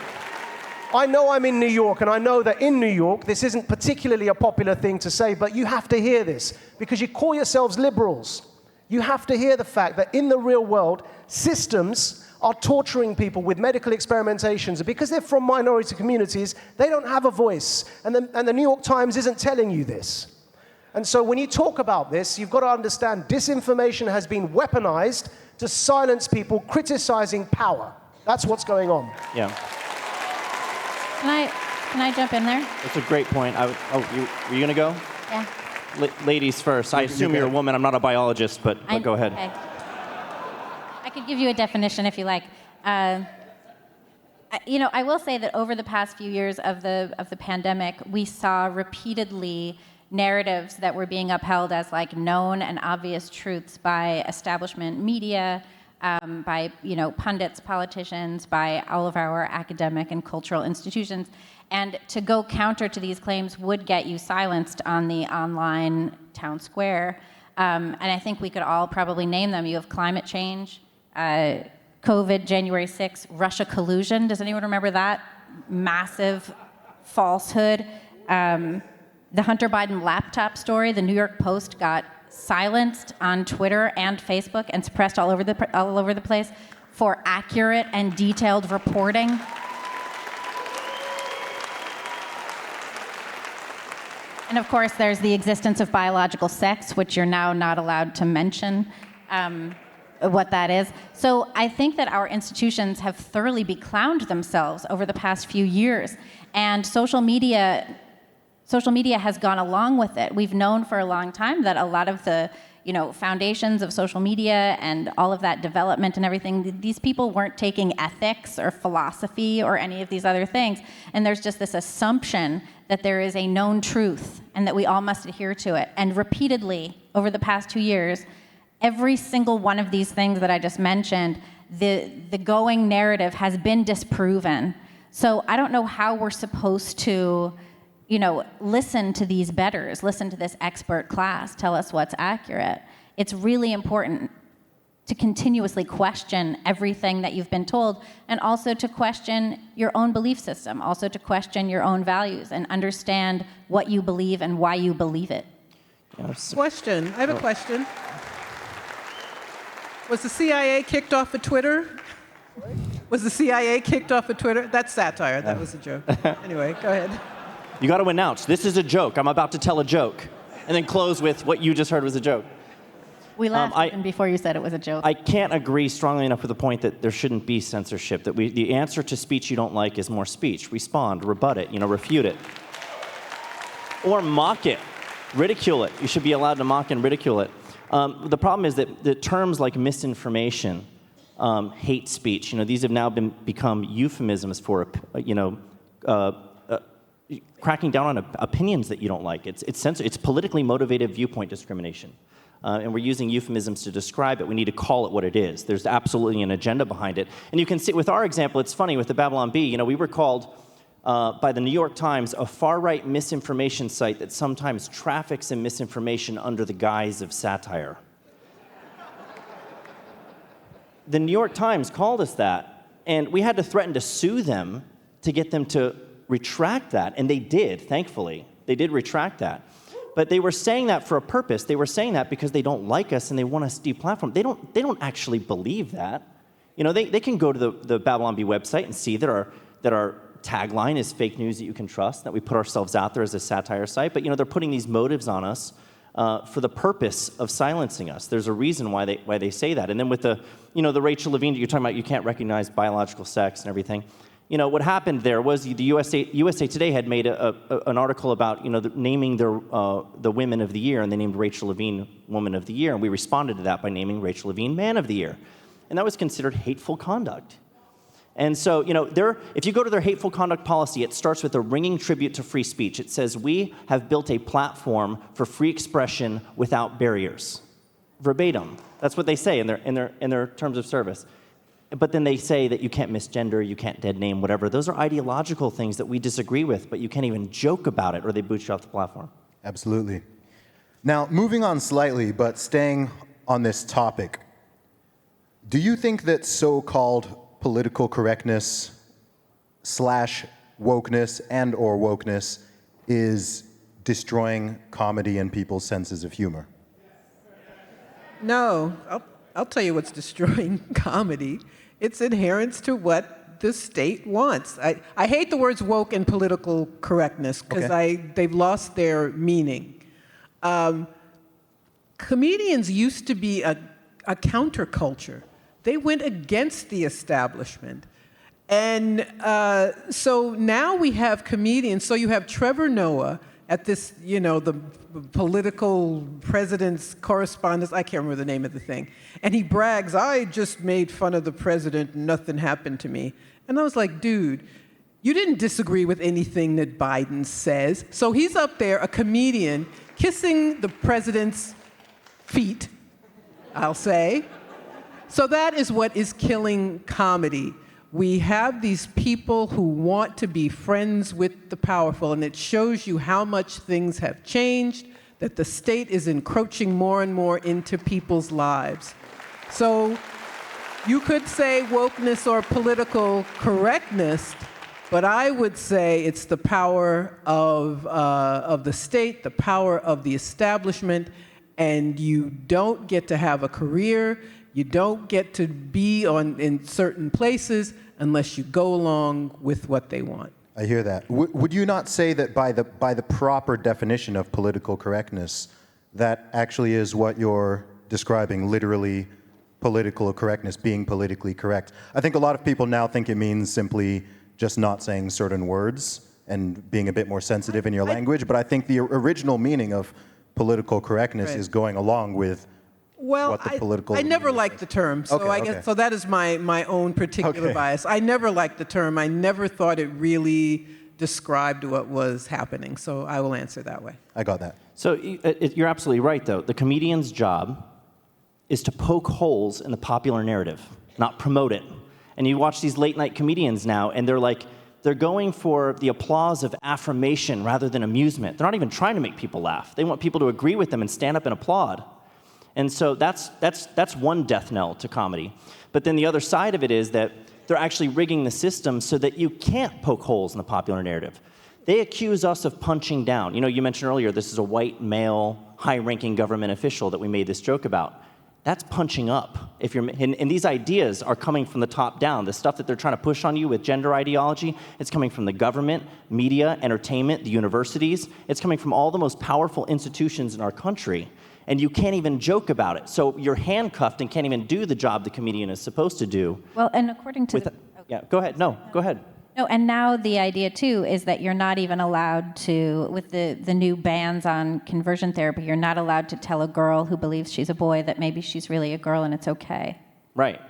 I know I'm in New York, and I know that in New York, this isn't particularly a popular thing to say, but you have to hear this, because you call yourselves liberals. You have to hear the fact that in the real world, systems are torturing people with medical experimentations, and because they're from minority communities, they don't have a voice, and the New York Times isn't telling you this. And so when you talk about this, you've got to understand disinformation has been weaponized to silence people criticizing power. That's what's going on. Yeah. Can I jump in there? That's a great point. Were you going to go? Yeah. Ladies first. I assume you're a woman. I'm not a biologist, but go ahead. Okay. I could give you a definition if you like. I will say that over the past few years of the pandemic, we saw repeatedly narratives that were being upheld as like known and obvious truths by establishment media, by pundits, politicians, by all of our academic and cultural institutions. And to go counter to these claims would get you silenced on the online town square. And I think we could all probably name them. You have climate change, COVID, January 6th, Russia collusion. Does anyone remember that? Massive falsehood. The Hunter Biden laptop story, the New York Post got silenced on Twitter and Facebook and suppressed all over the place for accurate and detailed reporting. And of course, there's the existence of biological sex, which you're now not allowed to mention what that is. So I think that our institutions have thoroughly beclowned themselves over the past few years, and social media has gone along with it. We've known for a long time that a lot of the foundations of social media and all of that development and everything, these people weren't taking ethics or philosophy or any of these other things. And there's just this assumption that there is a known truth and that we all must adhere to it. And repeatedly, over the past 2 years, every single one of these things that I just mentioned, the going narrative has been disproven. So I don't know how we're supposed to listen to these betters, listen to this expert class, tell us what's accurate. It's really important to continuously question everything that you've been told, and also to question your own belief system, also to question your own values and understand what you believe and why you believe it. Question. I have a question. Was the CIA kicked off of Twitter? Was the CIA kicked off of Twitter? That's satire. That was a joke. Anyway, go ahead. You got to announce, this is a joke. I'm about to tell a joke. And then close with what you just heard was a joke. We laughed even before you said it was a joke. I can't agree strongly enough with the point that there shouldn't be censorship, that the answer to speech you don't like is more speech. Respond, rebut it, refute it. Or mock it, ridicule it. You should be allowed to mock and ridicule it. The problem is that the terms like misinformation, hate speech, these have now become euphemisms for, cracking down on opinions that you don't like. It's politically motivated viewpoint discrimination. And we're using euphemisms to describe it. We need to call it what it is. There's absolutely an agenda behind it. And you can see, with our example, it's funny, with the Babylon Bee, we were called by the New York Times a far-right misinformation site that sometimes traffics in misinformation under the guise of satire. The New York Times called us that, and we had to threaten to sue them to get them to retract that, and they did, thankfully. They did retract that. But they were saying that for a purpose. They were saying that because they don't like us and they want us deplatformed. They don't actually believe that. They can go to the Babylon Bee website and see that our tagline is fake news that you can trust, that we put ourselves out there as a satire site. But they're putting these motives on us for the purpose of silencing us. There's a reason why they say that. And then with the Rachel Levine, you're talking about you can't recognize biological sex and everything. What happened there was the USA Today had made an article about naming the Women of the Year, and they named Rachel Levine Woman of the Year, and we responded to that by naming Rachel Levine Man of the Year, and that was considered hateful conduct. And so if you go to their hateful conduct policy, it starts with a ringing tribute to free speech. It says, "We have built a platform for free expression without barriers." Verbatim. That's what they say in their terms of service. But then they say that you can't misgender, you can't dead name, whatever. Those are ideological things that we disagree with, but you can't even joke about it or they boot you off the platform. Absolutely. Now, moving on slightly, but staying on this topic, do you think that so-called political correctness / wokeness and/or wokeness is destroying comedy and people's senses of humor? No, I'll tell you what's destroying comedy. It's adherence to what the state wants. I hate the words woke and political correctness because they've lost their meaning. Comedians used to be a counterculture. They went against the establishment. And so now we have comedians. So you have Trevor Noah at this, the political president's correspondence, I can't remember the name of the thing, and he brags, "I just made fun of the president, nothing happened to me." And I was like, dude, you didn't disagree with anything that Biden says. So he's up there, a comedian, kissing the president's feet, I'll say. So that is what is killing comedy. We have these people who want to be friends with the powerful, and it shows you how much things have changed, that the state is encroaching more and more into people's lives. So you could say wokeness or political correctness, but I would say it's the power of the state, the power of the establishment, and you don't get to have a career, you don't get to be in certain places unless you go along with what they want. I hear that. Would you not say that by the proper definition of political correctness, that actually is what you're describing, literally political correctness, being politically correct? I think a lot of people now think it means simply just not saying certain words and being a bit more sensitive in your language, but I think the original meaning of political correctness is going along with what the political... I never liked the term, so I guess so that is my own particular bias. I never liked the term. I never thought it really described what was happening, so I will answer that way. I got that. So you're absolutely right, though. The comedian's job is to poke holes in the popular narrative, not promote it. And you watch these late-night comedians now, and they're like, they're going for the applause of affirmation rather than amusement. They're not even trying to make people laugh. They want people to agree with them and stand up and applaud. And so that's one death knell to comedy. But then the other side of it is that they're actually rigging the system so that you can't poke holes in the popular narrative. They accuse us of punching down. You know, you mentioned earlier, this is a white, male, high-ranking government official that we made this joke about. That's punching up. And these ideas are coming from the top down. The stuff that they're trying to push on you with gender ideology, it's coming from the government, media, entertainment, the universities. It's coming from all the most powerful institutions in our country. And you can't even joke about it. So you're handcuffed and can't even do the job the comedian is supposed to do. Well, and according to Yeah, go ahead. No, go ahead. No, and now the idea too is that you're not even allowed to, with the new bans on conversion therapy, you're not allowed to tell a girl who believes she's a boy that maybe she's really a girl and it's okay. Right.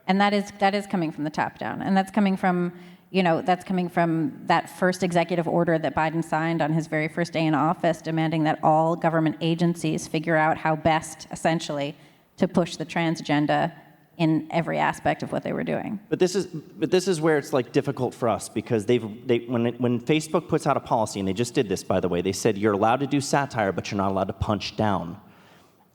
And that is coming from the top down, and that's coming from that first executive order that Biden signed on his very first day in office, demanding that all government agencies figure out how best, essentially, to push the trans agenda in every aspect of what they were doing. But this is where it's like difficult for us, because when Facebook puts out a policy, and they just did this, by the way, they said you're allowed to do satire, but you're not allowed to punch down.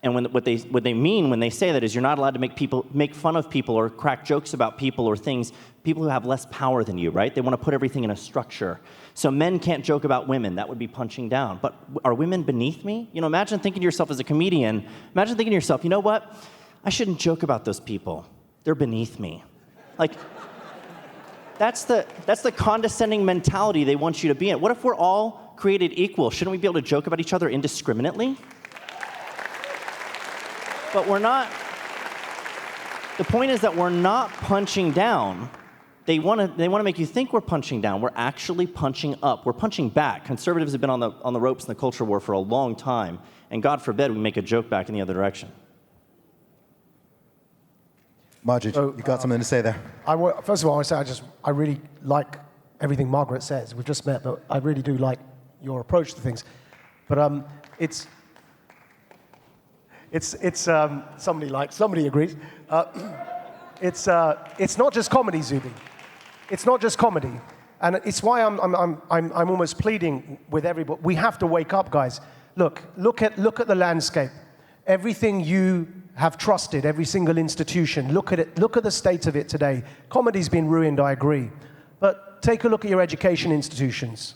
And what they mean when they say that is you're not allowed to make fun of people or crack jokes about people or things, people who have less power than you, right? They want to put everything in a structure. So men can't joke about women. That would be punching down. But are women beneath me? You know, imagine thinking to yourself as a comedian, imagine thinking to yourself, you know what? I shouldn't joke about those people. They're beneath me. Like, that's the condescending mentality they want you to be in. What if we're all created equal? Shouldn't we be able to joke about each other indiscriminately? But we're not. The point is that we're not punching down. They want to make you think we're punching down. We're actually punching up. We're punching back. Conservatives have been on the ropes in the culture war for a long time, and God forbid we make a joke back in the other direction. Majid, you got something to say there? First of all, I want to say I really like everything Margaret says. We've just met, but I really do like your approach to things. But somebody agrees. It's not just comedy, Zuby. It's not just comedy, and it's why I'm almost pleading with everybody. We have to wake up, guys. Look at the landscape. Everything you have trusted, every single institution. Look at it. Look at the state of it today. Comedy's been ruined, I agree. But take a look at your education institutions,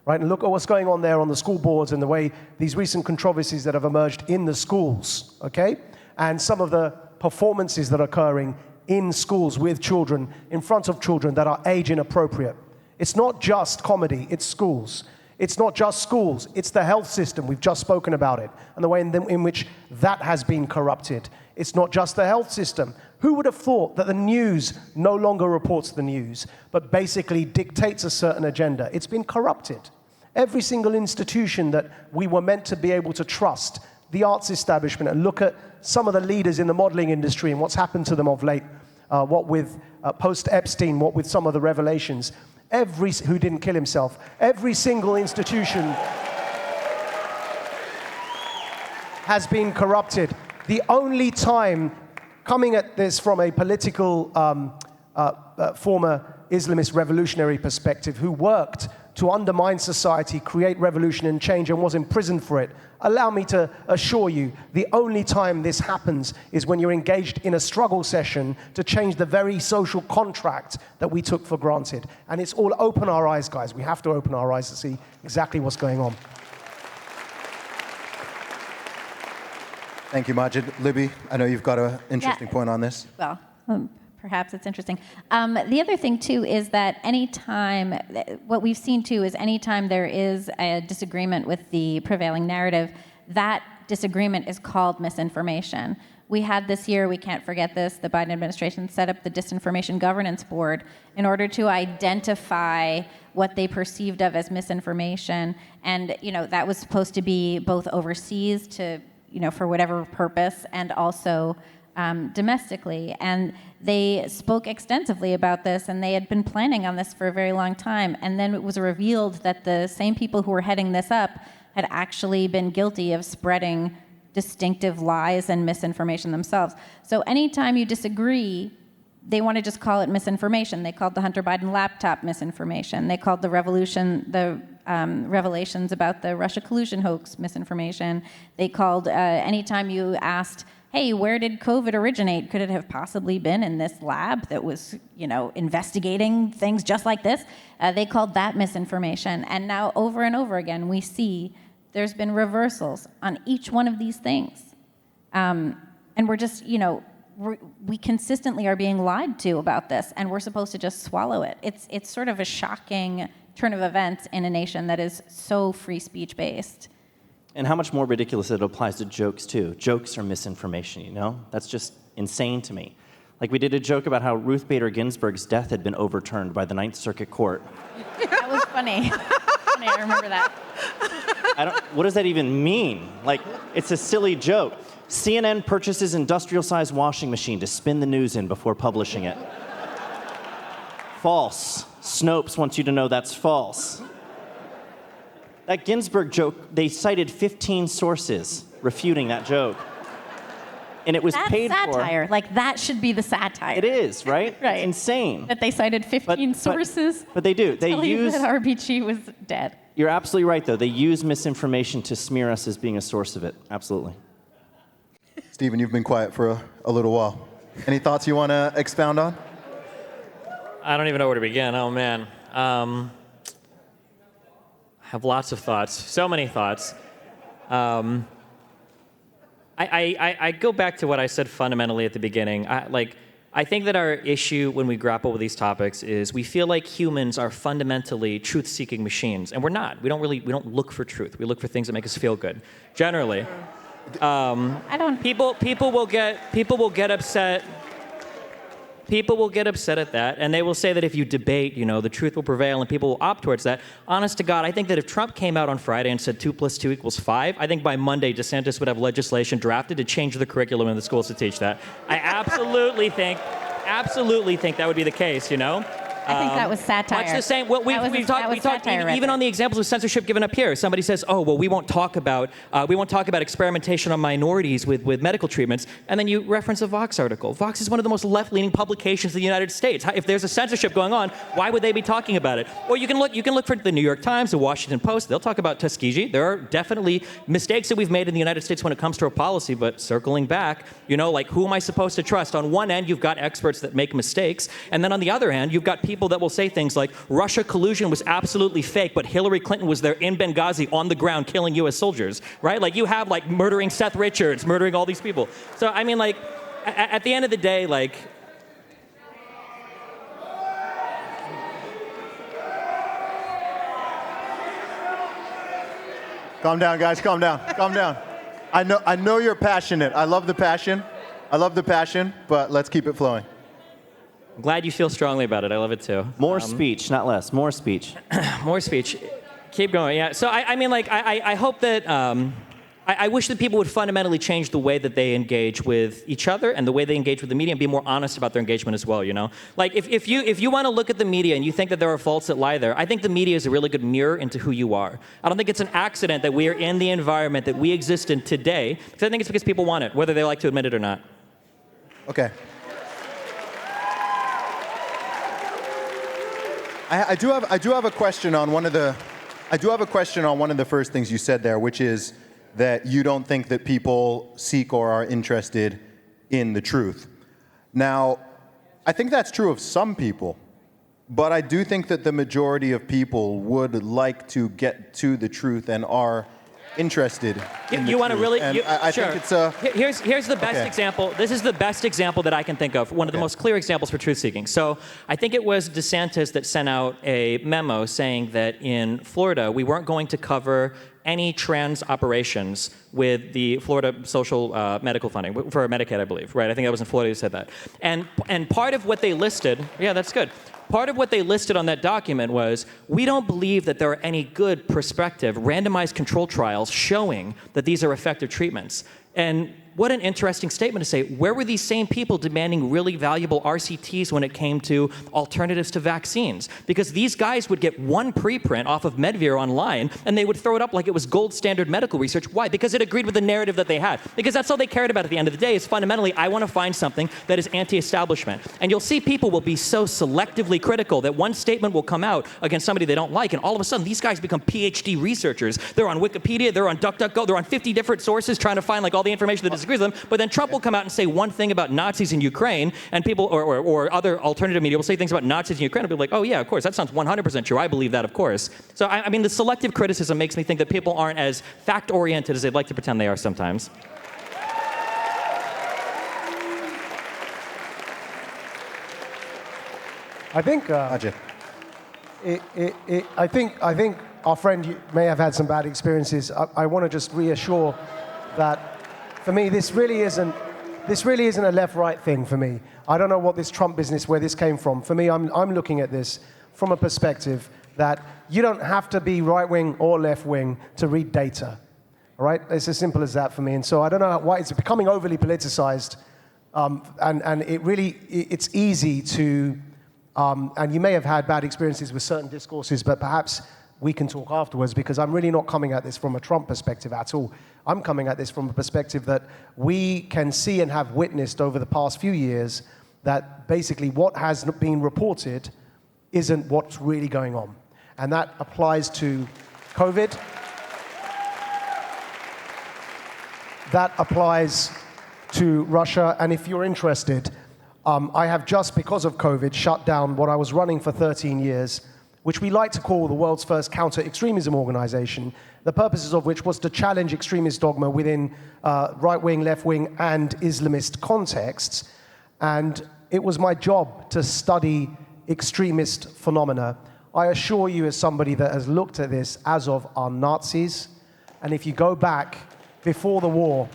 right? And look at what's going on there on the school boards and the way these recent controversies that have emerged in the schools, okay? And some of the performances that are occurring in schools with children, in front of children that are age inappropriate. It's not just comedy, it's schools. It's not just schools, it's the health system. We've just spoken about it, and the way in which that has been corrupted. It's not just the health system. Who would have thought that the news no longer reports the news, but basically dictates a certain agenda? It's been corrupted. Every single institution that we were meant to be able to trust, the arts establishment, and look at some of the leaders in the modeling industry and what's happened to them of late, what with post-Epstein, what with some of the revelations, who didn't kill himself, every single institution has been corrupted. The only time, coming at this from a political former Islamist revolutionary perspective, who worked to undermine society, create revolution and change, and was imprisoned for it, allow me to assure you, the only time this happens is when you're engaged in a struggle session to change the very social contract that we took for granted. And it's all open our eyes, guys. We have to open our eyes to see exactly what's going on. Thank you, Majid. Libby, I know you've got an interesting point on this. Well, perhaps it's interesting. The other thing, too, is that what we've seen, too, is anytime there is a disagreement with the prevailing narrative, that disagreement is called misinformation. We had this year, we can't forget this, the Biden administration set up the Disinformation Governance Board in order to identify what they perceived of as misinformation. And, that was supposed to be both overseas to, for whatever purpose, and also domestically. And they spoke extensively about this, and they had been planning on this for a very long time. And then it was revealed that the same people who were heading this up had actually been guilty of spreading distinctive lies and misinformation themselves. So anytime you disagree, they want to just call it misinformation. They called the Hunter Biden laptop misinformation. They called the revelations about the Russia collusion hoax misinformation. They called anytime you asked, hey, where did COVID originate? Could it have possibly been in this lab that was, investigating things just like this? They called that misinformation. And now over and over again, we see there's been reversals on each one of these things. And we're just, we consistently are being lied to about this, and we're supposed to just swallow it. It's sort of a shocking turn of events in a nation that is so free speech based. And how much more ridiculous it applies to jokes, too. Jokes are misinformation, That's just insane to me. Like, we did a joke about how Ruth Bader Ginsburg's death had been overturned by the Ninth Circuit Court. That was funny. Funny, I remember that. What does that even mean? Like, it's a silly joke. CNN purchases industrial-sized washing machine to spin the news in before publishing it. False. Snopes wants you to know that's false. That Ginsburg joke, they cited 15 sources refuting that joke. And it was paid for. That's satire. Like, that should be the satire. It is, right? Right. It's insane. That they cited 15 sources. But they do. They tell you use. that RBG was dead. You're absolutely right, though. They use misinformation to smear us as being a source of it. Absolutely. Stephen, you've been quiet for a little while. Any thoughts you want to expound on? I don't even know where to begin. Oh, man. I have lots of thoughts. So many thoughts. I go back to what I said fundamentally at the beginning. I think that our issue when we grapple with these topics is we feel like humans are fundamentally truth-seeking machines, and we're not. We don't look for truth. We look for things that make us feel good. Generally, people will get upset. People will get upset at that, and they will say that if you debate, the truth will prevail, and people will opt towards that. Honest to God, I think that if Trump came out on Friday and said 2 + 2 = 5, I think by Monday DeSantis would have legislation drafted to change the curriculum in the schools to teach that. I absolutely think that would be the case. I think that was satire. Much the same. Well, we talked even on the examples of censorship given up here. Somebody says, "Oh, well, we won't talk about experimentation on minorities with medical treatments," and then you reference a Vox article. Vox is one of the most left-leaning publications in the United States. If there's a censorship going on, why would they be talking about it? Or you can look for the New York Times, the Washington Post. They'll talk about Tuskegee. There are definitely mistakes that we've made in the United States when it comes to our policy. But circling back, who am I supposed to trust? On one end, you've got experts that make mistakes, and then on the other hand, you've got people that will say things like Russia collusion was absolutely fake, but Hillary Clinton was there in Benghazi on the ground killing U.S. soldiers, right? You have murdering Seth Richards, murdering all these people. So I mean, at the end of the day, Calm down, guys. Calm down. Calm down. I know you're passionate. I love the passion, but let's keep it flowing. I'm glad you feel strongly about it. I love it too. More speech, not less. More speech. More speech. Keep going. Yeah. So I hope that I wish that people would fundamentally change the way that they engage with each other and the way they engage with the media, and be more honest about their engagement as well. If you want to look at the media and you think that there are faults that lie there, I think the media is a really good mirror into who you are. I don't think it's an accident that we are in the environment that we exist in today, because I think it's because people want it, whether they like to admit it or not. Okay. I do have a question on one of the first things you said there, which is that you don't think that people seek or are interested in the truth. Now, I think that's true of some people, but I do think that the majority of people would like to get to the truth and are interested in the you want to truth. really? And I sure. think it's Here's the best example. This is the best example that I can think of. One of the most clear examples for truth seeking. So I think it was DeSantis that sent out a memo saying that in Florida we weren't going to cover any trans operations with the Florida social medical funding for Medicaid, I believe. Right? I think that was in Florida who said that. And part of what they listed, yeah, that's good. part of what they listed on that document was, we don't believe that there are any good prospective randomized control trials showing that these are effective treatments. And what an interesting statement to say. Where were these same people demanding really valuable RCTs when it came to alternatives to vaccines? Because these guys would get one preprint off of Medveer online, and they would throw it up like it was gold standard medical research. Why? Because it agreed with the narrative that they had. Because that's all they cared about at the end of the day, is fundamentally, I want to find something that is anti-establishment. And you'll see people will be so selectively critical that one statement will come out against somebody they don't like, and all of a sudden, these guys become PhD researchers. They're on Wikipedia, they're on DuckDuckGo, they're on 50 different sources trying to find like all the information that disagrees with them. But then Trump will come out and say one thing about Nazis in Ukraine, and people, or other alternative media will say things about Nazis in Ukraine, and people will be like, oh yeah, of course, that sounds 100% true. I believe that, of course. So, I mean, the selective criticism makes me think that people aren't as fact-oriented as they'd like to pretend they are sometimes. I think, I think our friend may have had some bad experiences. I want to just reassure that for me, this really isn't a left-right thing for me. I don't know what this Trump business, where this came from. For me, I'm looking at this from a perspective that you don't have to be right-wing or left-wing to read data. All right? It's as simple as that for me. And so I don't know why it's becoming overly politicized. And it's easy to, and you may have had bad experiences with certain discourses, but perhaps we can talk afterwards, because I'm really not coming at this from a Trump perspective at all. I'm coming at this from a perspective that we can see and have witnessed over the past few years that basically what has been reported isn't what's really going on. And that applies to COVID. That applies to Russia. And if you're interested, I have just, because of COVID, shut down what I was running for 13 years, which we like to call the world's first counter-extremism organization, the purposes of which was to challenge extremist dogma within right-wing, left-wing, and Islamist contexts. And it was my job to study extremist phenomena. I assure you, as somebody that has looked at this, as of our Nazis, and if you go back before the war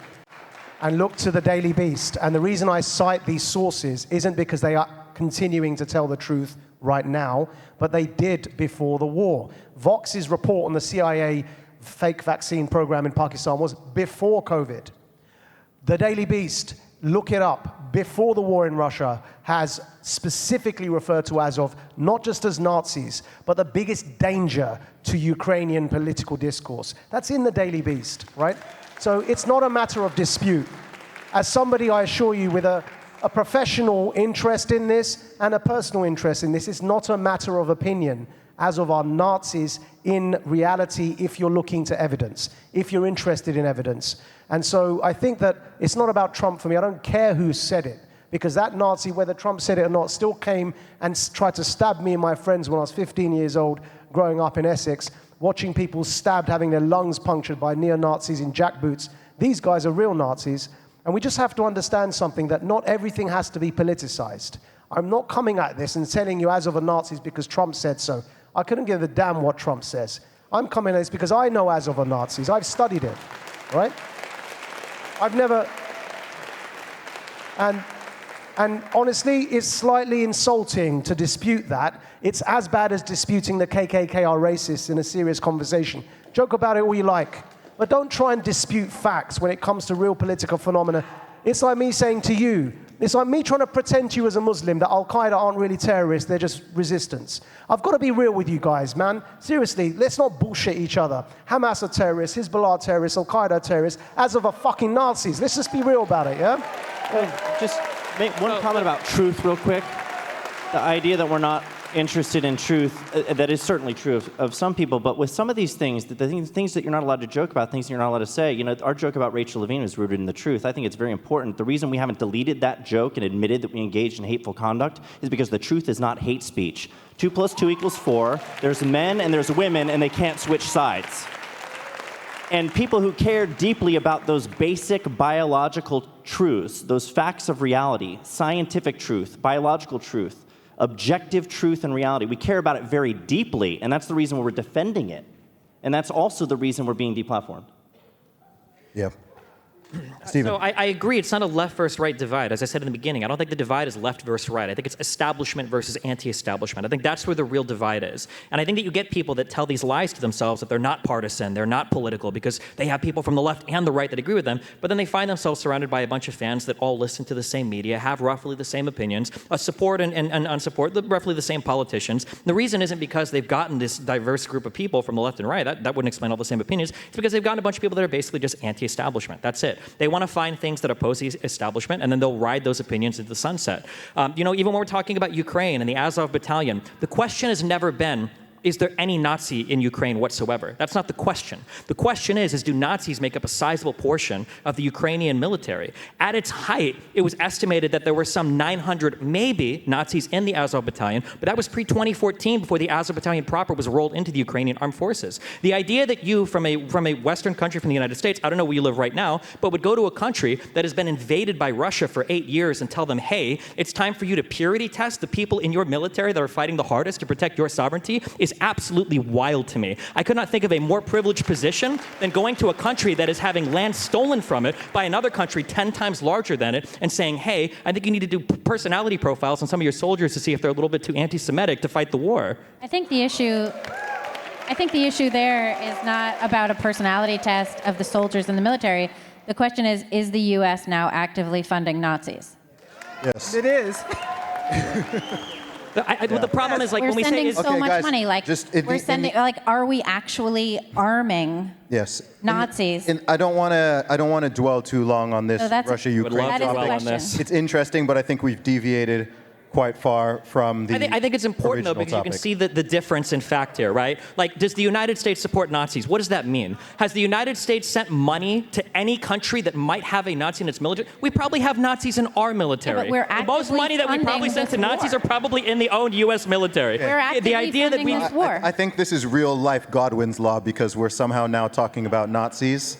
and look to the Daily Beast, and the reason I cite these sources isn't because they are continuing to tell the truth right now, but they did before the war. Vox's report on the CIA fake vaccine program in Pakistan was before COVID. The Daily Beast, look it up, before the war in Russia, has specifically referred to Azov not just as Nazis, but the biggest danger to Ukrainian political discourse. That's in the Daily Beast, right? So it's not a matter of dispute. As somebody, I assure you, with a professional interest in this and a personal interest in this, it's not a matter of opinion, as of our Nazis, in reality, if you're looking to evidence, if you're interested in evidence. And so I think that it's not about Trump for me. I don't care who said it, because that Nazi, whether Trump said it or not, still came and tried to stab me and my friends when I was 15 years old, growing up in Essex, watching people stabbed, having their lungs punctured by neo-Nazis in jackboots. These guys are real Nazis. And we just have to understand something, that not everything has to be politicized. I'm not coming at this and telling you as of a Nazis because Trump said so. I couldn't give a damn what Trump says. I'm coming at this because I know as of a Nazis. I've studied it, right? I've never, and honestly, it's slightly insulting to dispute that. It's as bad as disputing the KKK are racist in a serious conversation. Joke about it all you like. But don't try and dispute facts when it comes to real political phenomena. It's like me saying to you, it's like me trying to pretend to you as a Muslim that Al-Qaeda aren't really terrorists, they're just resistance. I've got to be real with you guys, man. Seriously, let's not bullshit each other. Hamas are terrorists, Hezbollah are terrorists, Al-Qaeda are terrorists, as of a fucking Nazis. Let's just be real about it, yeah? Just make one comment about truth real quick. The idea that we're not interested in truth, that is certainly true of some people, but with some of these things, the things that you're not allowed to joke about, things that you're not allowed to say, you know, our joke about Rachel Levine is rooted in the truth. I think it's very important. The reason we haven't deleted that joke and admitted that we engaged in hateful conduct is because the truth is not hate speech. 2 + 2 = 4. There's men and there's women, and they can't switch sides. And people who care deeply about those basic biological truths, those facts of reality, scientific truth, biological truth, objective truth and reality, we care about it very deeply, and that's the reason we're defending it. And that's also the reason we're being deplatformed. Yeah. Stephen. So I agree. It's not a left versus right divide. As I said in the beginning, I don't think the divide is left versus right. I think it's establishment versus anti-establishment. I think that's where the real divide is. And I think that you get people that tell these lies to themselves that they're not partisan, they're not political, because they have people from the left and the right that agree with them, but then they find themselves surrounded by a bunch of fans that all listen to the same media, have roughly the same opinions, support and unsupport roughly the same politicians. The reason isn't because they've gotten this diverse group of people from the left and right. That wouldn't explain all the same opinions. It's because they've gotten a bunch of people that are basically just anti-establishment. That's it. They want to find things that oppose the establishment, and then they'll ride those opinions into the sunset. Even when we're talking about Ukraine and the Azov battalion, the question has never been, is there any Nazi in Ukraine whatsoever? That's not the question. The question is do Nazis make up a sizable portion of the Ukrainian military? At its height, it was estimated that there were some 900 maybe Nazis in the Azov battalion, but that was pre-2014 before the Azov battalion proper was rolled into the Ukrainian armed forces. The idea that you, from a Western country, from the United States, I don't know where you live right now, but would go to a country that has been invaded by Russia for 8 years and tell them, hey, it's time for you to purity test the people in your military that are fighting the hardest to protect your sovereignty is absolutely wild to me. I could not think of a more privileged position than going to a country that is having land stolen from it by another country 10 times larger than it and saying, hey, I think you need to do personality profiles on some of your soldiers to see if they're a little bit too anti-Semitic to fight the war. I think the issue there is not about a personality test of the soldiers in the military. The question is the U.S. now actively funding Nazis? Yes. It is. The problem is, like, we're when we say sending is, so much guys, money, like we're sending, like, are we actually arming Yes. Nazis? And I don't want to dwell too long on this So that's- Russia-Ukraine That is a topic. question. It's interesting, but I think we've deviated quite far from the I think it's important, though, because you can see the difference in fact here, right? Like, does the United States support Nazis? What does that mean? Has the United States sent money to any country that might have a Nazi in its military? We probably have Nazis in our military. Yeah, but we're the most actively money that we probably funding sent to this Nazis war. are probably in the own U.S. military. We're actively the idea that funding we this war. I think this is real-life Godwin's law because we're somehow now talking about Nazis.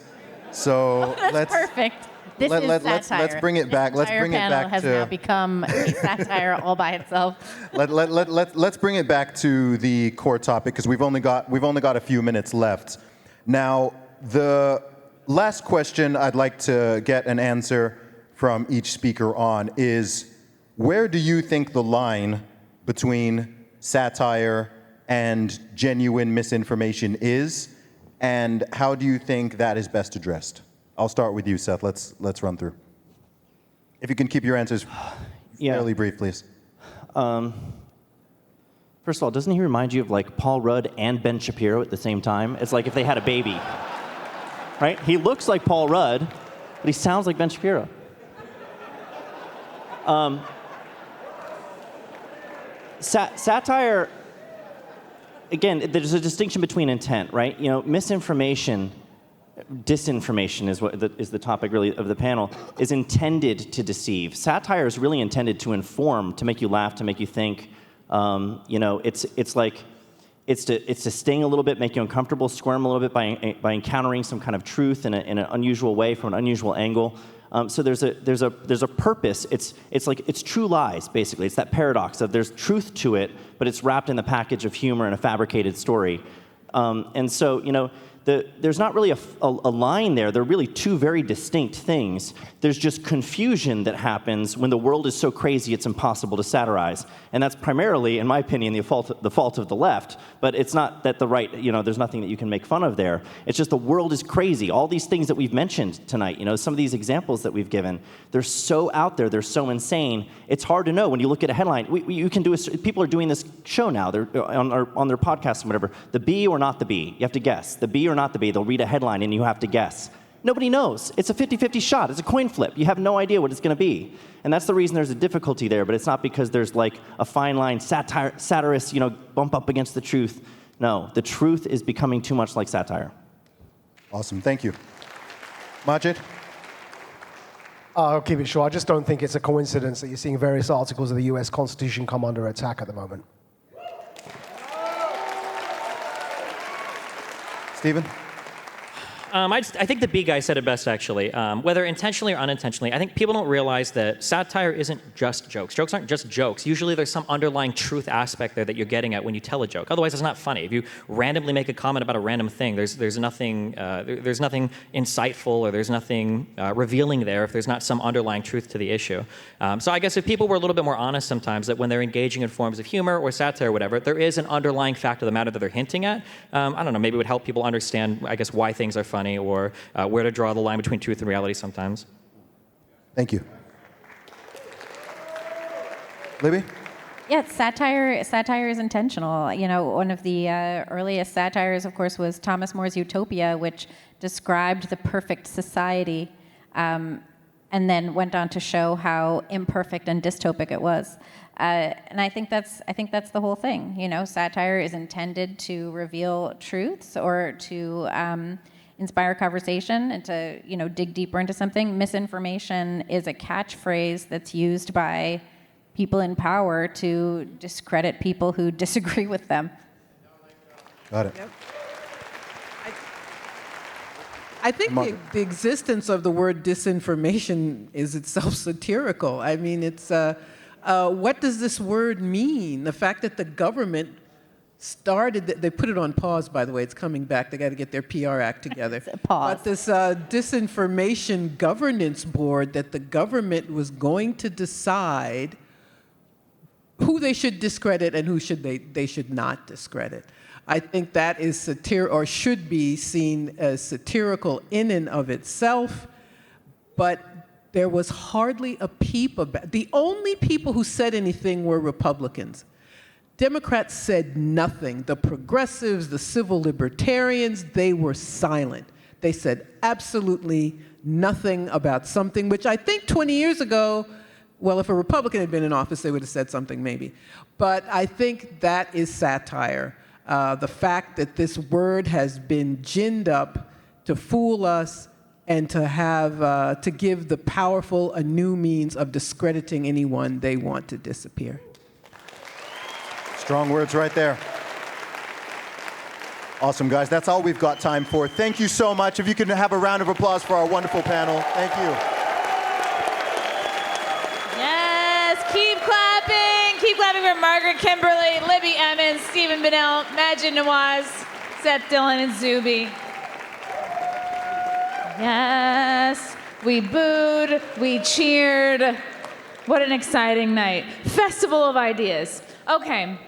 So That's perfect. This is satire. let's bring it back. Let's bring it panel back has now become a satire all by itself. Let's bring it back to the core topic because we've only got a few minutes left. Now, the last question I'd like to get an answer from each speaker on is, where do you think the line between satire and genuine misinformation is, and how do you think that is best addressed? I'll start with you, Seth. Let's run through. If you can keep your answers fairly brief, please. First of all, doesn't he remind you of like Paul Rudd and Ben Shapiro at the same time? It's like if they had a baby, right? He looks like Paul Rudd, but he sounds like Ben Shapiro. Satire, again, there's a distinction between intent, right? You know, misinformation, disinformation is the topic really of the panel, is intended to deceive. Satire is really intended to inform, to make you laugh, to make you think. It's to sting a little bit, make you uncomfortable, squirm a little bit by encountering some kind of truth in an unusual way from an unusual angle. So there's a purpose. It's true lies, basically. It's that paradox of there's truth to it, but it's wrapped in the package of humor and a fabricated story. There's not really a line there. They're really two very distinct things. There's just confusion that happens when the world is so crazy it's impossible to satirize. And that's primarily, in my opinion, the fault of the left. But it's not that the right, there's nothing that you can make fun of there. It's just the world is crazy. All these things that we've mentioned tonight, some of these examples that we've given, they're so out there, they're so insane. It's hard to know when you look at a headline. People are doing this show now. They're on their podcast and whatever. The B or not the B. You have to guess. The B or not the B. They'll read a headline and you have to guess. Nobody knows. It's a 50-50 shot. It's a coin flip. You have no idea what it's going to be. And that's the reason there's a difficulty there, but it's not because there's like a fine line, satirists, bump up against the truth. No, the truth is becoming too much like satire. Awesome. Thank you. Majid? I'll keep it short. I just don't think it's a coincidence that you're seeing various articles of the US Constitution come under attack at the moment. Stephen? I think the B guy said it best, actually. Whether intentionally or unintentionally, I think people don't realize that satire isn't just jokes. Jokes aren't just jokes. Usually there's some underlying truth aspect there that you're getting at when you tell a joke. Otherwise, it's not funny. If you randomly make a comment about a random thing, there's nothing insightful or there's nothing revealing there if there's not some underlying truth to the issue. So I guess if people were a little bit more honest sometimes that when they're engaging in forms of humor or satire or whatever, there is an underlying fact of the matter that they're hinting at. I don't know, maybe it would help people understand, I guess, why things are funny or where to draw the line between truth and reality sometimes. Thank you. Libby? Yeah, satire is intentional. You know, one of the earliest satires, of course, was Thomas More's Utopia, which described the perfect society, and then went on to show how imperfect and dystopic it was. And I think that's the whole thing. You know, satire is intended to reveal truths or to inspire conversation and to, you know, dig deeper into something. Misinformation is a catchphrase that's used by people in power to discredit people who disagree with them. Got it. Yep. I think the existence of the word disinformation is itself satirical. I mean, it's what does this word mean? The fact that the government started, they put it on pause, by the way, it's coming back. They got to get their PR act together. Pause. But this disinformation governance board that the government was going to decide who they should discredit and who they should not discredit. I think that is or should be seen as satirical in and of itself, but there was hardly a peep about. The only people who said anything were Republicans. Democrats said nothing. The progressives, the civil libertarians, they were silent. They said absolutely nothing about something which I think 20 years ago, well, if a Republican had been in office, they would have said something maybe. But I think that is satire. The fact that this word has been ginned up to fool us and to have to give the powerful a new means of discrediting anyone they want to disappear. Strong words right there. Awesome, guys. That's all we've got time for. Thank you so much. If you can have a round of applause for our wonderful panel. Thank you. Yes, keep clapping. Keep clapping for Margaret Kimberly, Libby Emmons, Stephen Bennell, Majid Nawaz, Seth, Dillon, and Zuby. Yes, we booed, we cheered. What an exciting night. Festival of ideas. Okay,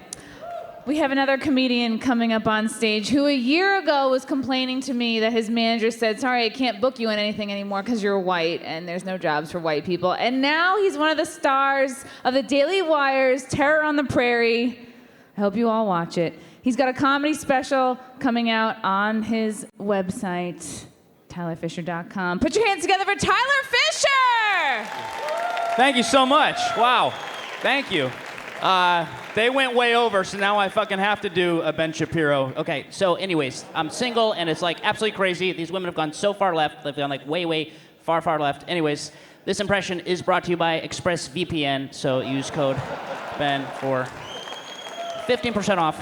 we have another comedian coming up on stage who a year ago was complaining to me that his manager said, sorry, I can't book you in anything anymore because you're white and there's no jobs for white people. And now he's one of the stars of the Daily Wire's Terror on the Prairie. I hope you all watch it. He's got a comedy special coming out on his website, TylerFischer.com. Put your hands together for Tyler Fischer! Thank you so much. Wow. Thank you. They went way over, so now I fucking have to do a Ben Shapiro. Okay, so anyways, I'm single, and it's like absolutely crazy. These women have gone so far left. They've gone like way, far left. Anyways, this impression is brought to you by ExpressVPN, so use code Ben for 15% off.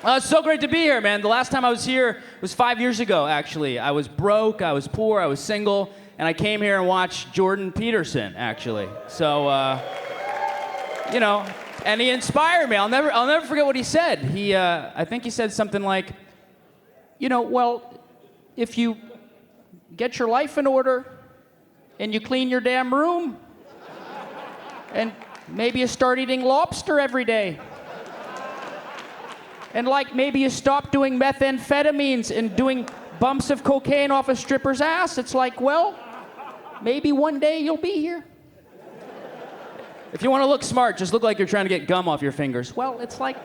It's so great to be here, man. The last time I was here was 5 years ago, actually. I was broke, I was poor, I was single, and I came here and watched Jordan Peterson, actually. So, you know, and he inspired me. I'll never forget what he said. I think he said something like, you know, well, if you get your life in order and you clean your damn room and maybe you start eating lobster every day and like maybe you stop doing methamphetamines and doing bumps of cocaine off a stripper's ass, it's like, well, maybe one day you'll be here. If you want to look smart, just look like you're trying to get gum off your fingers. Well, it's like,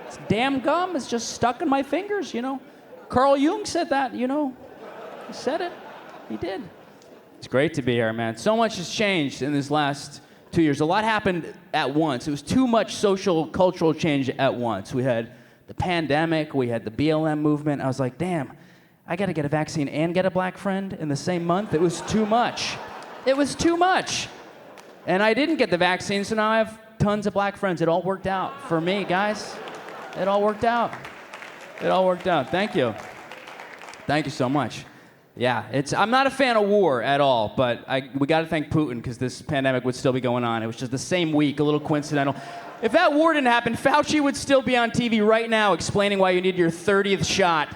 it's damn gum. It's just stuck in my fingers, you know. Carl Jung said that, you know. He said it. He did. It's great to be here, man. So much has changed in this last 2 years. A lot happened at once. It was too much social, cultural change at once. We had the pandemic. We had the BLM movement. I was like, damn, I got to get a vaccine and get a black friend in the same month. It was too much. It was too much. And I didn't get the vaccine, so now I have tons of black friends. It all worked out for me, guys. It all worked out. It all worked out. Thank you. Thank you so much. Yeah, I'm not a fan of war at all, but we got to thank Putin because this pandemic would still be going on. It was just the same week, a little coincidental. If that war didn't happen, Fauci would still be on TV right now explaining why you need your 30th shot.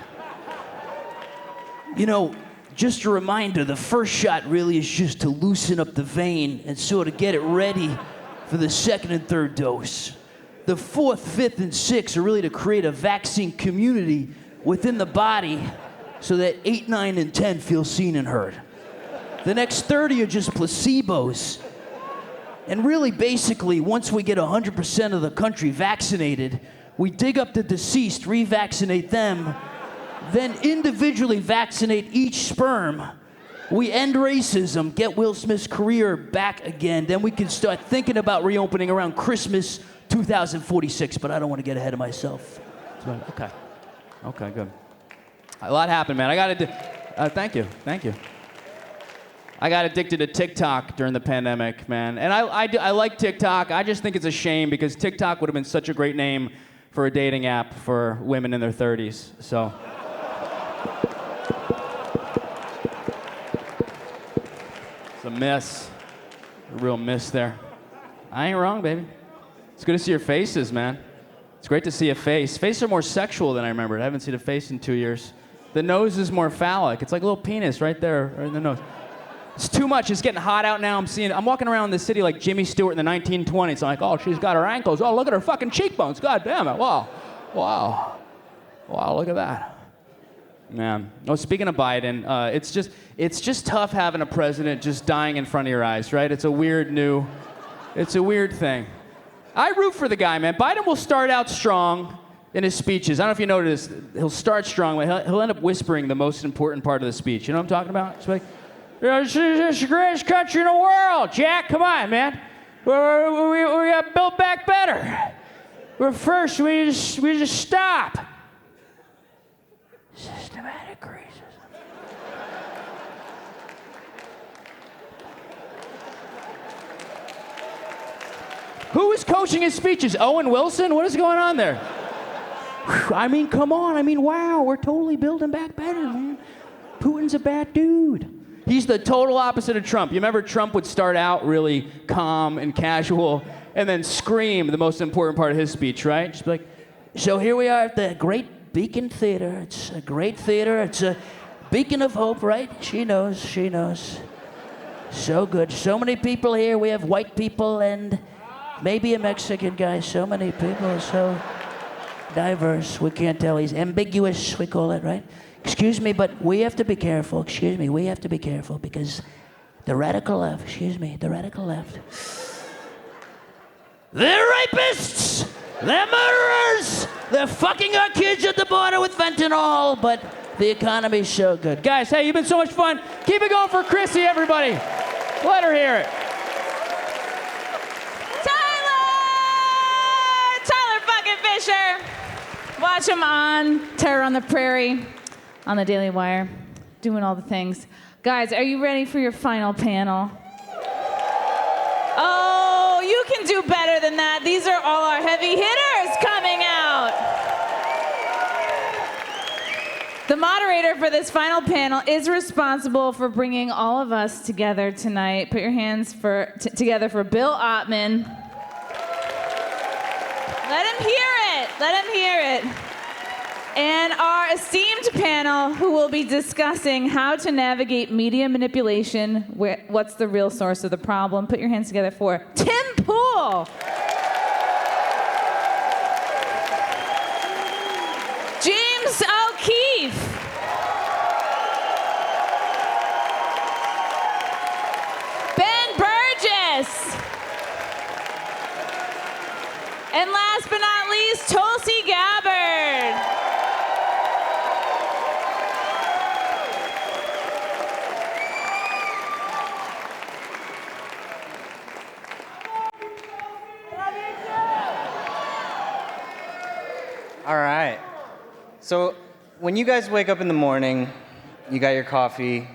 You know, just a reminder, the first shot really is just to loosen up the vein and sort of get it ready for the second and third dose. The fourth, fifth, and sixth are really to create a vaccine community within the body so that 8, 9, and 10 feel seen and heard. The next 30 are just placebos. And really, basically, once we get 100% of the country vaccinated, we dig up the deceased, revaccinate them, then individually vaccinate each sperm. We end racism, get Will Smith's career back again, then we can start thinking about reopening around Christmas 2046, but I don't want to get ahead of myself. Okay, good. A lot happened, man. Thank you. I got addicted to TikTok during the pandemic, man. And I like TikTok. I just think it's a shame because TikTok would have been such a great name for a dating app for women in their 30s. So. It's a miss. A real miss there. I ain't wrong, baby. It's good to see your faces, man. It's great to see a face. Faces are more sexual than I remembered. I haven't seen a face in 2 years. The nose is more phallic. It's like a little penis right there, right in the nose. It's too much. It's getting hot out now. I'm walking around the city like Jimmy Stewart in the 1920s. I'm like, oh, she's got her ankles. Oh, look at her fucking cheekbones. God damn it. Wow, look at that. Man. Oh, speaking of Biden, it's just tough having a president just dying in front of your eyes, right? It's a weird thing. I root for the guy, man. Biden will start out strong in his speeches. I don't know if you noticed, he'll start strong, but he'll end up whispering the most important part of the speech. You know what I'm talking about? It's like, this is the greatest country in the world, Jack. Come on, man. We got built back better. But first, we just stop. Systematic racism. Who is coaching his speeches? Owen Wilson? What is going on there? I mean, come on. I mean, wow. We're totally building back better, man. Putin's a bad dude. He's the total opposite of Trump. You remember Trump would start out really calm and casual and then scream the most important part of his speech, right? Just be like, so here we are at the great Beacon Theater. It's a great theater. It's a beacon of hope, right? She knows. So good. So many people here. We have white people and maybe a Mexican guy. So many people. So diverse. We can't tell. He's ambiguous, we call it, right? Excuse me, but we have to be careful. Excuse me, we have to be careful because the radical left, they're rapists, they're murderers, they're fucking our kids at the border with fentanyl, but the economy's so good. Guys, hey, you've been so much fun. Keep it going for Chrissie, everybody. Let her hear it. Tyler fucking Fischer. Watch him on Terror on the Prairie, on the Daily Wire, doing all the things. Guys, are you ready for your final panel? Oh, you can do better than that. These are all our heavy hitters coming out. The moderator for this final panel is responsible for bringing all of us together tonight. Put your hands together for Bill Ottman. Let him hear it. And our esteemed panel, who will be discussing how to navigate media manipulation, what's the real source of the problem. Put your hands together for Tim Pool. James O'Keefe. Ben Burgess. And last but not least, Tulsi Gabbard. All right. So when you guys wake up in the morning, you got your coffee,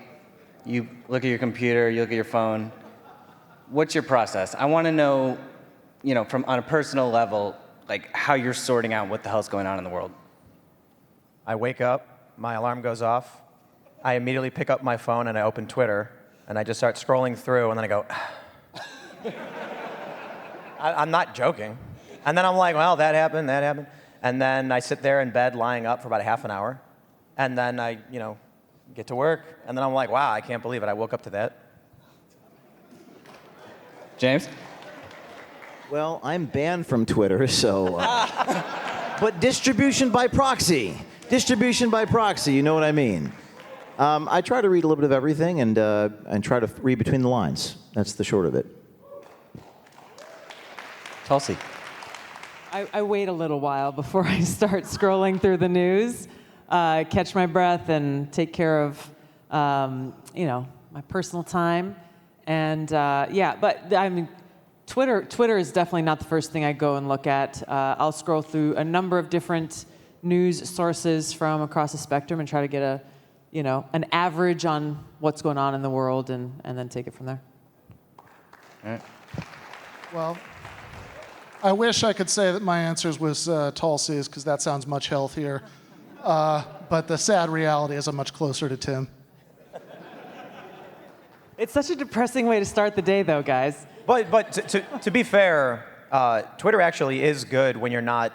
you look at your computer, you look at your phone. What's your process? I want to know, from on a personal level, like how you're sorting out what the hell's going on in the world. I wake up, my alarm goes off, I immediately pick up my phone and I open Twitter, and I just start scrolling through, and then I go, I'm not joking. And then I'm like, well, that happened. And then I sit there in bed lying up for about a half an hour, and then I, get to work, and then I'm like, wow, I can't believe it. I woke up to that. James? Well, I'm banned from Twitter, so. But distribution by proxy. Distribution by proxy, you know what I mean. I try to read a little bit of everything and try to read between the lines. That's the short of it. Tulsi. I wait a little while before I start scrolling through the news, catch my breath, and take care of, my personal time. And but I mean, Twitter is definitely not the first thing I go and look at. I'll scroll through a number of different news sources from across the spectrum and try to get an average on what's going on in the world, and then take it from there. All right. Well, I wish I could say that my answers was Tulsi's, because that sounds much healthier. But the sad reality is I'm much closer to Tim. It's such a depressing way to start the day, though, guys. But to be fair, Twitter actually is good when you're not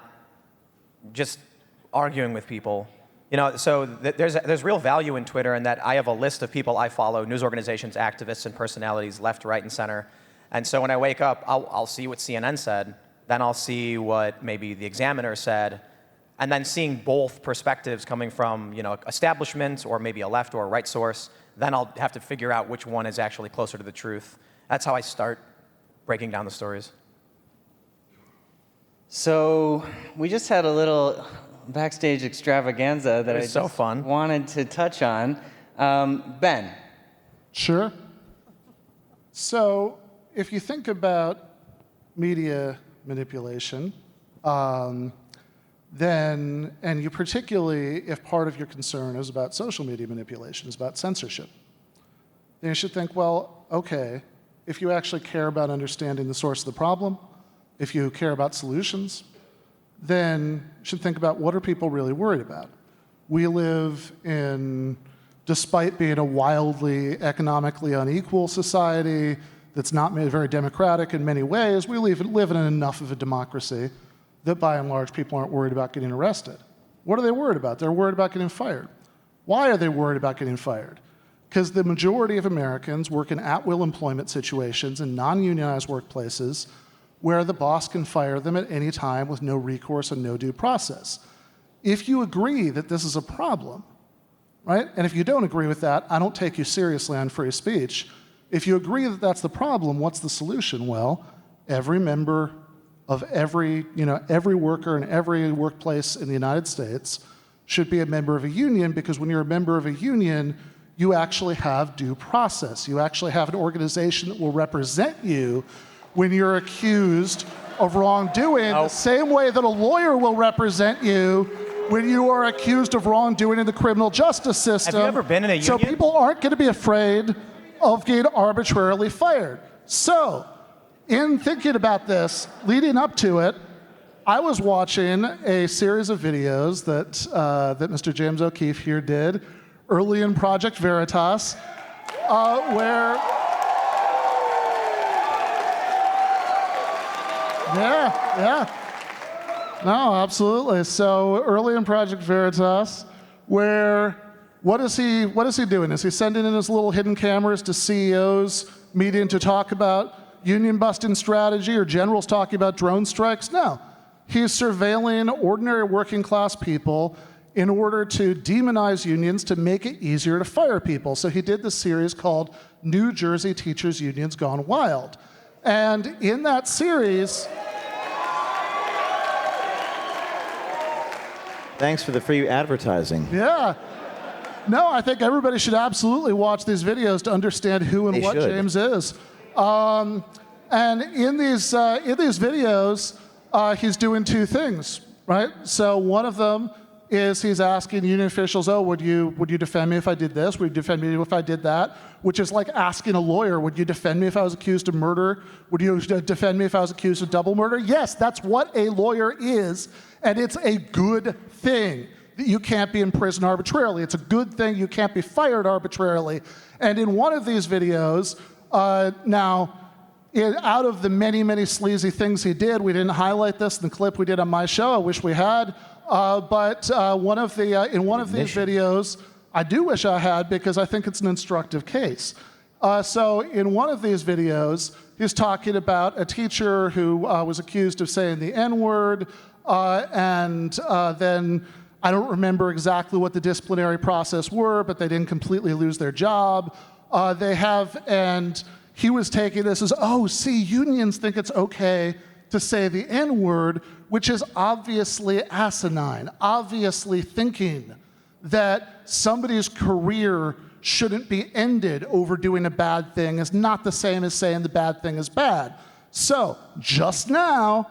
just arguing with people. So there's real value in Twitter in that I have a list of people I follow, news organizations, activists, and personalities, left, right, and center. And so when I wake up, I'll see what CNN said, then I'll see what maybe the Examiner said, and then seeing both perspectives coming from establishment or maybe a left or a right source, then I'll have to figure out which one is actually closer to the truth. That's how I start breaking down the stories. So we just had a little backstage extravaganza that I just wanted to touch on. Ben. Sure. So if you think about media manipulation, then, and you particularly, if part of your concern is about social media manipulation, is about censorship, then you should think, well, okay, if you actually care about understanding the source of the problem, if you care about solutions, then you should think about what are people really worried about. We live in, despite being a wildly economically unequal society that's not very democratic in many ways, we live in enough of a democracy that by and large people aren't worried about getting arrested. What are they worried about? They're worried about getting fired. Why are they worried about getting fired? Because the majority of Americans work in at-will employment situations in non-unionized workplaces where the boss can fire them at any time with no recourse and no due process. If you agree that this is a problem, right? And if you don't agree with that, I don't take you seriously on free speech. If you agree that that's the problem, what's the solution? Well, every member of every worker in every workplace in the United States should be a member of a union, because when you're a member of a union, you actually have due process. You actually have an organization that will represent you when you're accused of wrongdoing, the same way that a lawyer will represent you when you are accused of wrongdoing in the criminal justice system. Have you ever been in a union? So people aren't going to be afraid of getting arbitrarily fired. So, in thinking about this, leading up to it, I was watching a series of videos that Mr. James O'Keefe here did early in Project Veritas, where... Yeah. No, absolutely. So early in Project Veritas, where what is he doing? Is he sending in his little hidden cameras to CEOs meeting to talk about union busting strategy, or generals talking about drone strikes? No. He's surveilling ordinary working class people in order to demonize unions to make it easier to fire people. So he did this series called New Jersey Teachers Unions Gone Wild. And in that series... Thanks for the free advertising. Yeah. No, I think everybody should absolutely watch these videos to understand who and what James is. And in these videos, he's doing two things, right? So one of them is he's asking union officials, oh, would you defend me if I did this? Would you defend me if I did that? Which is like asking a lawyer, would you defend me if I was accused of murder? Would you defend me if I was accused of double murder? Yes, that's what a lawyer is, and it's a good thing. that you can't be in prison arbitrarily. It's a good thing you can't be fired arbitrarily. And in one of these videos, out of the many, many sleazy things he did, we didn't highlight this in the clip we did on my show. I wish we had. But in one of these videos, I do wish I had because I think it's an instructive case. So in one of these videos, he's talking about a teacher who was accused of saying the N-word, and then I don't remember exactly what the disciplinary process were, but they didn't completely lose their job. And he was taking this as, oh, see, unions think it's okay to say the N-word, which is obviously asinine, obviously thinking that somebody's career shouldn't be ended over doing a bad thing is not the same as saying the bad thing is bad. So just now,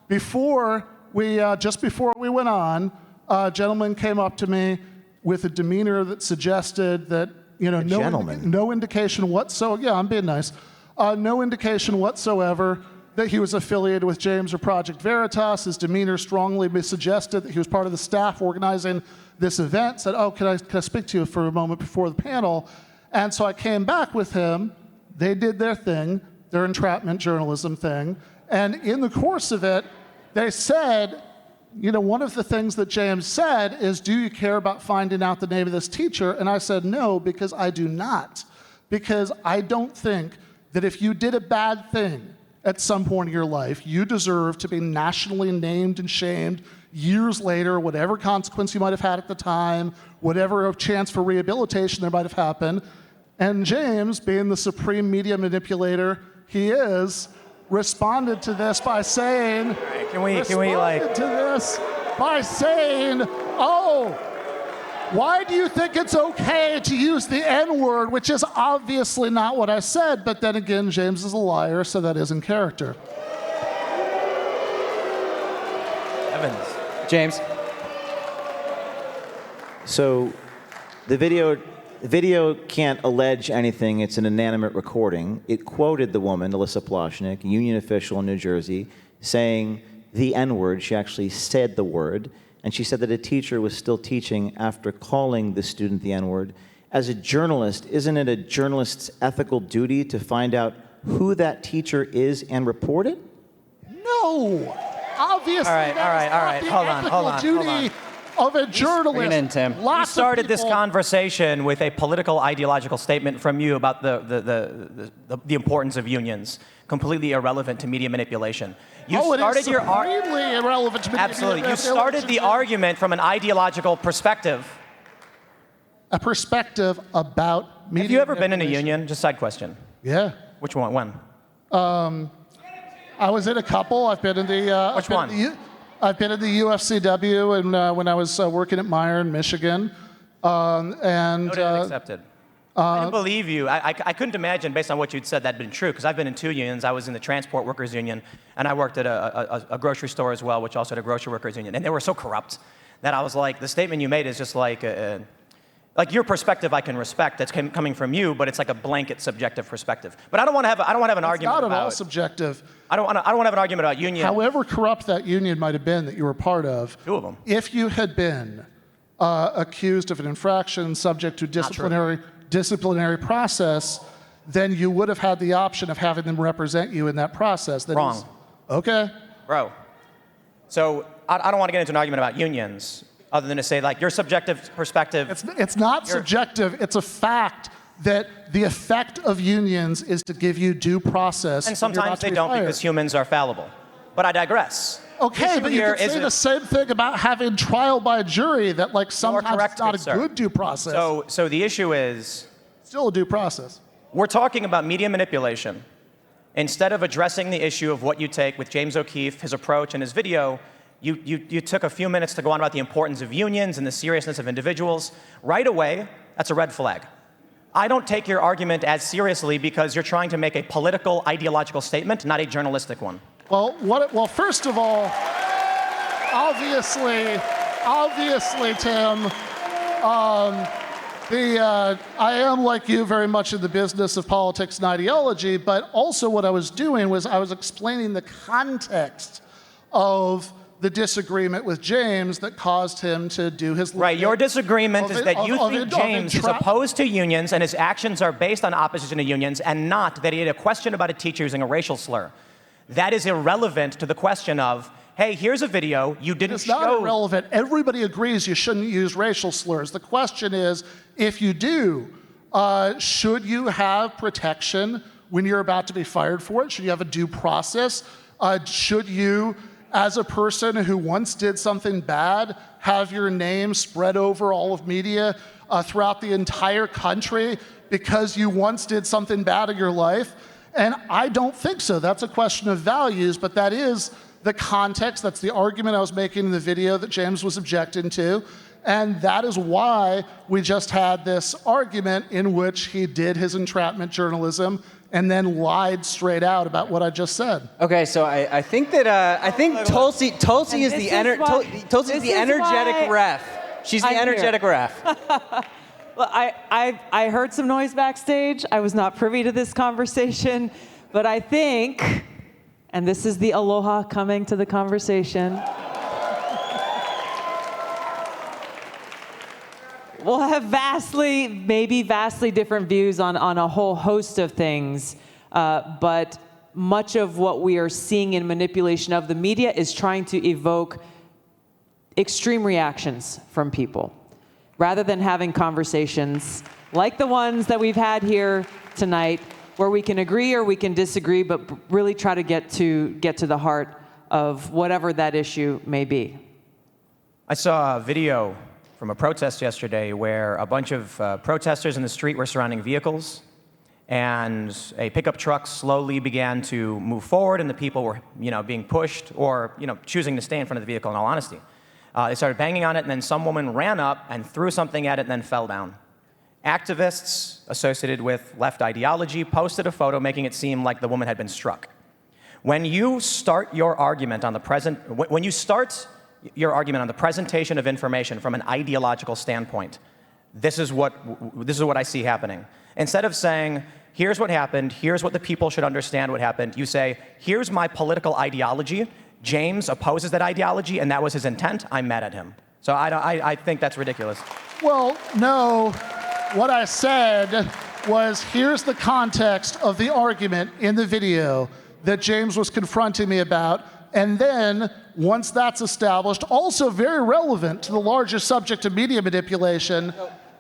just before we went on, a gentleman came up to me with a demeanor that suggested that, no indication whatsoever. Yeah, I'm being nice. No indication whatsoever that he was affiliated with James or Project Veritas. His demeanor strongly suggested that he was part of the staff organizing this event. Said, oh, can I speak to you for a moment before the panel? And so I came back with him. They did their thing, their entrapment journalism thing. And in the course of it, they said, one of the things that James said is, do you care about finding out the name of this teacher? And I said, no, because I do not. Because I don't think that if you did a bad thing at some point in your life, you deserve to be nationally named and shamed years later, whatever consequence you might have had at the time, whatever chance for rehabilitation there might have happened. And James, being the supreme media manipulator he is, responded to this by saying, oh, why do you think it's okay to use the N-word, which is obviously not what I said, but then again, James is a liar, so that is in character. Evans. James. So the video can't allege anything. It's an inanimate recording. It quoted the woman, Alyssa Ploshnik, a union official in New Jersey, saying the N-word. She actually said the word. And she said that a teacher was still teaching after calling the student the N-word. As a journalist, isn't it a journalist's ethical duty to find out who that teacher is and report it? No! Obviously, all right. Hold on. Duty of a journalist. Bring it in, Tim. You started this conversation with a political ideological statement from you about the importance of unions, completely irrelevant to media manipulation. You started your irrelevant to media Absolutely. You started the argument from an ideological perspective. A perspective about media. Have you ever been in a union? Just side question. Yeah. Which one? When? I was in a couple. I've been in the. Which one? I've been in the UFCW and when I was working at Mayr in Michigan. Noted and accepted. I didn't believe you. I couldn't imagine, based on what you'd said, that had been true, because I've been in two unions. I was in the Transport Workers Union, and I worked at a grocery store as well, which also had a grocery workers union. And they were so corrupt that I was like, the statement you made is just like your perspective I can respect. That's coming from you, but it's like a blanket subjective perspective. But I don't want to have an argument about. It's not at all subjective. I don't want to have an argument about union. However corrupt that union might have been that you were part of. Two of them. If you had been accused of an infraction subject to disciplinary process, then you would have had the option of having them represent you in that process. Wrong. Okay. Bro. So I don't want to get into an argument about unions, other than to say, like, your subjective perspective. It's not subjective. It's a fact that the effect of unions is to give you due process. And sometimes they don't because humans are fallible. But I digress. Okay, but you can say the same thing about having trial by jury, that like sometimes it's not a good due process. So the issue is... Still a due process. We're talking about media manipulation. Instead of addressing the issue of what you take with James O'Keefe, his approach, and his video, you took a few minutes to go on about the importance of unions and the seriousness of individuals. Right away, that's a red flag. I don't take your argument as seriously because you're trying to make a political, ideological statement, not a journalistic one. Well, first of all, obviously, Tim, I am, like you, very much in the business of politics and ideology, but also what I was doing was I was explaining the context of the disagreement with James that caused him to do his... Right, your disagreement is that you think James is opposed to unions and his actions are based on opposition to unions and not that he had a question about a teacher using a racial slur. That is irrelevant to the question of, hey, here's a video, you didn't show... It's not irrelevant. Everybody agrees you shouldn't use racial slurs. The question is, if you do, should you have protection when you're about to be fired for it? Should you have a due process? Should you, as a person who once did something bad, have your name spread over all of media throughout the entire country because you once did something bad in your life? And I don't think so. That's a question of values, but that is the context. That's the argument I was making in the video that James was objecting to. And that is why we just had this argument in which he did his entrapment journalism and then lied straight out about what I just said. Okay, so I think that Tulsi is the energetic ref. She's the energetic ref. Well, I heard some noise backstage. I was not privy to this conversation, but I think, and this is the aloha coming to the conversation, we'll have maybe vastly different views on a whole host of things, but much of what we are seeing in manipulation of the media is trying to evoke extreme reactions from people, rather than having conversations like the ones that we've had here tonight, where we can agree or we can disagree, but really try to get to the heart of whatever that issue may be. I saw a video from a protest yesterday where a bunch of protesters in the street were surrounding vehicles, and a pickup truck slowly began to move forward, and the people were, being pushed or, choosing to stay in front of the vehicle, in all honesty. They started banging on it, and then some woman ran up and threw something at it and then fell down. Activists associated with left ideology posted a photo making it seem like the woman had been struck. When you start your argument on the presentation of information from an ideological standpoint, this is what I see happening. Instead of saying, here's what happened, here's what the people should understand what happened, you say, here's my political ideology. James opposes that ideology, and that was his intent. I'm mad at him. So I think that's ridiculous. Well, no. What I said was, here's the context of the argument in the video that James was confronting me about. And then, once that's established, also very relevant to the larger subject of media manipulation,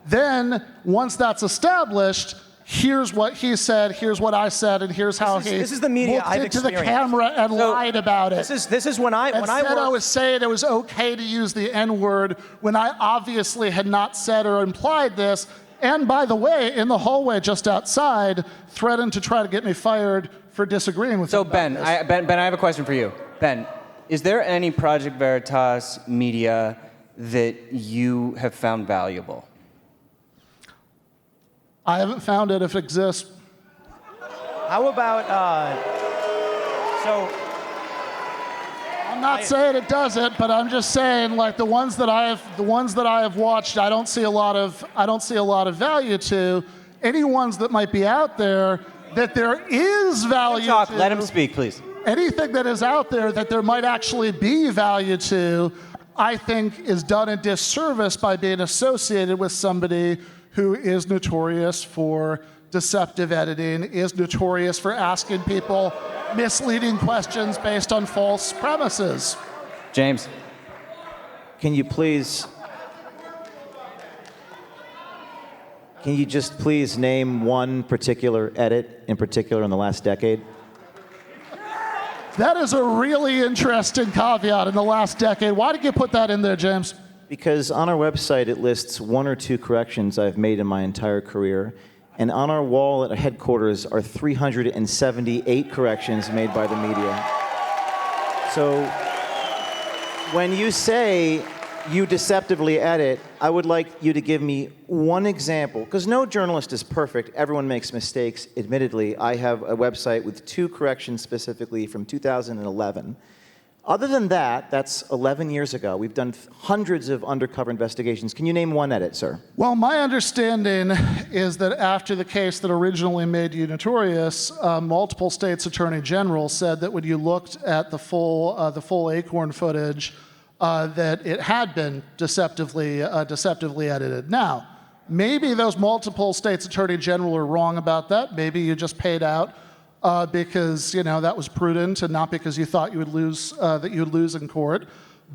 then, once that's established, here's what he said, here's what I said, and here's how this is the media looked I've into the experienced. camera and lied about it. This is when I was saying it was okay to use the N-word when I obviously had not said or implied this. And by the way, in the hallway just outside, threatened to try to get me fired for disagreeing with him. So Ben, I have a question for you. Ben, is there any Project Veritas media that you have found valuable? I haven't found it if it exists. How about, I'm not saying it doesn't, but I'm just saying, like, the ones that I have watched, I don't see a lot of value to. Any ones that might be out there that there is value to. Let him speak, please. Anything that is out there that there might actually be value to, I think is done a disservice by being associated with somebody who is notorious for deceptive editing, is notorious for asking people misleading questions based on false premises. James. Can you just please name one particular edit in particular in the last decade? That is a really interesting caveat in the last decade. Why did you put that in there, James? Because on our website, it lists 1 or 2 corrections I've made in my entire career. And on our wall at our headquarters are 378 corrections made by the media. So when you say you deceptively edit, I would like you to give me one example, because no journalist is perfect. Everyone makes mistakes, admittedly. I have a website with 2 corrections specifically from 2011. Other than that, that's 11 years ago. We've done hundreds of undercover investigations. Can you name one edit, sir? Well, my understanding is that after the case that originally made you notorious, multiple states' attorney generals said that when you looked at the full Acorn footage, that it had been deceptively edited. Now, maybe those multiple states' attorney general are wrong about that. Maybe you just paid out because that was prudent and not because you thought you would lose in court.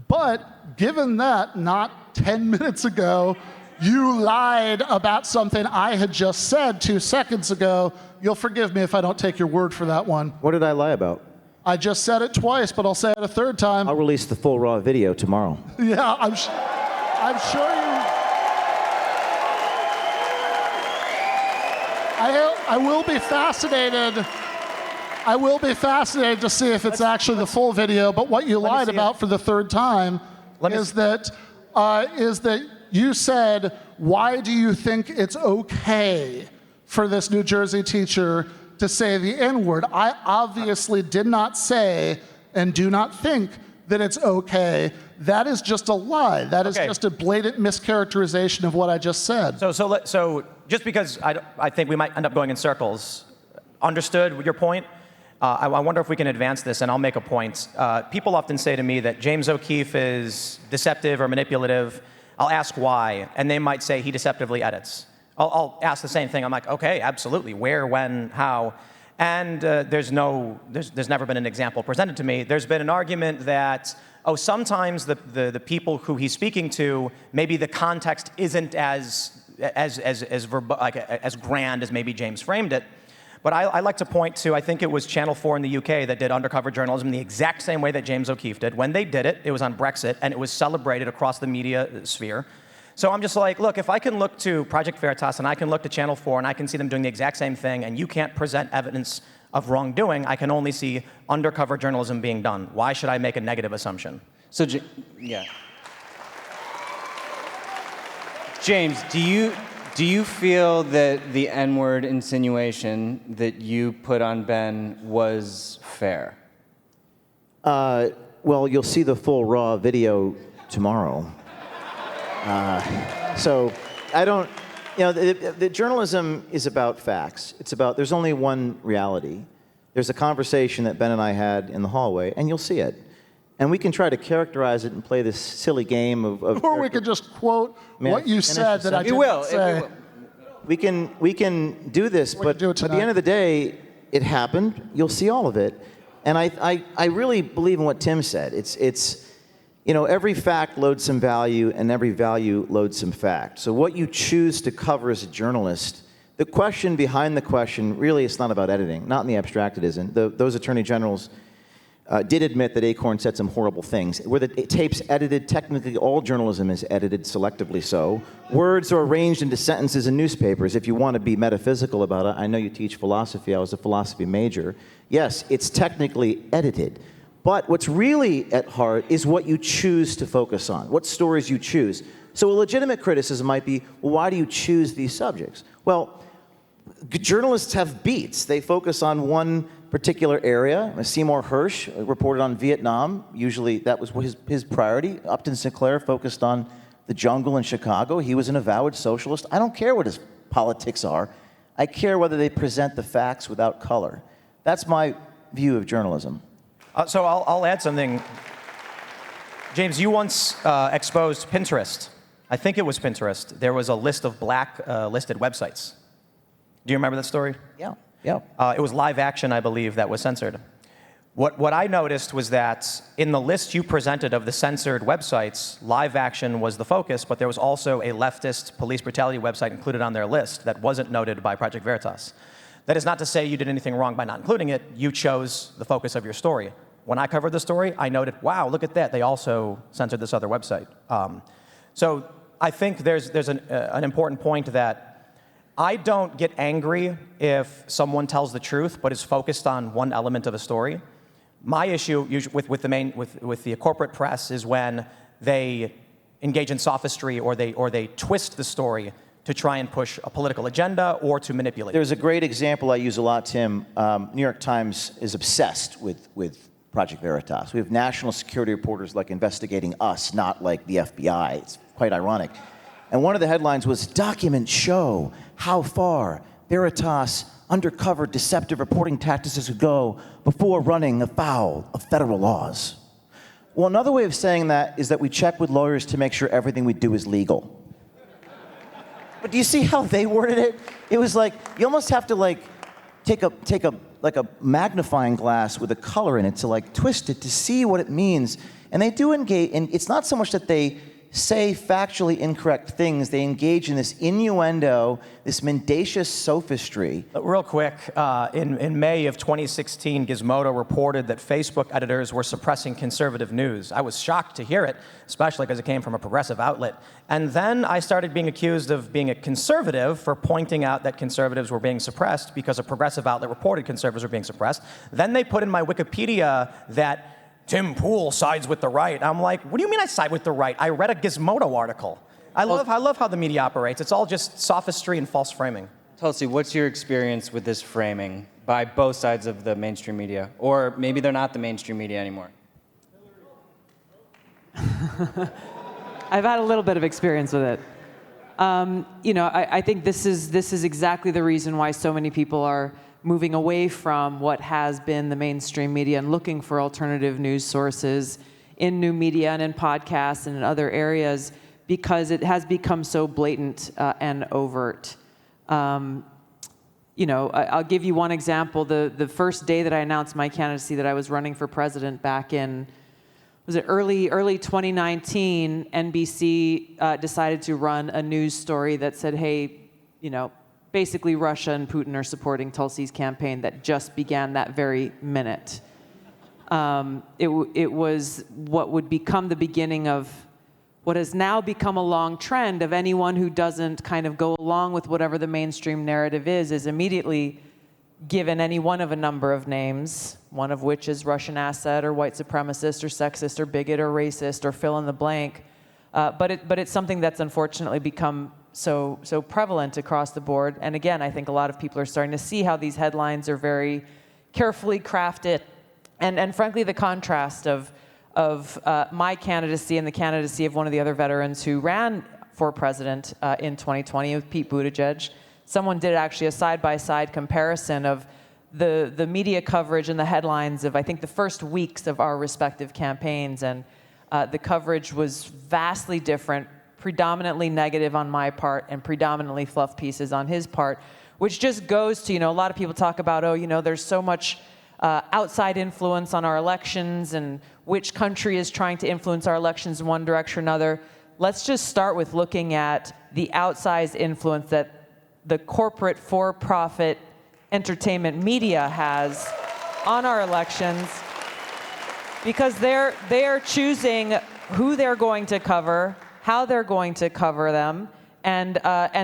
But given that, not 10 minutes ago, you lied about something I had just said 2 seconds ago, you'll forgive me if I don't take your word for that one. What did I lie about? I just said it twice, but I'll say it a third time. I'll release the full raw video tomorrow. Yeah, I'm sure you... I will be fascinated. I will be fascinated to see if it's actually the full video, but what you lied about for the third time is that you said, why do you think it's okay for this New Jersey teacher to say the N-word? I obviously did not say and do not think that it's okay. That is just a lie. That is just a blatant mischaracterization of what I just said. So just because I think we might end up going in circles, understood your point. I wonder if we can advance this, and I'll make a point. People often say to me that James O'Keefe is deceptive or manipulative. I'll ask why, and they might say he deceptively edits. I'll ask the same thing. I'm like, okay, absolutely. Where, when, how? And there's never been an example presented to me. There's been an argument that, sometimes the people who he's speaking to, maybe the context isn't as grand as maybe James framed it. But I like to point to, I think it was Channel 4 in the UK that did undercover journalism the exact same way that James O'Keefe did. When they did it, it was on Brexit, and it was celebrated across the media sphere. So I'm just like, look, if I can look to Project Veritas and I can look to Channel 4 and I can see them doing the exact same thing, and you can't present evidence of wrongdoing, I can only see undercover journalism being done. Why should I make a negative assumption? So, James, do you feel that the N-word insinuation that you put on Ben was fair? Well, you'll see the full raw video tomorrow. So I don't, the journalism is about facts. There's only one reality. There's a conversation that Ben and I had in the hallway, and you'll see it. And we can try to characterize it and play this silly game of or we could just quote what you said that I didn't say. We can do this, but at the end of the day, it happened. You'll see all of it. And I really believe in what Tim said. It's every fact loads some value, and every value loads some fact. So what you choose to cover as a journalist, the question behind the question, really, it's not about editing. Not in the abstract, it isn't. Those attorney generals did admit that Acorn said some horrible things. Were the tapes edited? Technically, all journalism is edited selectively so. Words are arranged into sentences in newspapers. If you want to be metaphysical about it, I know you teach philosophy. I was a philosophy major. Yes, it's technically edited. But what's really at heart is what you choose to focus on, what stories you choose. So a legitimate criticism might be, well, why do you choose these subjects? Well, journalists have beats. They focus on one particular area. Seymour Hersh reported on Vietnam. Usually that was his priority. Upton Sinclair focused on the jungle in Chicago. He was an avowed socialist. I don't care what his politics are. I care whether they present the facts without color. That's my view of journalism. So I'll add something. James, you once exposed Pinterest. I think it was Pinterest. There was a list of black-listed websites. Do you remember that story? Yeah. It was Live Action, I believe, that was censored. What I noticed was that in the list you presented of the censored websites, Live Action was the focus, but there was also a leftist police brutality website included on their list that wasn't noted by Project Veritas. That is not to say you did anything wrong by not including it. You chose the focus of your story. When I covered the story, I noted, wow, look at that. They also censored this other website. So I think there's an important point that I don't get angry if someone tells the truth but is focused on one element of a story. My issue with the corporate press is when they engage in sophistry or they twist the story to try and push a political agenda or to manipulate. There's a great example I use a lot, Tim. New York Times is obsessed with Project Veritas. We have national security reporters like investigating us, not like the FBI. It's quite ironic. And one of the headlines was, "Documents show how far Veritas undercover deceptive reporting tactics would go before running afoul of federal laws." Well, another way of saying that is that we check with lawyers to make sure everything we do is legal. But do you see how they worded it? It was like, you almost have to like take a magnifying glass with a color in it to like twist it to see what it means. And they do engage, and it's not so much that they say factually incorrect things, they engage in this innuendo, this mendacious sophistry. Real quick, in May of 2016, Gizmodo reported that Facebook editors were suppressing conservative news. I was shocked to hear it, especially because it came from a progressive outlet. And then I started being accused of being a conservative for pointing out that conservatives were being suppressed because a progressive outlet reported conservatives were being suppressed. Then they put in my Wikipedia that Tim Pool sides with the right. I'm like, what do you mean I side with the right? I read a Gizmodo article. I love how the media operates. It's all just sophistry and false framing. Tulsi, what's your experience with this framing by both sides of the mainstream media? Or maybe they're not the mainstream media anymore. I've had a little bit of experience with it. I think this is exactly the reason why so many people are moving away from what has been the mainstream media and looking for alternative news sources in new media and in podcasts and in other areas, because it has become so blatant and overt. I'll give you one example. The first day that I announced my candidacy that I was running for president back in, was it early 2019, NBC decided to run a news story that said, hey, basically Russia and Putin are supporting Tulsi's campaign that just began that very minute. It was what would become the beginning of what has now become a long trend of anyone who doesn't kind of go along with whatever the mainstream narrative is immediately given any one of a number of names, one of which is Russian asset or white supremacist or sexist or bigot or racist or fill in the blank. But it's something that's unfortunately become so prevalent across the board. And again, I think a lot of people are starting to see how these headlines are very carefully crafted. And frankly, the contrast of my candidacy and the candidacy of one of the other veterans who ran for president in 2020 with Pete Buttigieg. Someone did actually a side-by-side comparison of the media coverage and the headlines of, I think, the first weeks of our respective campaigns. And the coverage was vastly different, predominantly negative on my part and predominantly fluff pieces on his part, which just goes to, a lot of people talk about, there's so much outside influence on our elections and which country is trying to influence our elections in one direction or another. Let's just start with looking at the outsized influence that the corporate for-profit entertainment media has on our elections, because they are choosing who they're going to cover, how they're going to cover them, and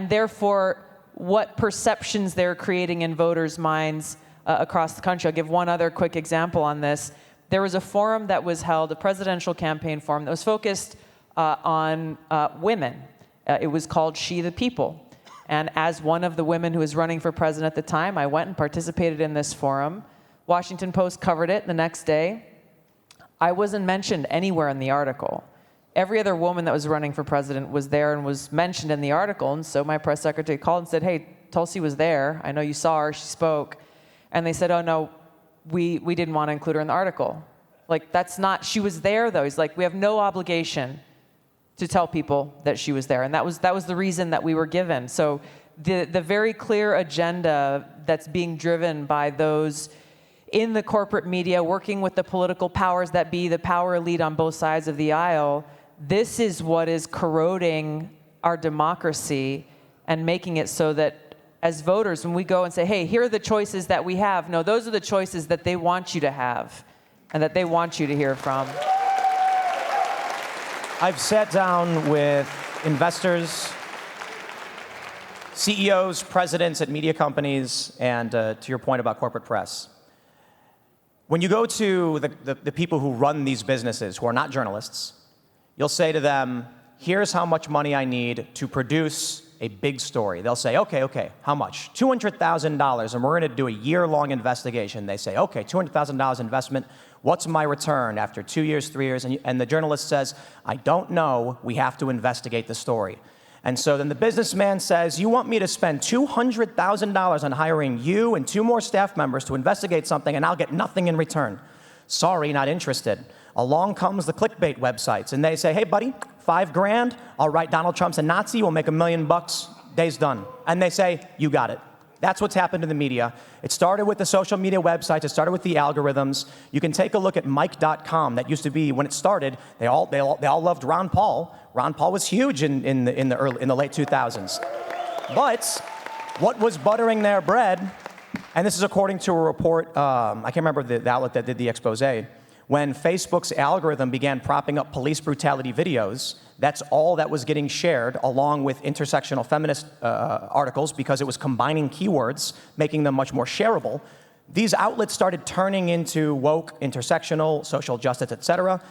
therefore what perceptions they're creating in voters' minds across the country. I'll give one other quick example on this. There was a forum that was held, a presidential campaign forum, that was focused on women. It was called She the People. And as one of the women who was running for president at the time, I went and participated in this forum. Washington Post covered it the next day. I wasn't mentioned anywhere in the article. Every other woman that was running for president was there and was mentioned in the article. And so my press secretary called and said, hey, Tulsi was there. I know you saw her. She spoke. And they said, oh, no, we didn't want to include her in the article. Like, that's not, she was there, though. He's like, we have no obligation to tell people that she was there. And that was the reason that we were given. So the very clear agenda that's being driven by those in the corporate media, working with the political powers that be, the power elite on both sides of the aisle, this is what is corroding our democracy and making it so that as voters, when we go and say, hey, here are the choices that we have, no, those are the choices that they want you to have and that they want you to hear from. I've sat down with investors, CEOs, presidents at media companies, and to your point about corporate press. When you go to the people who run these businesses, who are not journalists, you'll say to them, here's how much money I need to produce a big story. They'll say, okay, how much? $200,000, and we're going to do a year-long investigation. They say, okay, $200,000 investment. What's my return after 2 years, 3 years? And the journalist says, I don't know. We have to investigate the story. And so then the businessman says, you want me to spend $200,000 on hiring you and 2 more staff members to investigate something, and I'll get nothing in return. Sorry, not interested. Along comes the clickbait websites, and they say, hey, buddy, $5,000, I'll write Donald Trump's a Nazi, we'll make $1 million, day's done. And they say, you got it. That's what's happened in the media. It started with the social media websites. It started with the algorithms. You can take a look at Mike.com. That used to be, when it started, they all loved Ron Paul. Ron Paul was huge in the late 2000s. But what was buttering their bread, and this is according to a report, I can't remember the outlet that did the expose, when Facebook's algorithm began propping up police brutality videos, that's all that was getting shared, along with intersectional feminist articles, because it was combining keywords, making them much more shareable. These outlets started turning into woke, intersectional, social justice, etc.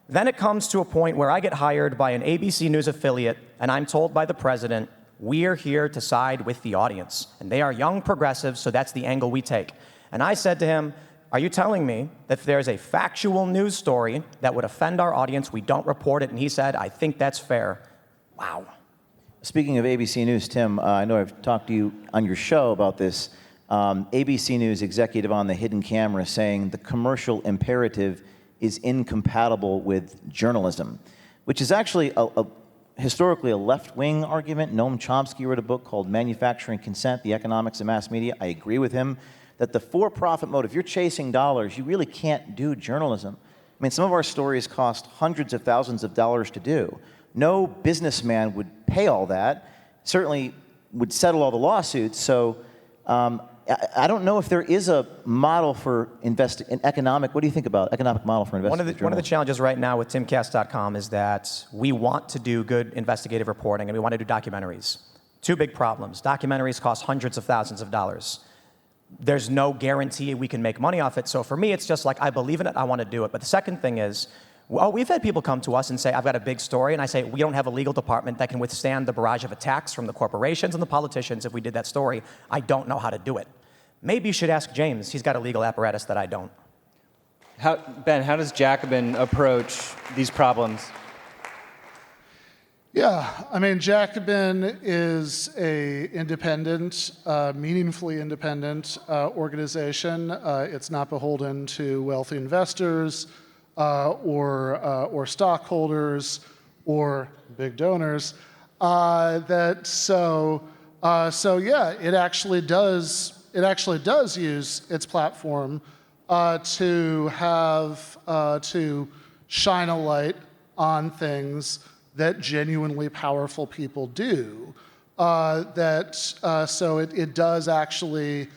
Then it comes to a point where I get hired by an ABC News affiliate, and I'm told by the president, we're here to side with the audience. And they are young progressives, so that's the angle we take. And I said to him, are you telling me that if there's a factual news story that would offend our audience, we don't report it? And he said, I think that's fair. Wow. Speaking of ABC News, Tim, I know I've talked to you on your show about this. ABC News executive on the hidden camera saying the commercial imperative is incompatible with journalism, which is actually historically a left-wing argument. Noam Chomsky wrote a book called Manufacturing Consent, The Economics of Mass Media. I agree with him that the for-profit mode, if you're chasing dollars, you really can't do journalism. I mean, some of our stories cost hundreds of thousands of dollars to do. No businessman would pay all that, certainly would settle all the lawsuits. So I don't know if there is a model for economic, what do you think about economic model for investigative One of the challenges right now with timcast.com is that we want to do good investigative reporting and we want to do documentaries. 2 big problems. Documentaries cost hundreds of thousands of dollars. There's no guarantee we can make money off it. So for me, it's just like, I believe in it, I want to do it. But the second thing is, well, we've had people come to us and say, I've got a big story, and I say, we don't have a legal department that can withstand the barrage of attacks from the corporations and the politicians if we did that story. I don't know how to do it. Maybe you should ask James. He's got a legal apparatus that I don't. Ben, how does Jacobin approach these problems? Yeah, I mean, Jacobin is a independent, meaningfully independent organization. It's not beholden to wealthy investors or stockholders or big donors. So yeah, it actually does use its platform to shine a light on things that genuinely powerful people do. So it does actually,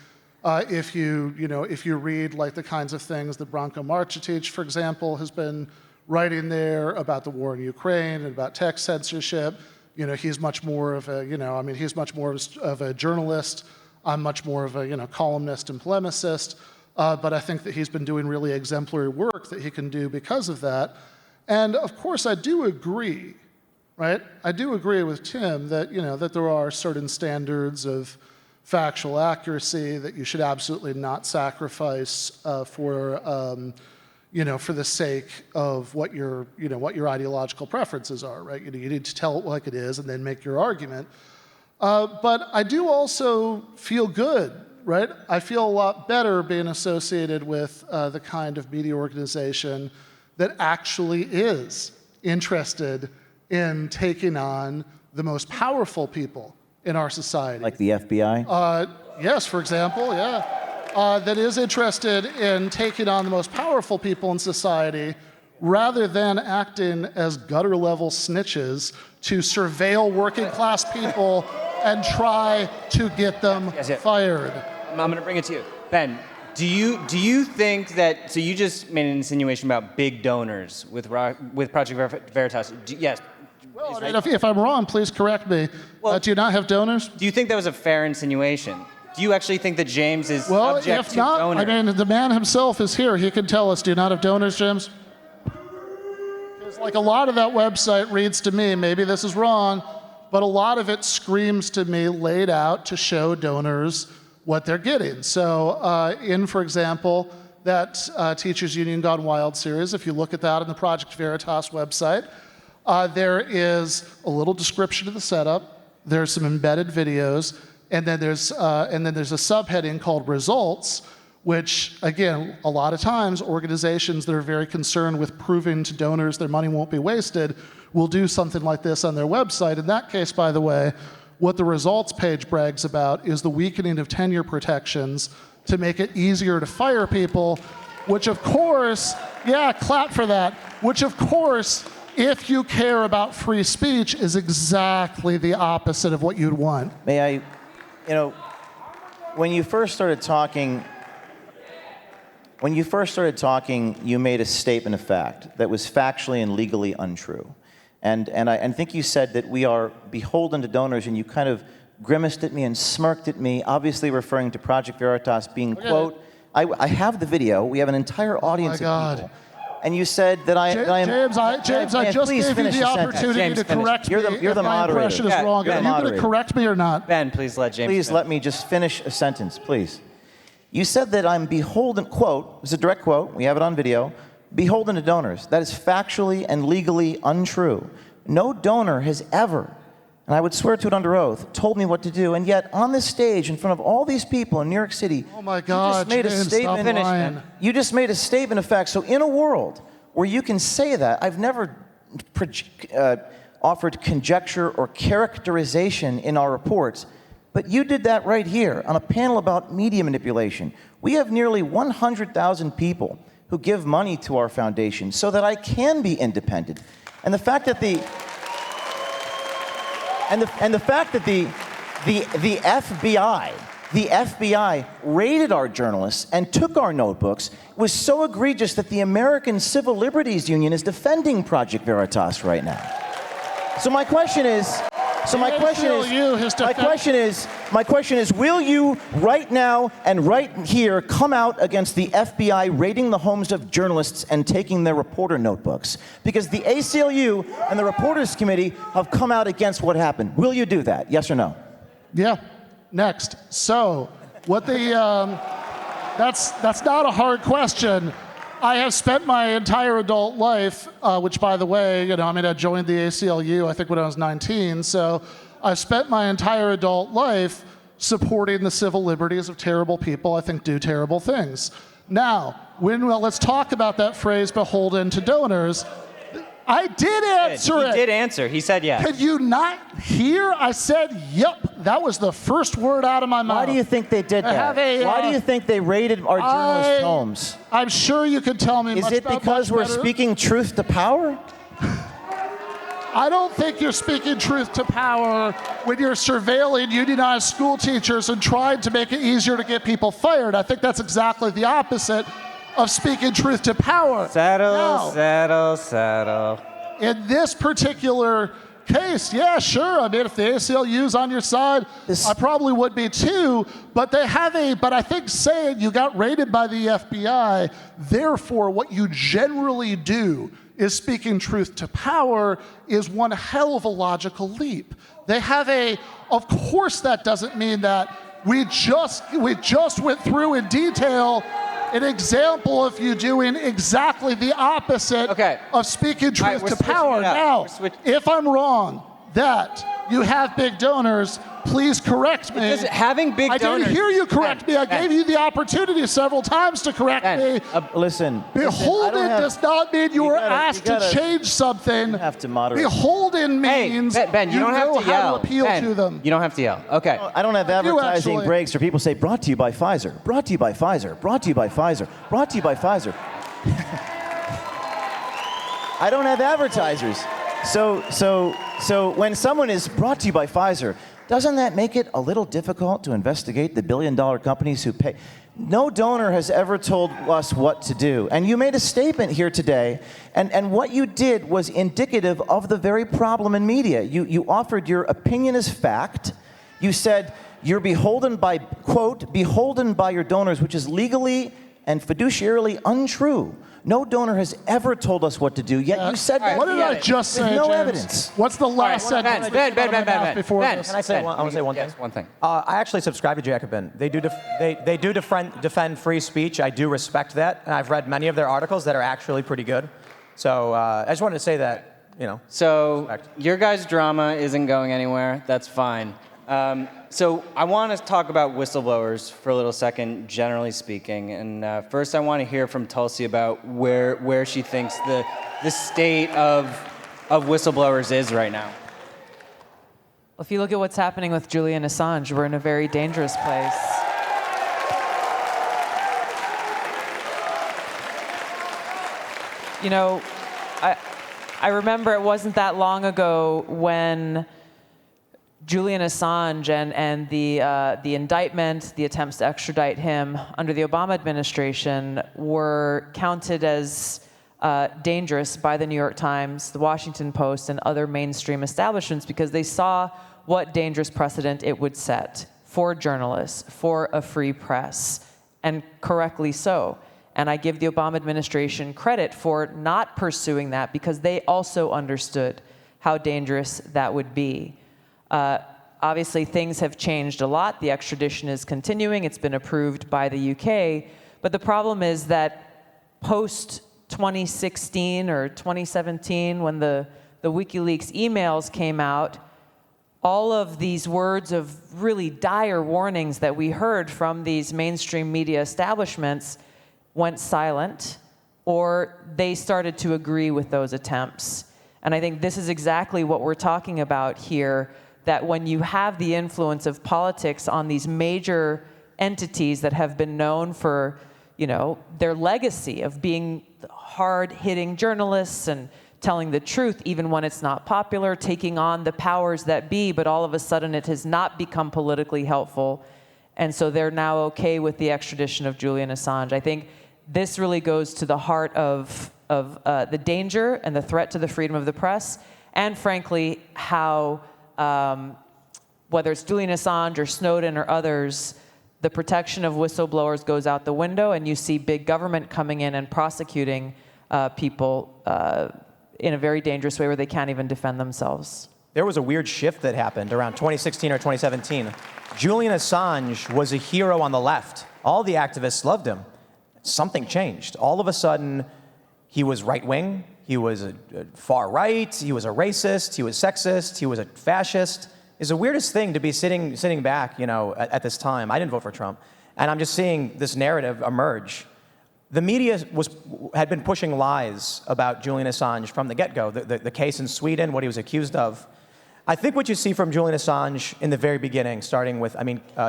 if you read like the kinds of things that Branko Marcetic, for example, has been writing there about the war in Ukraine and about tech censorship, he's much more of a, he's much more of a journalist. I'm much more of a, columnist and polemicist. But I think that he's been doing really exemplary work that he can do because of that. And of course, I do agree, right? I do agree with Tim that, that there are certain standards of factual accuracy that you should absolutely not sacrifice for the sake of what your ideological preferences are, right? You need to tell it like it is and then make your argument. But I do also feel good, right? I feel a lot better being associated with the kind of media organization that actually is interested in taking on the most powerful people in our society. Like the FBI? Yes, for example, yeah. That is interested in taking on the most powerful people in society rather than acting as gutter-level snitches to surveil working-class people and try to get them fired. I'm going to bring it to you. Ben, do you think that, so you just made an insinuation about big donors with Project Veritas. Yes. Well, if I'm wrong, please correct me. Do you not have donors? Do you think that was a fair insinuation? Do you actually think that James is subject to donors? I mean, the man himself is here. He can tell us. Do you not have donors, James? Because like a lot of that website reads to me, maybe this is wrong, but a lot of it screams to me laid out to show donors what they're getting. So for example, that Teachers Union Gone Wild series, if you look at that on the Project Veritas website, there is a little description of the setup, there's some embedded videos, and then there's a subheading called Results, which, again, a lot of times organizations that are very concerned with proving to donors their money won't be wasted will do something like this on their website. In that case, by the way, what the results page brags about is the weakening of tenure protections to make it easier to fire people, which of course, yeah, clap for that, which of course, if you care about free speech, is exactly the opposite of what you'd want. May I, when you first started talking, you made a statement of fact that was factually and legally untrue. And I think you said that we are beholden to donors, and you kind of grimaced at me and smirked at me, obviously referring to Project Veritas being, quote, I have the video, we have an entire audience of people. And you said that I am... James, I just gave you the opportunity to correct me You're the if my moderator. impression is wrong. Are you going to correct me or not? Ben, please let James Please finish. let me just finish a sentence, please. You said that I'm beholden, quote, it's a direct quote, we have it on video, beholden to donors. That is factually and legally untrue. No donor has ever, and I would swear to it under oath, told me what to do, and yet on this stage in front of all these people in New York City, oh my God, you just made a statement. You just made a statement of fact. So in a world where you can say that, I've never offered conjecture or characterization in our reports, but you did that right here on a panel about media manipulation. We have nearly 100,000 people who give money to our foundation so that I can be independent. And the fact that the FBI raided our journalists and took our notebooks was so egregious that the American Civil Liberties Union is defending Project Veritas right now. So my question is, will you right now and right here come out against the FBI raiding the homes of journalists and taking their reporter notebooks? Because the ACLU and the Reporters Committee have come out against what happened. Will you do that? Yes or no? Yeah. Next. So, that's not a hard question. I have spent my entire adult life, which, by the way, I joined the ACLU, I think, when I was 19. So I've spent my entire adult life supporting the civil liberties of terrible people I think do terrible things. Now, let's talk about that phrase, beholden to donors. I did answer it. He did answer. He said yes. Could you not hear? I said, yep. That was the first word out of my mouth. Why do you think they did that? Why do you think they raided our journalists' homes? I'm sure you could tell me. Is it because we're speaking truth to power? I don't think you're speaking truth to power when you're surveilling unionized school teachers and trying to make it easier to get people fired. I think that's exactly the opposite of speaking truth to power. Settle. In this particular case, yeah, sure. If the ACLU's on your side, I probably would be too. But I think saying you got raided by the FBI, therefore what you generally do is speaking truth to power is one hell of a logical leap. Of course that doesn't mean that we just went through in detail an example of you doing exactly the opposite of speaking truth to power. Now, if I'm wrong that you have big donors, please correct me. Having big donors... I didn't hear you correct me. I gave you the opportunity several times to correct me. Listen. Beholden does not mean you were asked to change something. You have to moderate. Beholden means Ben, you don't have to yell. How to appeal to them. You don't have to yell. Okay. I don't have advertising breaks where people say, brought to you by Pfizer, brought to you by Pfizer, brought to you by Pfizer, brought to you by Pfizer. I don't have advertisers. So when someone is brought to you by Pfizer, doesn't that make it a little difficult to investigate the billion-dollar companies who pay? No donor has ever told us what to do. And you made a statement here today, and what you did was indicative of the very problem in media. You offered your opinion as fact. You said you're beholden by, quote, beholden by your donors, which is legally and fiduciarily untrue. No donor has ever told us what to do, yet you said that. What did I just say, With no James? evidence. What's the last sentence? Ben. Can I say one? I want to say one thing. Yes, one thing. I actually subscribe to Jacobin. They do defend free speech. I do respect that, and I've read many of their articles that are actually pretty good. So I just wanted to say that. So your guys' drama isn't going anywhere. That's fine. So I want to talk about whistleblowers for a little second, generally speaking. And first, I want to hear from Tulsi about where she thinks the state of whistleblowers is right now. If you look at what's happening with Julian Assange, we're in a very dangerous place. You know, I remember it wasn't that long ago when Julian Assange and the indictment, the attempts to extradite him under the Obama administration were counted as dangerous by the New York Times, the Washington Post, and other mainstream establishments because they saw what dangerous precedent it would set for journalists, for a free press, and correctly so. And I give the Obama administration credit for not pursuing that because they also understood how dangerous that would be. Obviously, things have changed a lot. The extradition is continuing. It's been approved by the UK. But the problem is that post-2016 or 2017, when the WikiLeaks emails came out, all of these words of really dire warnings that we heard from these mainstream media establishments went silent, or they started to agree with those attempts. And I think this is exactly what we're talking about here, that when you have the influence of politics on these major entities that have been known for, their legacy of being hard-hitting journalists and telling the truth even when it's not popular, taking on the powers that be, but all of a sudden it has not become politically helpful. And so they're now okay with the extradition of Julian Assange. I think this really goes to the heart of the danger and the threat to the freedom of the press, and frankly, how, whether it's Julian Assange or Snowden or others, the protection of whistleblowers goes out the window, and you see big government coming in and prosecuting people in a very dangerous way where they can't even defend themselves. There was a weird shift that happened around 2016 or 2017. Julian Assange was a hero on the left. All the activists loved him. Something changed. All of a sudden, he was right-wing, he was a far-right, he was a racist, he was sexist, he was a fascist. It's the weirdest thing to be sitting back, at this time. I didn't vote for Trump. And I'm just seeing this narrative emerge. The media had been pushing lies about Julian Assange from the get-go. The case in Sweden, what he was accused of. I think what you see from Julian Assange in the very beginning, starting with,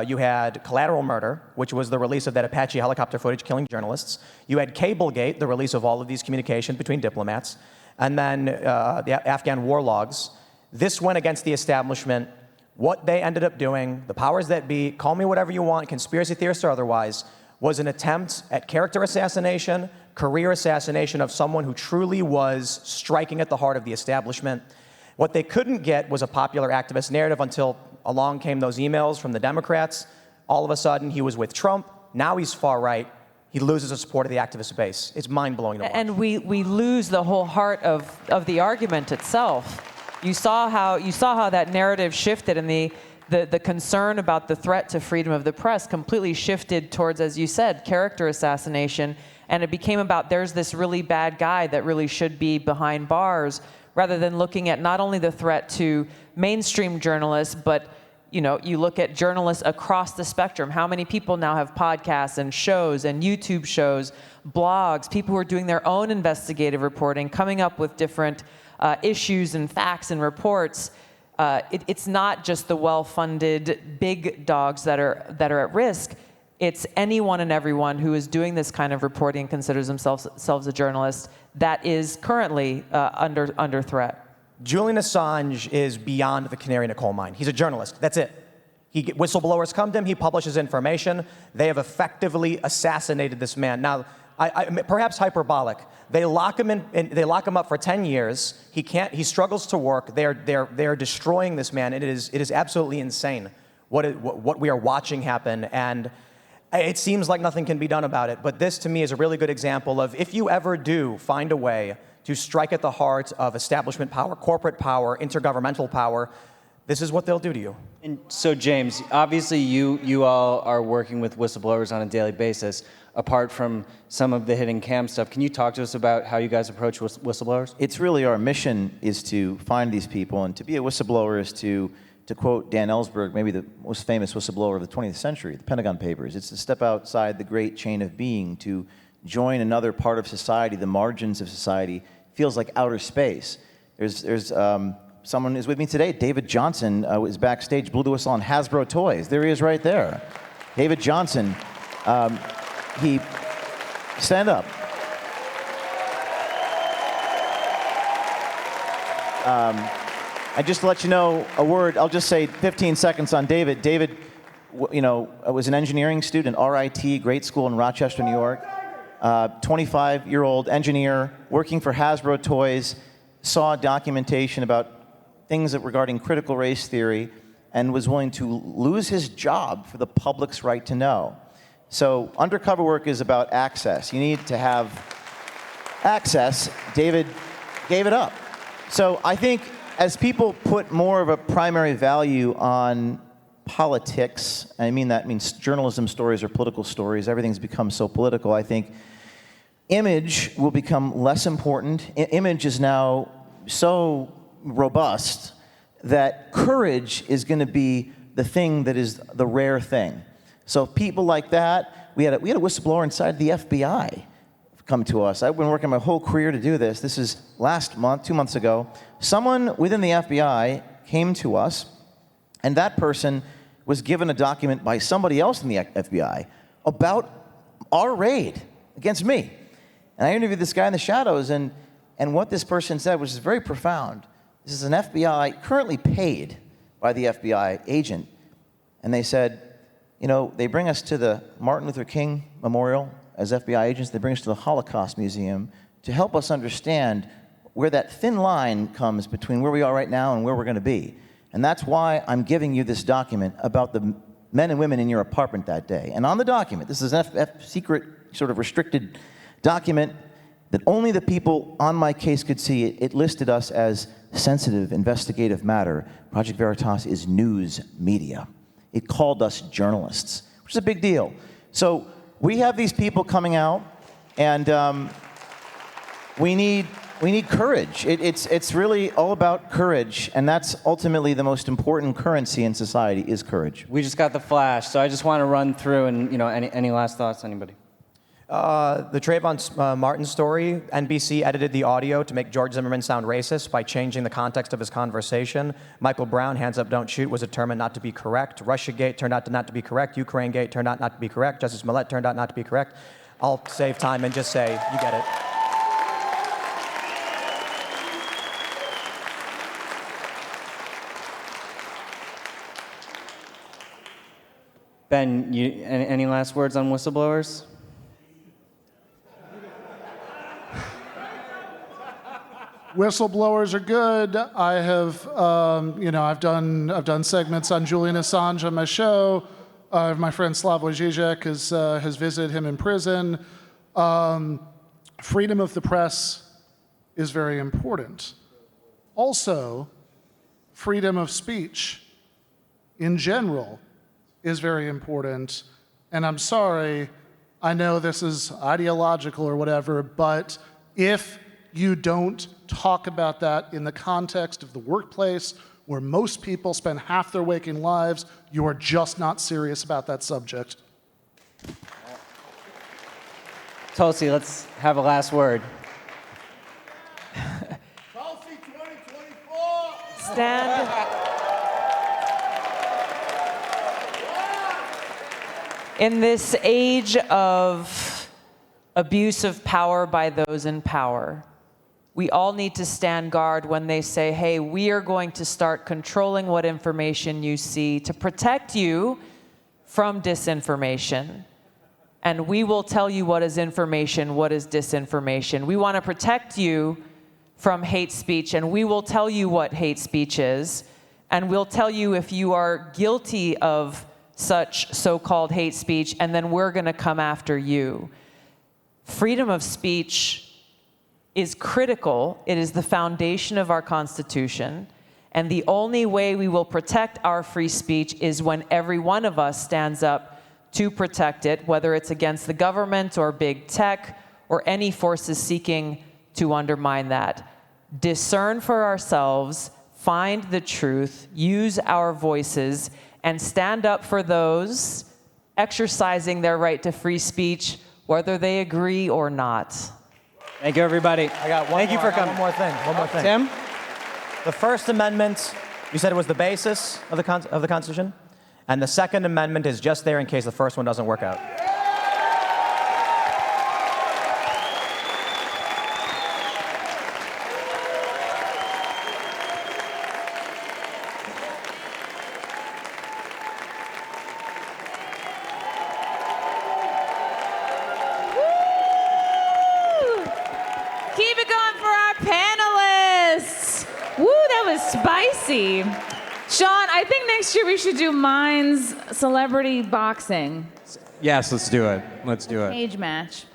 you had collateral murder, which was the release of that Apache helicopter footage killing journalists. You had Cablegate, the release of all of these communications between diplomats. And then the Afghan war logs. This went against the establishment. What they ended up doing, the powers that be, call me whatever you want, conspiracy theorists or otherwise, was an attempt at character assassination, career assassination of someone who truly was striking at the heart of the establishment. What they couldn't get was a popular activist narrative until along came those emails from the Democrats. All of a sudden, he was with Trump. Now he's far right. He loses the support of the activist base. It's mind-blowing to watch. And we lose the whole heart of the argument itself. You saw how that narrative shifted, and the concern about the threat to freedom of the press completely shifted towards, as you said, character assassination. And it became about there's this really bad guy that really should be behind bars, rather than looking at not only the threat to mainstream journalists, but you look at journalists across the spectrum. How many people now have podcasts and shows and YouTube shows, blogs, people who are doing their own investigative reporting, coming up with different issues and facts and reports. It's not just the well-funded big dogs that are at risk. It's anyone and everyone who is doing this kind of reporting and considers themselves a journalist that is currently under threat. Julian Assange is beyond the canary in a coal mine. He's a journalist. That's it. Whistleblowers come to him. He publishes information. They have effectively assassinated this man. Now, perhaps hyperbolic. They lock him in. They lock him up for 10 years. He can't. He struggles to work. They are destroying this man. It is absolutely insane what we are watching happen. And It seems like nothing can be done about it, but this to me is a really good example of if you ever do find a way to strike at the heart of establishment power, corporate power, intergovernmental power, this is what they'll do to you. And so, James, obviously you all are working with whistleblowers on a daily basis, apart from some of the hidden cam stuff. Can you talk to us about how you guys approach whistleblowers? It's really our mission is to find these people, and to be a whistleblower is to quote Dan Ellsberg, maybe the most famous whistleblower of the 20th century, the Pentagon Papers, it's to step outside the great chain of being, to join another part of society, the margins of society. Feels like outer space. There's someone who's with me today, David Johnson, was backstage, blew the whistle on Hasbro toys. There he is right there. David Johnson, stand up. And just to let you know a word, I'll just say 15 seconds on David. David, was an engineering student, RIT, great school in Rochester, New York. 25-year-old engineer working for Hasbro Toys, saw documentation about things regarding critical race theory, and was willing to lose his job for the public's right to know. So undercover work is about access. You need to have access. David gave it up. So I think as people put more of a primary value on politics, I mean that means journalism stories or political stories, everything's become so political, I think image will become less important. Image is now so robust that courage is going to be the thing that is the rare thing. So people like that, we had a whistleblower inside the FBI come to us. I've been working my whole career to do this. This is last month, 2 months ago. Someone within the FBI came to us, and that person was given a document by somebody else in the FBI about our raid against me. And I interviewed this guy in the shadows, and what this person said was very profound. This is an FBI, currently paid by the FBI agent. And they said, they bring us to the Martin Luther King Memorial as FBI agents. They bring us to the Holocaust Museum to help us understand where that thin line comes between where we are right now and where we're going to be. And that's why I'm giving you this document about the men and women in your apartment that day. And on the document, this is an secret, sort of restricted document that only the people on my case could see. It listed us as sensitive investigative matter. Project Veritas is news media. It called us journalists, which is a big deal. So we have these people coming out, and we need courage. It's really all about courage, and that's ultimately the most important currency in society is courage. We just got the flash, so I just want to run through and any last thoughts, anybody? The Trayvon Martin story, NBC edited the audio to make George Zimmerman sound racist by changing the context of his conversation. Michael Brown, Hands Up, Don't Shoot, was determined not to be correct. Russiagate turned out not to be correct. Ukrainegate turned out not to be correct. Justice Millett turned out not to be correct. I'll save time and just say, you get it. Ben, any last words on whistleblowers? Whistleblowers are good. I have, I've done segments on Julian Assange on my show. My friend Slavoj Žižek has visited him in prison. Freedom of the press is very important. Also, freedom of speech in general is very important. And I'm sorry, I know this is ideological or whatever, but if you don't talk about that in the context of the workplace where most people spend half their waking lives, you are just not serious about that subject. Tulsi, let's have a last word. Tulsi 2024! Stand. In this age of abuse of power by those in power, we all need to stand guard when they say, hey, we are going to start controlling what information you see to protect you from disinformation. And we will tell you what is information, what is disinformation. We want to protect you from hate speech, and we will tell you what hate speech is. And we'll tell you if you are guilty of such so-called hate speech, and then we're going to come after you. Freedom of speech is critical. It is the foundation of our Constitution. And the only way we will protect our free speech is when every one of us stands up to protect it, whether it's against the government or big tech or any forces seeking to undermine that. Discern for ourselves, find the truth, use our voices, and stand up for those exercising their right to free speech, whether they agree or not. Thank you, everybody. Thank you for coming. One more thing. Tim? The First Amendment, you said it was the basis of the Constitution, and the Second Amendment is just there in case the first one doesn't work out. Keep it going for our panelists. Woo, that was spicy. Sean, I think next year we should do Minds Celebrity Boxing. Yes, let's do it. Let's do it. Cage match.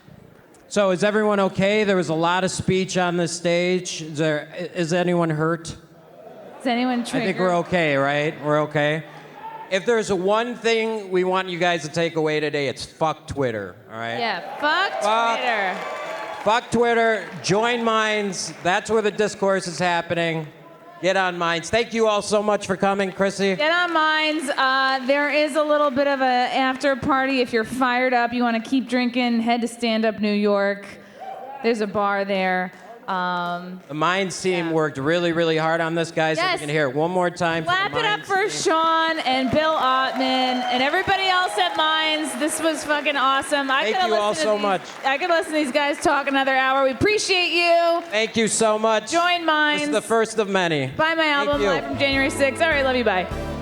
So is everyone okay? There was a lot of speech on this stage. Is anyone hurt? Is anyone triggered? I think we're okay, right? We're okay. If there's one thing we want you guys to take away today, it's fuck Twitter, all right? Yeah, fuck Twitter. Fuck Twitter. Join Minds. That's where the discourse is happening. Get on Minds. Thank you all so much for coming, Chrissie. Get on Minds. There is a little bit of an after party. If you're fired up, you want to keep drinking, head to Stand Up New York. There's a bar there. The Minds team worked really, really hard on this, guys. Yes. So we can hear it one more time. Clap it up for Sean and Bill Ottman and everybody else at Minds. This was fucking awesome. Thank you all so much. I could listen to these guys talk another hour. We appreciate you. Thank you so much. Join Minds. This is the first of many. Buy my album you. live from January 6th. All right, love you. Bye.